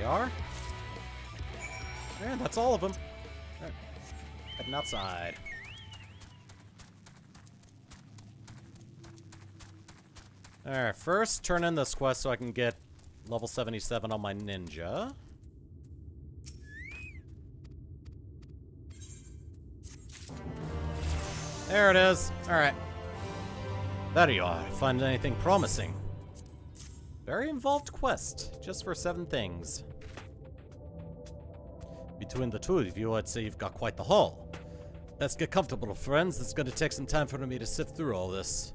Are. And that's all of them. Right. Heading outside. Alright, first turn in this quest so I can get level 77 on my ninja. There it is. Alright. There you are. Find anything promising? Very involved quest, just for 7 things. Between the two of you, I'd say you've got quite the haul. Let's get comfortable, friends. It's gonna take some time for me to sift through all this.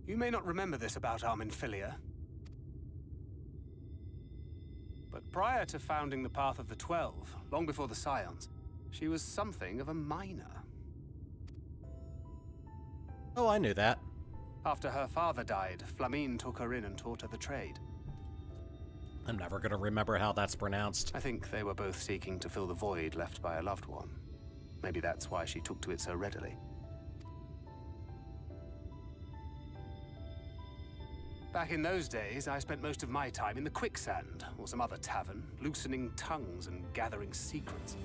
You may not remember this about Arminfilia, but prior to founding the Path of the 12, long before the Scions, she was something of a miner. Oh, I knew that. After her father died, Flamine took her in and taught her the trade. I'm never gonna remember how that's pronounced. I think they were both seeking to fill the void left by a loved one. Maybe that's why she took to it so readily. Back in those days, I spent most of my time in the Quicksand, or some other tavern, loosening tongues and gathering secrets.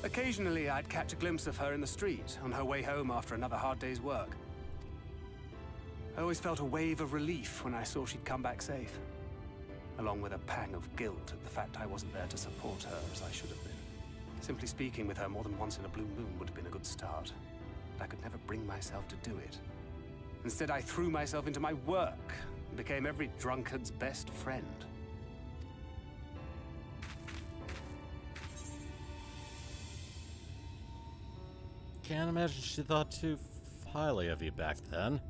Occasionally, I'd catch a glimpse of her in the street, on her way home after another hard day's work. I always felt a wave of relief when I saw she'd come back safe, along with a pang of guilt at the fact I wasn't there to support her as I should have been. Simply speaking with her more than once in a blue moon would have been a good start, but I could never bring myself to do it. Instead, I threw myself into my work, became every drunkard's best friend. Can't imagine she thought too highly of you back then.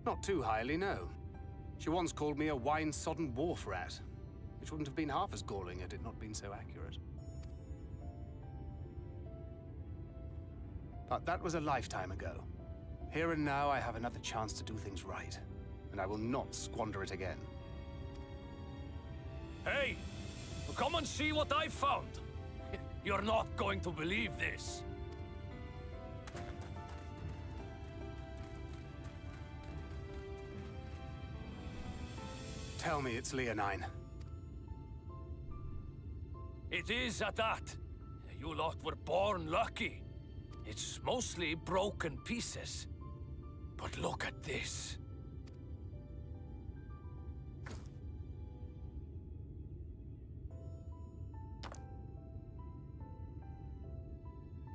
Not too highly, no. She once called me a wine-sodden wharf rat, which wouldn't have been half as galling had it not been so accurate. But that was a lifetime ago. Here and now, I have another chance to do things right, and I will not squander it again. Hey! Come and see what I found! You're not going to believe this. Tell me it's Leonine. It is at that. You lot were born lucky. It's mostly broken pieces. But look at this.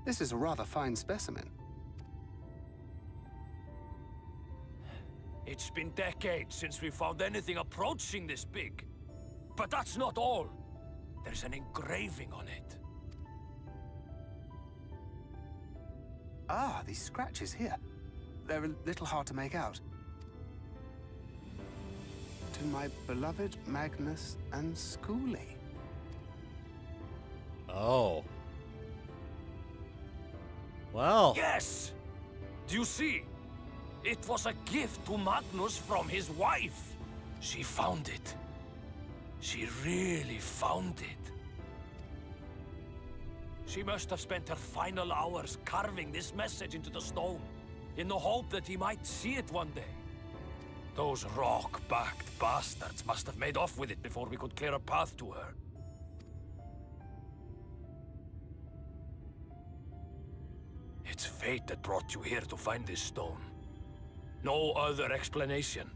This is a rather fine specimen. It's been decades since we found anything approaching this big. But that's not all. There's an engraving on it. Ah, these scratches here. They're a little hard to make out. To my beloved Magnus and Schoolie. Oh. Well. Yes! Do you see? It was a gift to Magnus from his wife. She found it. She really found it. She must have spent her final hours carving this message into the stone, in the hope that he might see it one day. Those rock-backed bastards must have made off with it before we could clear a path to her. It's fate that brought you here to find this stone. No other explanation.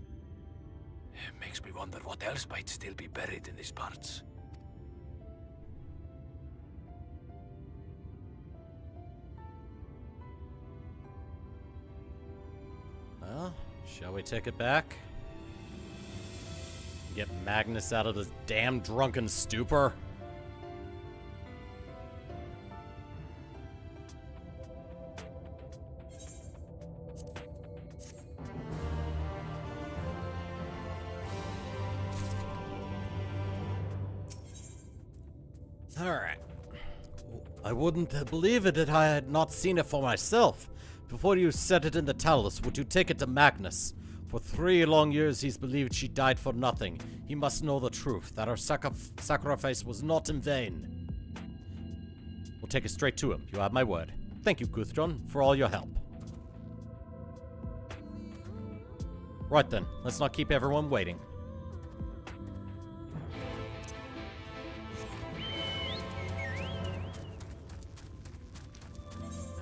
It makes me wonder what else might still be buried in these parts. Well, shall we take it back? Get Magnus out of this damn drunken stupor? Alright. I wouldn't believe it if I had not seen it for myself. Before you set it in the talus, would you take it to Magnus? For 3 long years he's believed she died for nothing. He must know the truth, that her sacrifice was not in vain. We'll take it straight to him, you have my word. Thank you, Gudrun, for all your help. Right then, let's not keep everyone waiting.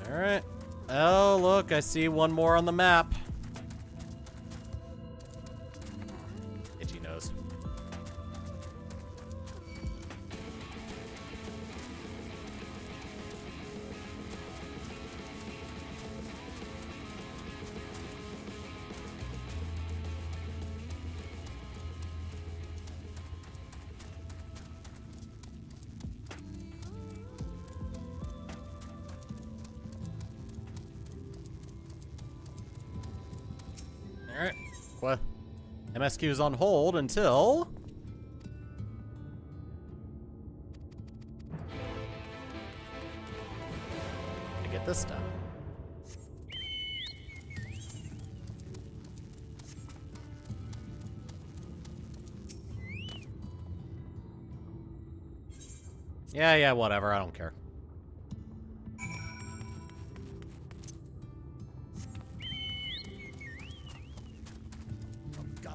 Alright. Oh, look, I see one more on the map. Itchy nose. Alright. Well, MSQ is on hold until... I get this done. Yeah, whatever. I don't care.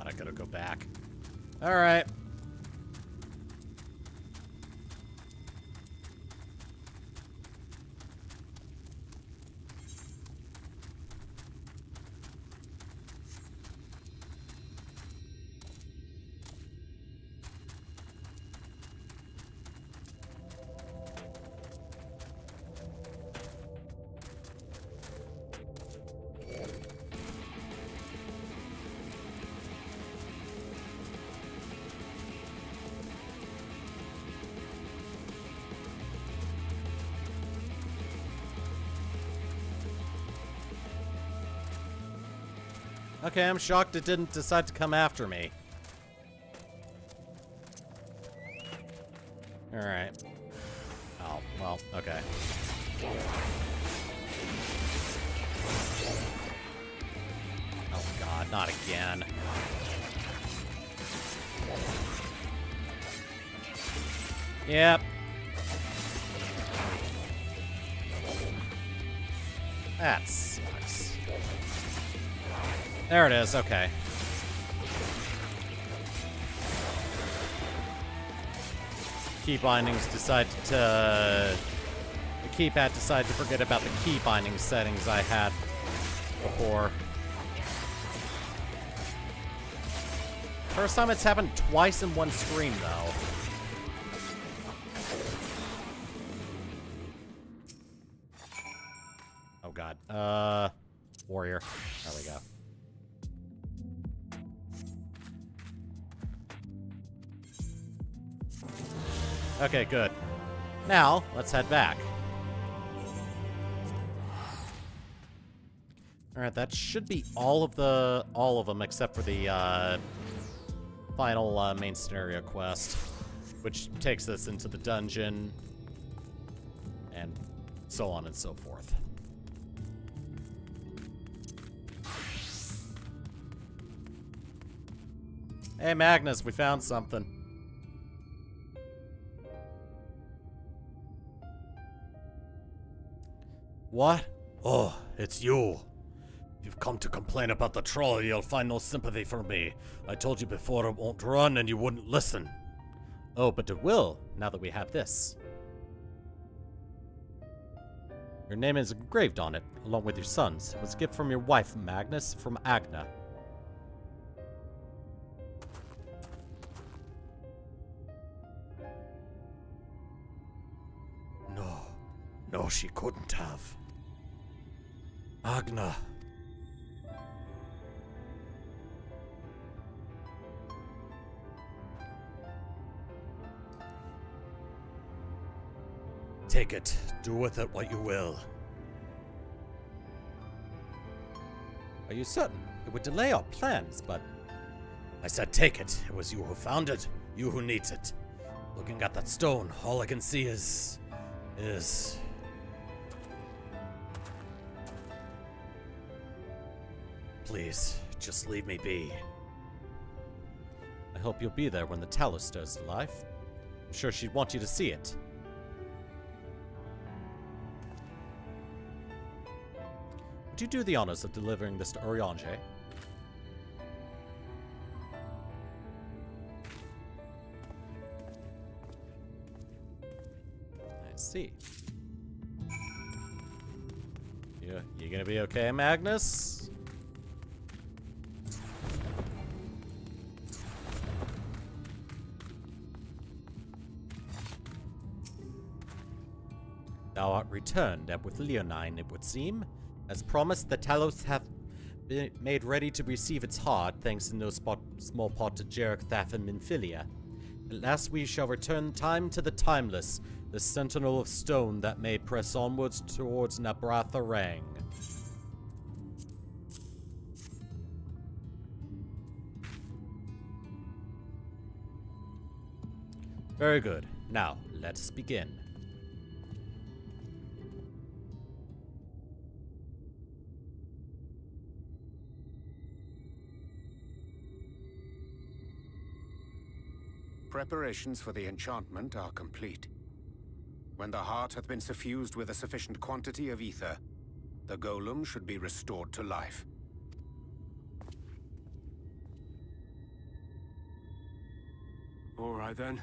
I gotta go back. Alright. Okay, I'm shocked it didn't decide to come after me. Alright. Oh, well, okay. Oh god, not again. Yep. That sucks. There it is, okay. Key bindings decided to... The keypad decided to forget about the key binding settings I had before. First time it's happened twice in one stream, though. Oh god. Warrior. There we go. Okay, good. Now, let's head back. Alright, that should be all of them except for the final main scenario quest, which takes us into the dungeon and so on and so forth. Hey Magnus, we found something. What? Oh, it's you. You've come to complain about the troll, you'll find no sympathy from me. I told you before it won't run and you wouldn't listen. Oh, but it will, now that we have this. Your name is engraved on it, along with your son's. It was a gift from your wife, Magnus, from Agna. No, she couldn't have. Agna. Take it. Do with it what you will. Are you certain? It would delay our plans, but... I said take it. It was you who found it. You who needs it. Looking at that stone, all I can see is... Please, just leave me be. I hope you'll be there when the talus stirs to life. I'm sure she'd want you to see it. Would you do the honors of delivering this to Oriange? I see. You gonna be okay, Magnus? Thou art returned, and with Leonine, it would seem. As promised, the Talos hath been made ready to receive its heart, thanks in no small part to Jarek, Thaf, and Minfilia. At last we shall return time to the timeless, the sentinel of stone that may press onwards towards Nabratha Rang. Very good. Now, let us begin. Preparations for the enchantment are complete. When the heart hath been suffused with a sufficient quantity of ether, the golem should be restored to life. All right then.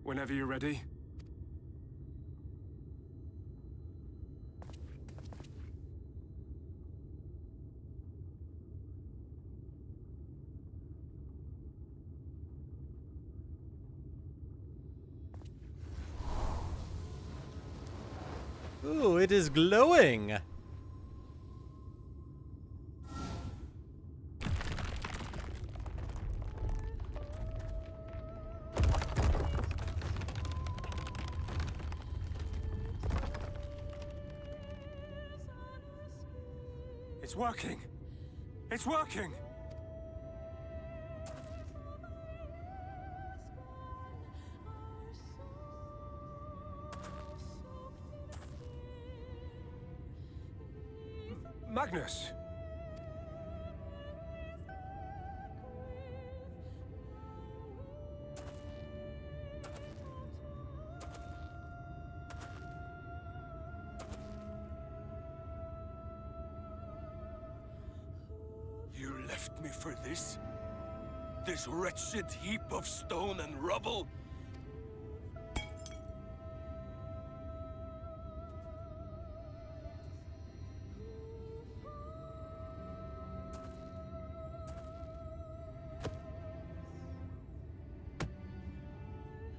Whenever you're ready. Ooh, it is glowing! It's working. It's working! Magnus! You left me for this? This wretched heap of stone and rubble?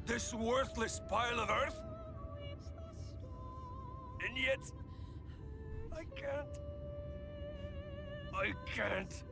This worthless pile of earth? And yet... I can't. I can't.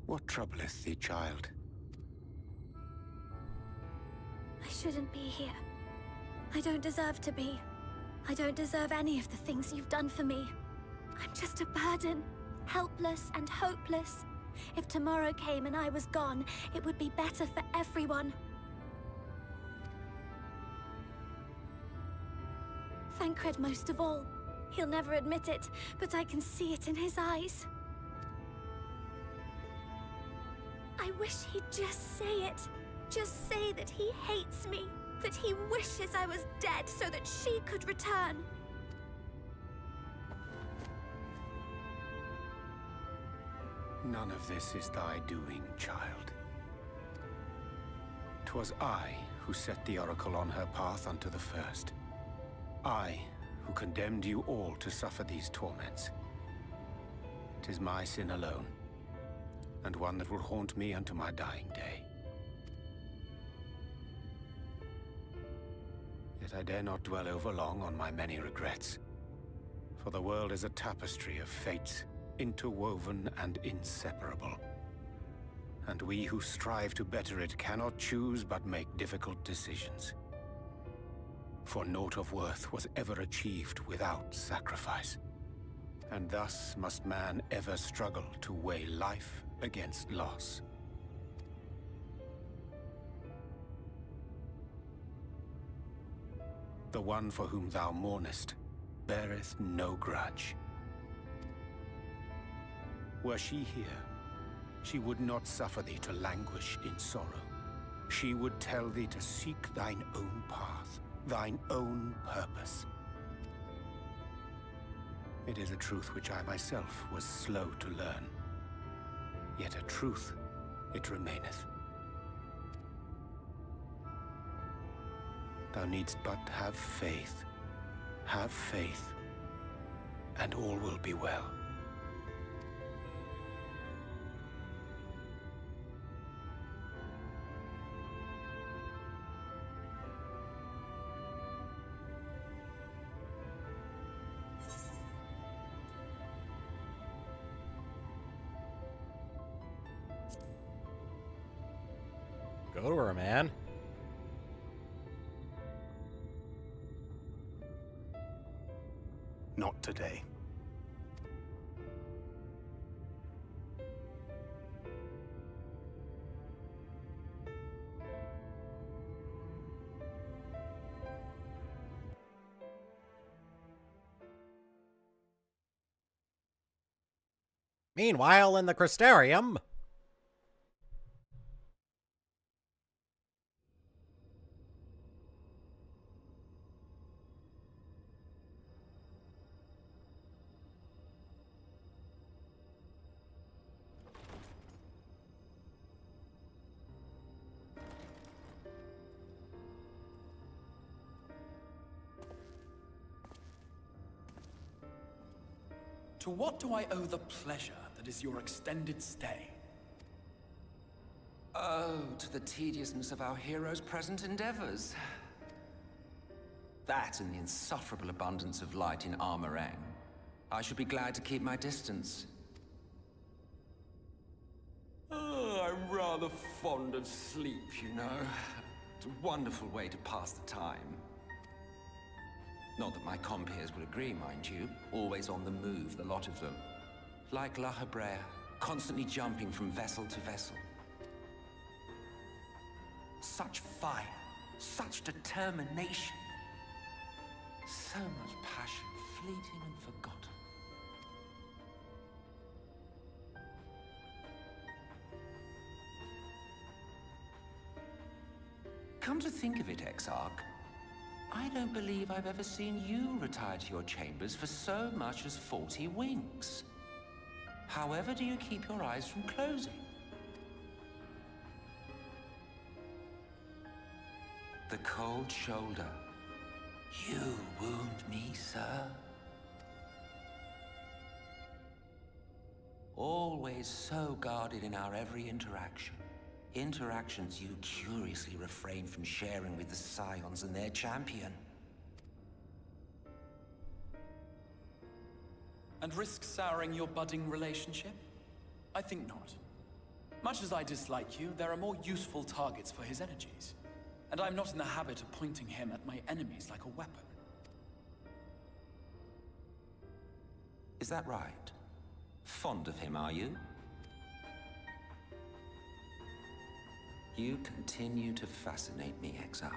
What troubleth thee, child? I shouldn't be here. I don't deserve to be. I don't deserve any of the things you've done for me. I'm just a burden, helpless and hopeless. If tomorrow came and I was gone, it would be better for everyone. Thancred most of all. He'll never admit it, but I can see it in his eyes. I wish he'd just say it. Just say that he hates me, that he wishes I was dead so that she could return. None of this is thy doing, child. 'Twas I who set the Oracle on her path unto the first. I who condemned you all to suffer these torments. 'Tis my sin alone, and one that will haunt me unto my dying day. Yet I dare not dwell over long on my many regrets, for the world is a tapestry of fates, interwoven and inseparable. And we who strive to better it cannot choose but make difficult decisions. For naught of worth was ever achieved without sacrifice. And thus must man ever struggle to weigh life against loss. The one for whom thou mournest beareth no grudge. Were she here, she would not suffer thee to languish in sorrow. She would tell thee to seek thine own path, thine own purpose. It is a truth which I myself was slow to learn. Yet a truth it remaineth. Thou needst but have faith, and all will be well. Go to her, man. Not today. Meanwhile, in the Crystarium... To what do I owe the pleasure that is your extended stay? Oh, to the tediousness of our hero's present endeavors. That and the insufferable abundance of light in Armorang. I should be glad to keep my distance. Oh, I'm rather fond of sleep, you know. It's a wonderful way to pass the time. Not that my compeers will agree, mind you. Always on the move, the lot of them. Like La Hebrea, constantly jumping from vessel to vessel. Such fire, such determination. So much passion, fleeting and forgotten. Come to think of it, Exarch, I don't believe I've ever seen you retire to your chambers for so much as 40 winks. However do you keep your eyes from closing? The cold shoulder. You wound me, sir. Always so guarded in our every interaction. Interactions you curiously refrain from sharing with the Scions and their champion. And risk souring your budding relationship? I think not. Much as I dislike you, there are more useful targets for his energies. And I'm not in the habit of pointing him at my enemies like a weapon. Is that right? Fond of him, are you? You continue to fascinate me, Exarch.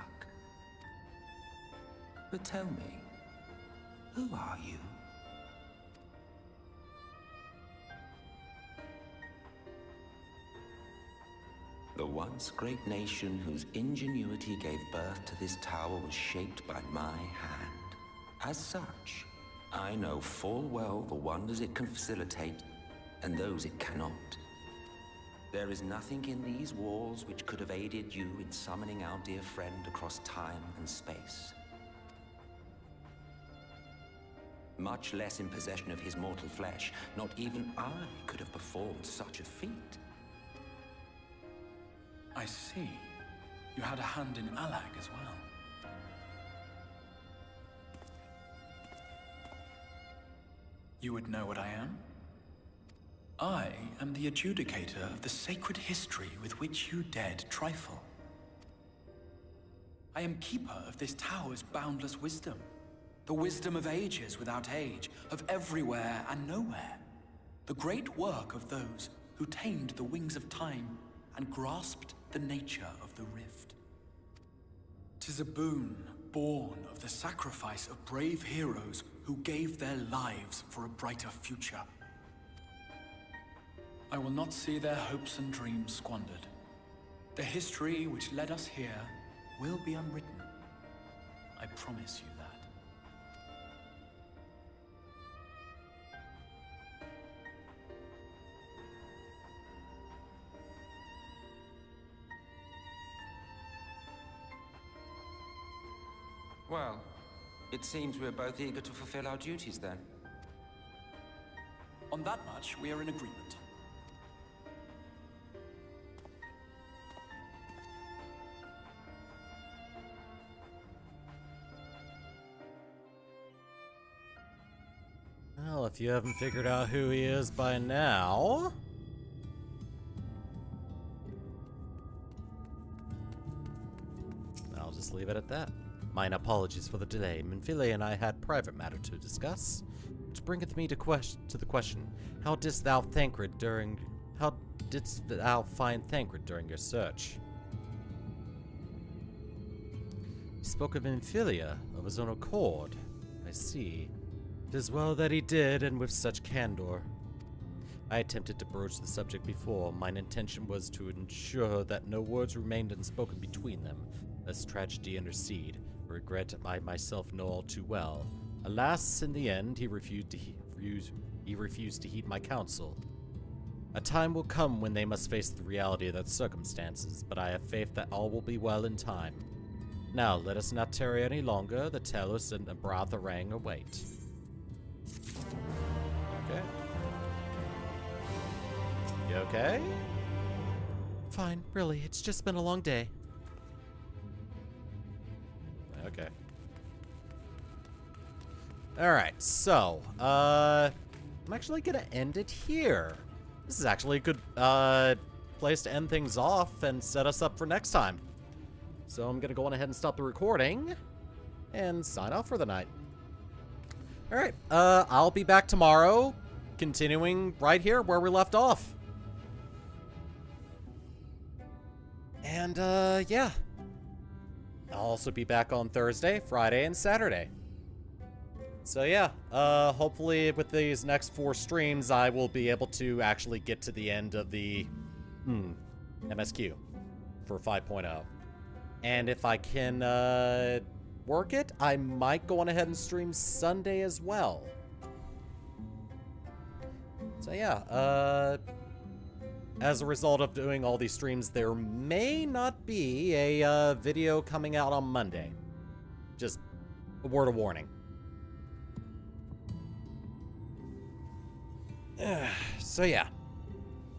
But tell me, who are you? The once great nation whose ingenuity gave birth to this tower was shaped by my hand. As such, I know full well the wonders it can facilitate and those it cannot. There is nothing in these walls which could have aided you in summoning our dear friend across time and space. Much less in possession of his mortal flesh, not even I could have performed such a feat. I see. You had a hand in Alag as well. You would know what I am? I am the adjudicator of the sacred history with which you dared trifle. I am keeper of this tower's boundless wisdom. The wisdom of ages without age, of everywhere and nowhere. The great work of those who tamed the wings of time and grasped the nature of the rift. 'Tis a boon born of the sacrifice of brave heroes who gave their lives for a brighter future. I will not see their hopes and dreams squandered. The history which led us here will be unwritten. I promise you that. Well, it seems we're both eager to fulfill our duties then. On that much, we are in agreement. Well, if you haven't figured out who he is by now... I'll just leave it at that. Mine apologies for the delay. Minfilia and I had private matter to discuss, which bringeth me to the question: how didst thou find Thancred during your search? He spoke of Minfilia of his own accord. I see. 'Tis well that he did, and with such candor. I attempted to broach the subject before. Mine intention was to ensure that no words remained unspoken between them, lest tragedy intercede. A regret I myself know all too well. Alas, in the end, he refused to heed my counsel. A time will come when they must face the reality of their circumstances, but I have faith that all will be well in time. Now, let us not tarry any longer. The Talos and MrViperfang await. Okay. You okay? Fine, really. It's just been a long day. Okay. Alright, so, I'm actually gonna end it here. This is actually a good, place to end things off and set us up for next time. So I'm gonna go on ahead and stop the recording and sign off for the night. Alright, I'll be back tomorrow, continuing right here where we left off. And, yeah. I'll also be back on Thursday, Friday, and Saturday. So yeah, hopefully with these next 4 streams, I will be able to actually get to the end of the MSQ for 5.0. And if I can work it, I might go on ahead and stream Sunday as well. So yeah, as a result of doing all these streams, there may not be a video coming out on Monday. Just a word of warning. So yeah,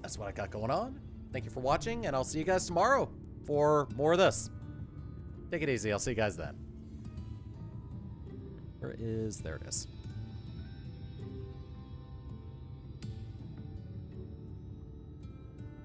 that's what I got going on. Thank you for watching, and I'll see you guys tomorrow for more of this. Take it easy. I'll see you guys then. There it is.